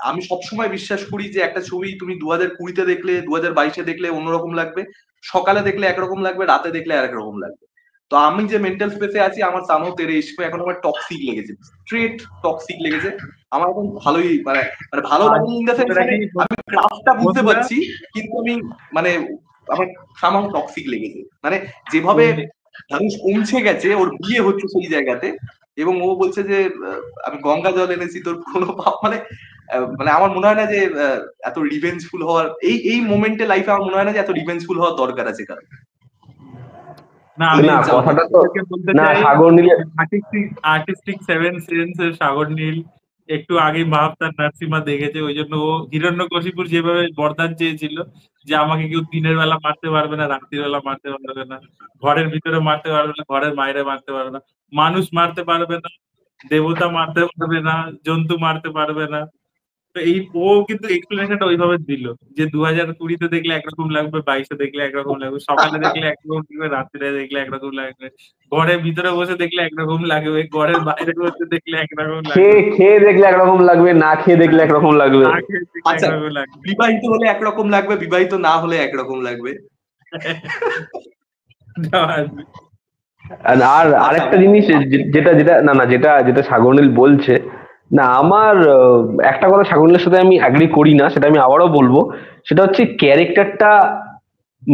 আমি সবসময় বিশ্বাস করি যে একটা ছবি তুমি 2020-তে দেখলে 2022-এ দেখলে অন্যরকম লাগবে, সকালে দেখলে একরকম লাগবে, রাতে দেখলে আরেক রকম লাগবে। তো আমি যে মেন্টাল স্পেসে আছি, আমার সামহ তেরে ইস্কে এখন আমার টক্সিক লেগেছে, স্ট্রেট টক্সিক লেগেছে। আমার এখন ভালোই মানে মানে ভালো আজ লাগেনি ইন দ্য সেন্স, বন্ধুরা মানে কি আমি ক্রাফটটা বুঝতে বন্ধুরা পারছি, কিন্তু আমি মানে আমার সামহ টক্সিক লেগেছে। মানে যেভাবে বন্ধু- ধানুষ পৌঁছে গেছে, ওর বিয়ে হচ্ছে সেই জায়গাতে, এবং ও বলছে যে আমি গঙ্গা জল এনেছি তোর কোনো পাপ, মানে মানে আমার মনে হয় না যে এত রিভেঞ্জফুল হওয়ার এই এই মোমেন্টে লাইফে আমার মনে হয় না যে এত রিভেঞ্জফুল হওয়ার দরকার আছে কারণ। না, তুমি আমি না, যাও কথাটা তো তোমাদেরকে বলতে না, চাই, সাগর নীলের আর্টিস্টিক আর্টিস্টিক সেভেন সেন্স এর সাগর নীল একটু আগে মাহতাব নাসিমা দেখেছে, ওই জন্য ও হিরণ্যকশিপুর যেভাবে বরদান চেয়েছিল যে আমাকে কেউ দিনের বেলা মারতে পারবে না, রাত্রির বেলা মারতে পারবে না, ঘরের ভিতরে মারতে পারবে না, ঘরের বাইরে মারতে পারবে না, মানুষ মারতে পারবে না, দেবতা মারতে পারবে না, জন্তু মারতে পারবে না। তো এই ও কিন্তু এক্সপ্লেনেশনটা ওইভাবে দিল যে 2020-তে দেখলে একরকম লাগবে, 22-এ দেখলে একরকম লাগবে, সকালে দেখলে একরকম লাগবে, রাত্রে দেখলে একরকম লাগবে, ঘরের ভিতরে বসে দেখলে একরকম লাগবে, ঘরের বাইরে বসে দেখলে একরকম লাগবে, খেয়ে খেয়ে দেখলে একরকম লাগবে, না খেয়ে দেখলে একরকম লাগবে। না খেয়ে দেখলে আচ্ছা, একরকম লাগবে। বিবাহিত হলে একরকম লাগবে, বিবাহিত না হলে একরকম লাগবে। আর আচ্ছা, আরেকটা জিনিস যেটা যেটা না না যেটা যেটা সাগরনীল বলছে, না আমার একটা কথা সাগরনীলের সাথে আমি অ্যাগ্রি করি না, সেটা আমি আবারও বলবো। সেটা হচ্ছে ক্যারেক্টারটা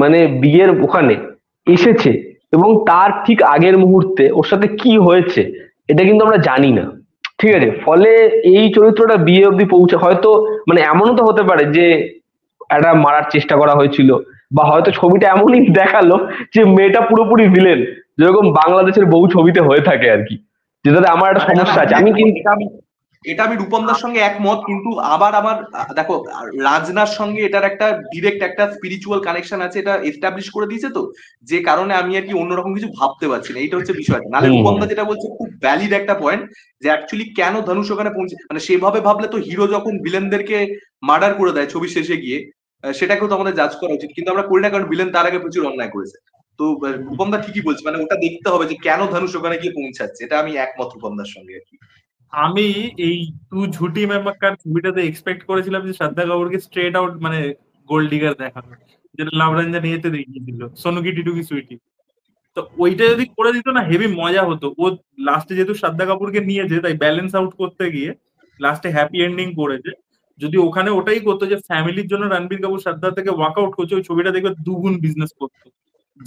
মানে বিয়ের ওখানে এসেছে এবং তার ঠিক আগের মুহূর্তে ওর সাথে কি হয়েছে এটা কিন্তু আমরা জানি না। ঠিক আছে, ফলে এই চরিত্রটা বিয়ে অবধি পৌঁছে হয়তো মানে এমনও তো হতে পারে যে একটা মারার চেষ্টা করা হয়েছিল, বা হয়তো ছবিটা এমনই দেখালো যে মেয়েটা পুরোপুরি ভিলেন, যেরকম বাংলাদেশের বহু ছবিতে হয়ে থাকে আর কি, যেটাতে আমার একটা আরে না না, সমস্যা আমি আছে। আমি একমত, কিন্তু এটা আমি রূপমদার সঙ্গে একমত, কিন্তু আবার আমার দেখো রাজনার সঙ্গে এটার একটা ডিরেক্ট একটা স্পিরিচুয়াল কানেকশন আছে, এটা এস্টাবলিশ করে দিয়েছে তো, যে কারণে আমি আর কি অন্যরকম কিছু ভাবতে পারছি না, এইটা হচ্ছে বিষয়টা। নালে হুম হুম রূপমদা যেটা বলছে খুব ভ্যালিড একটা পয়েন্ট, যে অ্যাকচুয়ালি কেন ধনুষ ওখানে পৌঁছে, মানে সেভাবে ভাবলে তো হিরো যখন ভিলেনদেরকে মার্ডার করে দেয় ছবি শেষে গিয়ে, সেটাকেও তো আমাদের জাজ করা উচিত, কিন্তু আমরা করি না, কারণ ভিলেন তার আগে প্রচুর অন্যায় করেছে। তো রূপমদা ঠিকই বলছে, মানে ওটা দেখতে হবে যে কেন ধনুষ ওখানে গিয়ে পৌঁছাচ্ছে, এটা আমি একমত রূপমদার সঙ্গে আর কি। আমি এই তু ঝুটি মে মাক্কার ছবিটাতে এক্সপেক্ট করেছিলাম যে শ্রদ্ধা কাপুরকে স্ট্রেট আউট মানে গোল্ড ডিগার দেখাবে, যেটা লাভ রঞ্জন ইয়েতে দেখিয়েছিল, সোনু কি টিটু কি সুইটি। তো ওইটা যদি করে দিত না হেভি মজা হতো। ও লাস্টে যেহেতু শ্রদ্ধা কাপুরকে নিয়েছে তাই ব্যালেন্স আউট করতে গিয়ে লাস্টে হ্যাপি এন্ডিং করেছে। যদি ওখানে ওটাই করতো যে ফ্যামিলির জন্য রণবীর কাপুর শ্রদ্ধা থেকে ওয়ার্কআউট করছে, ওই ছবিটা দেখবে দুগুণ বিজনেস করতো।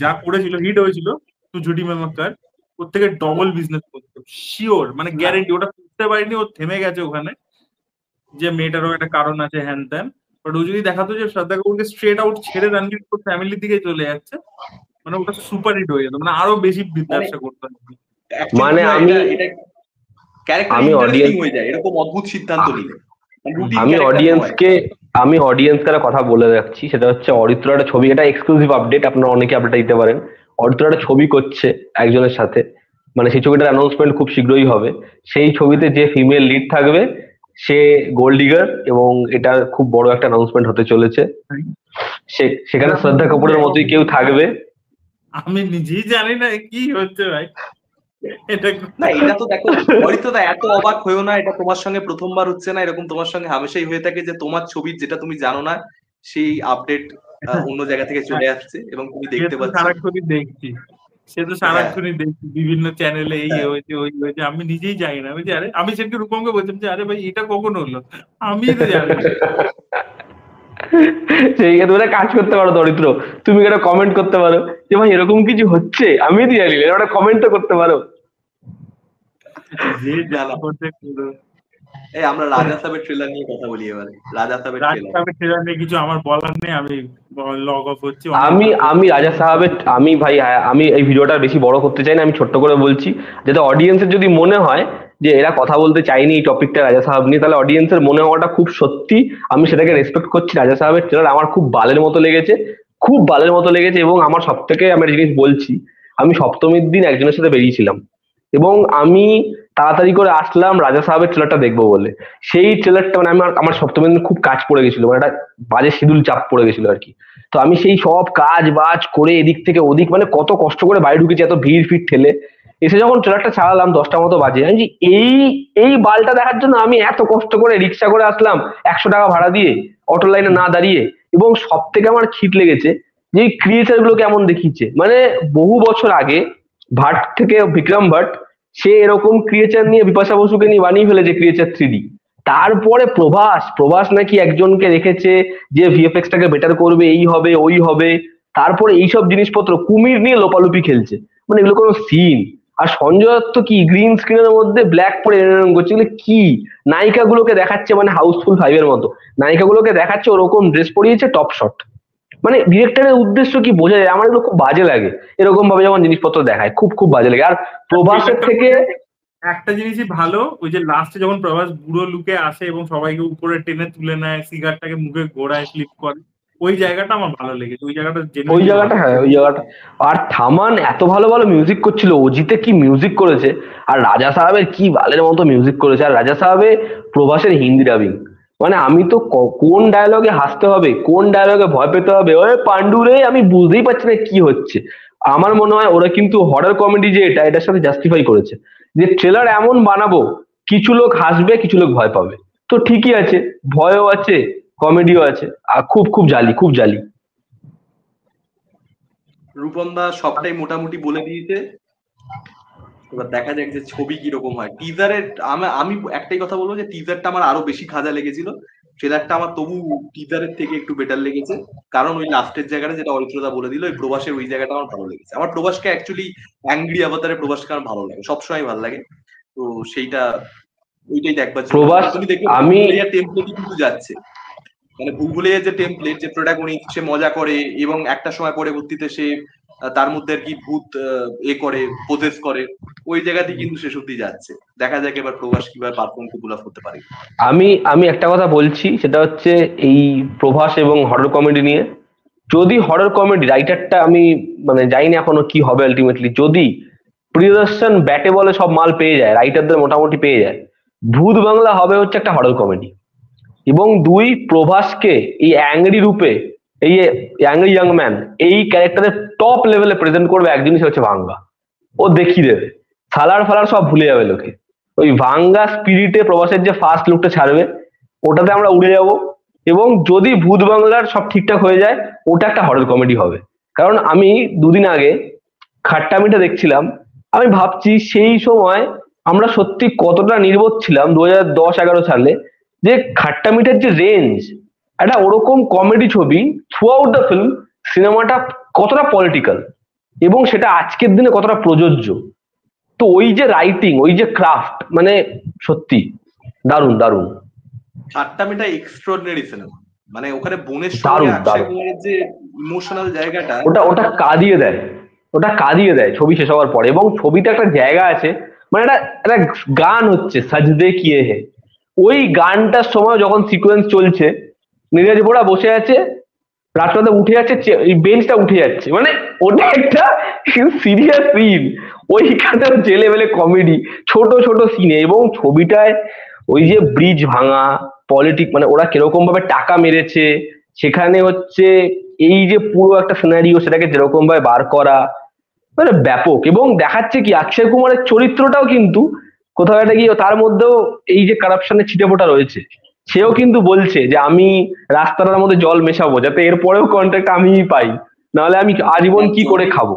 যা করেছিল হিট হয়েছিল তু ঝুটি মে মাক্কার, ওর থেকে ডবল বিজনেস করতো শিওর, মানে গ্যারেন্টি। ওটা করতে পারিনি, ও থেমে গেছে ওখানে, যে মেয়েটারও একটা কারণ আছে হ্যান ত্যান। বাট ও যদি দেখাতো যে শ্রদ্ধা কাপুরকে স্ট্রেট আউট ছেড়ে রণবীর কাপুর ফ্যামিলির দিকে চলে যাচ্ছে, মানে ওটা সুপার হিট হয়ে যেত, মানে আরো বেশি মানে ব্যবসা করতে হবে। অ্যাকচুয়ালি মানে কি হয়, আমি এটা এটা ক্যারেক্টার আমি ইন্টারেস্টিং অডিয়েন্স হয়ে যায় এরকম অদ্ভুত সিদ্ধান্ত নিলে, রুটিন আমি ক্যারেক্টার নয়। অডিয়েন্সকে আমি অডিয়েন্সকে একটা কথা বলে রাখছি, সেটা হচ্ছে অরিত্র একটা ছবি, এটা এক্সক্লুসিভ আপডেট, আপনারা অনেকে আপডেট দিতে পারেন। অরিত্র একটা ছবি করছে একজনের সাথে, মানে সেই ছবিটার অ্যানাউন্সমেন্ট খুব শীঘ্রই হবে। সেই ছবিতে যে ফিমেল লিড থাকবে সে গোল্ড ডিগার, এবং এটা খুব বড় একটা অ্যানাউন্সমেন্ট হতে চলেছে। সেখানে এটা তুমি শ্রদ্ধা বললে কাপুরের মতোই কেউ থাকবে। আমি নিজেই জানি না কি হচ্ছে ভাই, এটা না এটা তো দেখো, অরিত্রদা এত অবাক হয়েও না, এটা তোমার সঙ্গে প্রথমবার হচ্ছে না, এরকম তোমার সঙ্গে হামেশাই হয়ে থাকে যে তোমার ছবির যেটা তুমি জানো না সেই আপডেট অন্য জায়গা থেকে চলে আসছে এবং তুমি সে দেখতে তো পাচ্ছ। সারাক্ষণই দেখছি, সে তো হ্যাঁ সারাক্ষণই দেখছি বিভিন্ন চ্যানেলে এই হ্যাঁ। হয়েছে ওই হয়েছে, আমি নিজেই জানি না। আমি যে আরে, আমি সেদিকে রূপমকে বলছিলাম যে আরে ভাই এটা কখন হলো, আমি তো জানি না। সেই তুমি একটা কাজ করতে পারো দরিদ্র, তুমি একটা কমেন্ট করতে পারো যে ভাই এরকম কিছু হচ্ছে, আমি তো জানি না, একটা কমেন্ট তো করতে পারো। যে না যা না, করছে করো। এই আমরা রাজা সাহেবের ট্রেলার নিয়ে কথা বলি এবারে। রাজা সাহেবের ট্রেলার। রাজসাহেবের ট্রেলার নিয়ে কিছু আমার বলার নেই, আমি লগ অফ হচ্ছি। অনেক আমি ভালো আমি রাজা সাহেবের আমি ভাই হ্যাঁ, আমি এই ভিডিওটা বেশি বড় করতে চাই না, আমি ছোট্ট করে বলছি, যাতে অডিয়েন্সের যদি মনে হয় যে এরা কথা বলতে চাইনি এই টপিকটা রাজা সাহেব নিয়ে, তাহলে অডিয়েন্সের মনে হওয়াটা খুব সত্যি। আমি সেটাকে রেসপেক্ট করছি। রাজা সাহেবের ট্রেলার আমার খুব বালের মতো লেগেছে, খুব বালের মতো লেগেছে। এবং আমার সব থেকে আমি একটা জিনিস বলছি, আমি সপ্তমীর দিন একজনের সাথে বেরিয়েছিলাম এবং আমি তাড়াতাড়ি করে আসলাম রাজা সাহেবের ট্রেলারটা দেখবো বলে। সেই ট্রেলারটা মানে আমার আমার সপ্তমীর দিন খুব কাজ পড়ে গেছিল, মানে একটা বাজে শিডিউল চাপ পড়ে গেছিল আর কি। তো আমি সেই সব কাজ বাজ করে এদিক থেকে ওদিক, মানে কত কষ্ট করে বাড়ি ঢুকেছি এত ভিড় ফিট ঠেলে, এসে যখন ট্রেলারটা চালালাম 10টা মতো বাজে, আমি যে এই এই বালটা দেখার জন্য আমি এত কষ্ট করে রিক্সা করে আসলাম 100 টাকা ভাড়া দিয়ে, অটো লাইনে না দাঁড়িয়ে। এবং সব থেকে আমার খিট লেগেছে যে ক্রিয়েচার গুলো কেমন দেখিয়েছে, মানে বহু বছর আগে ভাট থেকে বিক্রম ভাট, সে এরকম ক্রিয়েচার নিয়ে বিপাশা বসুকে নিয়ে বানিয়ে ফেলেছে ক্রিয়েচার 3D। তারপরে প্রভাস প্রভাস নাকি একজনকে রেখেছে যে ভিএফএক্স টাকে বেটার করবে, এই হবে ওই হবে। তারপরে এইসব জিনিসপত্র কুমির নিয়ে লোপালুপি খেলছে, মানে এগুলো কোনো সিন। আর সঞ্জয় দত্ত কি গ্রিন স্ক্রিনের মধ্যে ব্ল্যাক পরে এরকম করছে, এগুলো কি? নায়িকা গুলোকে দেখাচ্ছে মানে হাউসফুল 5 এর মতো, নায়িকা গুলোকে দেখাচ্ছে ওরকম ড্রেস পরিয়েছে টপ শট। মানে ডিরেক্টরের উদ্দেশ্য কি বোঝা যায়? আমার এগুলো খুব বাজে লাগে, এরকম ভাবে যখন জিনিসপত্র দেখায় খুব খুব বাজে লাগে। আর প্রভাসের থেকে একটা জিনিসই ভালো, ওই যে লাস্টে যখন প্রভাস বুড়ো লুকে আসে এবং সবাইকে উপরে টেনে তুলে নেয়, সিগারটাকে মুখে ঘোরায়, ফ্লিপ করে, ওই জায়গাটা আমার ভালো লেগেছে। ওই জায়গাটা ওই জেনুইনলি জায়গাটা, ভালো। হ্যাঁ ওই জায়গাটা। আর থামান এত ভালো ভালো মিউজিক করছিল, অজিতে কি মিউজিক করেছে, আর রাজা সাহেবের কি বালের মতো মিউজিক করেছে। আর রাজা সাহেবে প্রভাসের হিন্দি ডাবিং, মানে আমি তো কোন ডায়লগে হাসতে হবে, কোন ডায়লগে ভয় পেতে হবে, ওই পান্ডু রে, আমি বুঝতেই পারছি না কি হচ্ছে। আমার মনে হয় ওরা কিন্তু হরর কমেডি যে এটা এটার সাথে জাস্টিফাই করেছে, যে ট্রেলার এমন বানাবো কিছু লোক হাসবে কিছু লোক ভয় পাবে। তো ঠিকই আছে, ভয়ও আছে কমেডিও আছে, আর খুব খুব জালি, খুব জালি। রূপম দা সবটাই মোটামুটি বলে দিয়েছে। এবার দেখা যাক যে ছবি কিরকম হয়। টিজারের আমি আমি একটাই কথা বলবো যে টিজারটা আমার আরো বেশি খাজা লেগেছিল। ট্রেলারটা আমার তবু টিজারের থেকে একটু বেটার লেগেছে। কারণ ওই লাস্টের জায়গাটা যেটা অরিত্রদা বলে দিল, ওই প্রবাসের ওই জায়গাটা আমার ভালো লেগেছে। আমার প্রবাসকে অ্যাকচুয়ালি অ্যাংরি অবতারে প্রবাসকে আমার ভালো লাগে, সবসময় ভালো লাগে। তো সেইটা ওইটাই দেখবার জন্য প্রভাস, তুমি দেখবে আমি টেমপ্লেটই কিন্তু যাচ্ছে। মানে ভুলভুলাইয়ার যে টেমপ্লেট, যে প্রোটাগনিস্ট সে মজা করে এবং একটা সময় পরবর্তীতে সে তার মধ্যে আর কি ভূত করে প্রসেস করে, ওই জায়গাতেই কিন্তু শেষ অব্দি যাচ্ছে। দেখা যাক এবার প্রবাস কিভাবে পারফর্ম পুল অফ করতে পারে। আমি আমি একটা কথা বলছি, সেটা হচ্ছে এই প্রভাস এবং হরর কমেডি নিয়ে, যদি হরর কমেডি রাইটারটা আমি মানে জানি না এখনো কি হবে আলটিমেটলি, যদি প্রিয়দর্শন ব্যাটে বলে সব মাল পেয়ে যায়, রাইটারদের মোটামুটি পেয়ে যায়, ভূত বাংলা হবে হচ্ছে একটা হরর কমেডি। এবং দুই, প্রভাসকে এই অ্যাংরি রূপে, এই অ্যাংরি ইয়াং ম্যান এই ক্যারেক্টারের টপ লেভেলে প্রেজেন্ট করবে একদিনই, সে হচ্ছে ভাঙ্গা। ও দেখিয়ে দেবে, সালার ফালার সব ভুলে যাবে লোকে। ওই ভাঙ্গা স্পিরিটে প্রবাসের যে ফার্স্ট লুকটা ছাড়বে, ওটাতে আমরা উড়ে যাব। এবং যদি ভূত বাংলার সব ঠিকঠাক হয়ে যায়, ওটা একটা হরর কমেডি হবে। কারণ আমি দুদিন আগে খাট্টা মিঠা দেখছিলাম, আমি ভাবছি সেই সময় আমরা সত্যি কতটা নির্বোধ ছিলাম 2010-11 সালে, যে খাট্টা মিঠার যে রেঞ্জ, একটা ওরকম কমেডি ছবি থ্রু আউট দ্য ফিল্ম, সিনেমাটা কতটা পলিটিক্যাল এবং সেটা আজকের দিনে কতটা প্রযোজ্য। তো ওই যে রাইটিং, ওই যে ক্রাফট, মানে সত্যি দারুণ দারুণ। ঠাট্টা মেটা এক্সট্রাঅর্ডিনারি সিনেমা। মানে ওখানে বোনের সঙ্গে দারুণ অক্ষয় দারুণ, কুমারের যে ইমোশনাল জায়গাটা, ওটা ওটা কাঁদিয়ে দেয়, ওটা কাঁদিয়ে দেয় ছবি শেষ হওয়ার পরে। এবং ছবিতে একটা জায়গা আছে, মানে একটা একটা গান হচ্ছে সাজদে কিয়ে হে, ওই গানটার সময় যখন সিকোয়েন্স চলছে, নীরজ বোরা বসে আছে, রাস্তাতে উঠে যাচ্ছে, এই বেঞ্চটা উঠে যাচ্ছে, মানে ওটা একটা সিরিয়াস সিন। ওইখানে যে লেভেলে কমেডি ছোট ছোট সিনে, এবং ছবিটায় ওই যে ব্রিজ ভাঙা পলিটিক, মানে ওরা কিরকম ভাবে টাকা মেরেছে সেখানে হচ্ছে, এই যে পুরো একটা সিনারিও সেটাকে যেরকম ভাবে বার করা, মানে ব্যাপক। এবং দেখাচ্ছে কি অক্ষয় কুমারের চরিত্রটাও কিন্তু কোথাও একটা গিয়ে তার মধ্যেও এই যে কারাপশনের ছিটেফোঁটা রয়েছে, সেও কিন্তু বলছে যে আমি রাস্তাটার মধ্যে জল মেশাবো যাতে এরপরেও কন্ট্রাক্ট আমিই পাই, নাহলে আমি আজীবন কি করে খাবো।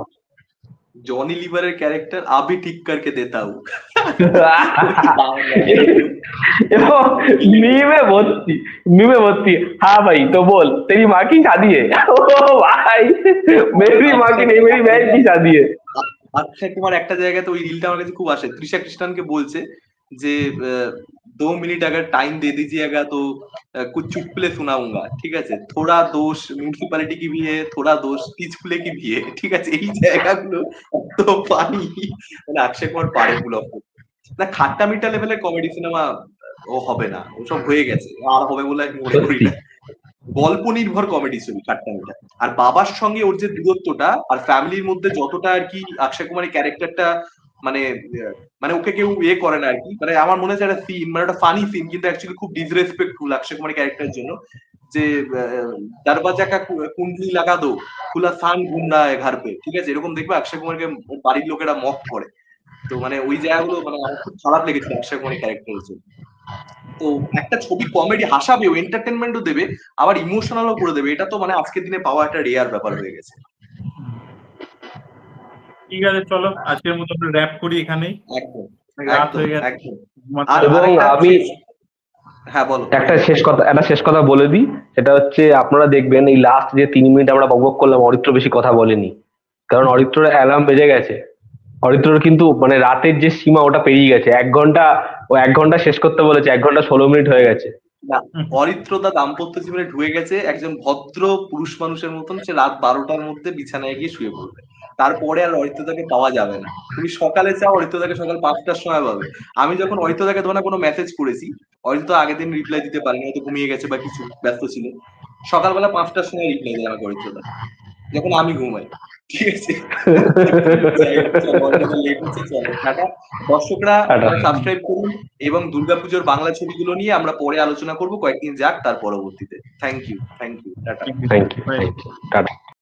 জনি লিভারের ক্যারেক্টার আবি ঠিক করকে দেতা হু। এবং মিমে ভর্তি, মিমে ভর্তি। হ্যাঁ ভাই তো বল তেরি মা কি শাদি है? ও ভাই মেরি মা কি নেই, মেরি बहन की शादी है। অক্ষয় কুমার একটা জায়গাতে ওই রিলটা আমার কাছে খুব আসে, তৃষা কৃষ্ণনকে বলছে যে 2 मिनट अगर टाइम दे दीजिएगा तो कुछ चुटकुले सुनाऊंगा, ঠিক আছে, थोड़ा दोष म्युनिसिपालिटी की भी है, थोड़ा दोष পিচকুলে की भी है, ঠিক আছে, এই জায়গাগুলো এত ফানি, মানে অক্ষয় কুমার পারে পুল অফ না। খাট্টা মিঠা লেভেলের কমেডি সিনেমা ও হবে না, ওসব হয়ে গেছে, আর হবে বলে আমি মনে করি সত্যি না। গল্প নির্ভর কমেডি ছবি খাট্টা মিঠা। আর বাবার সঙ্গে ওর যে দূরত্বটা আর ফ্যামিলির মধ্যে যতটা আর কি অক্ষয় কুমারের ক্যারেক্টারটা মানে মানে ওকে কেউ ইয়ে করে না আর কি, মানে আমার মনে হচ্ছে একটা সিন, মানে একটা ফানি সিন কিন্তু অ্যাকচুয়ালি খুব ডিসরেসপেক্টফুল অক্ষয় কুমারের ক্যারেক্টারের জন্য, যে দরওয়াজা কা কুন্ডলি লাগা দো, খুলা সান ঘুম রা হ্যায় ঘর পে, ঠিক আছে, এরকম দেখবে অক্ষয় কুমারকে ওর বাড়ির লোকেরা মক করে। তো মানে ওই জায়গাগুলো মানে আমার খুব খারাপ লেগেছে অক্ষয় কুমারের ক্যারেক্টারের জন্য। তো একটা ছবি কমেডি হাসাবেও, এন্টারটেনমেন্টও দেবে, আবার ইমোশনালও করে দেবে, এটা তো মানে আজকের দিনে পাওয়া একটা রেয়ার ব্যাপার হয়ে গেছে। ঠিক আছে, চলো আজকের মতো আমরা র্যাপ করি এখানেই, একদম রাত একদম হয়ে গেছে। একদম। ঘুমাতে আর যাবো। এবং আরেকটা আমি হ্যাঁ বলো। একটা শেষ কথা বলে দিই, সেটা হচ্ছে আপনারা দেখবেন এই লাস্ট যে 3 মিনিট আমরা বকবক করলাম, অরিত্র বেশি কথা বলেনি, কারণ অরিত্রর অ্যালার্ম বেজে গেছে। অরিত্রর কিন্তু মানে রাতের যে সীমা ওটা পেরিয়ে গেছে, 1 ঘন্টা, ও 1 ঘন্টা শেষ করতে বলেছে, 1 ঘন্টা 16 মিনিট হয়ে গেছে। না, অরিত্রতা দাম্পত্য জীবনে ঢুকে গেছে একজন ভদ্র পুরুষ মানুষের মতন, সে রাত 12টার মধ্যে বিছানায় গিয়ে শুয়ে পড়বে, তারপরে আর অরিত্রতাকে পাওয়া যাবে না। তুমি সকালে চাও, অরিত্রতাকে সকাল 5টার সময় পাবে। আমি যখন অরিত্রতাকে ধরে কোনো মেসেজ করেছি, অরিত্র আগের দিন রিপ্লাই দিতে পারেনি, হয়তো ঘুমিয়ে গেছে বা কিছু ব্যস্ত ছিল, সকালবেলা 5টার সময় রিপ্লাই দেয় আমাকে অরিত্রতা, যখন আমি ঘুমাই, ঠিক আছে। যাই হোক, চলো, অনেক লেট হচ্ছে, চলো টাটা। দর্শকরা টাটা। সাবস্ক্রাইব করুন, এবং দুর্গাপুজোর বাংলা ছবিগুলো নিয়ে আমরা পরে আলোচনা করব, কয়েকদিন যাক তার পরবর্তীতে। Thank you tata. Thank you tata.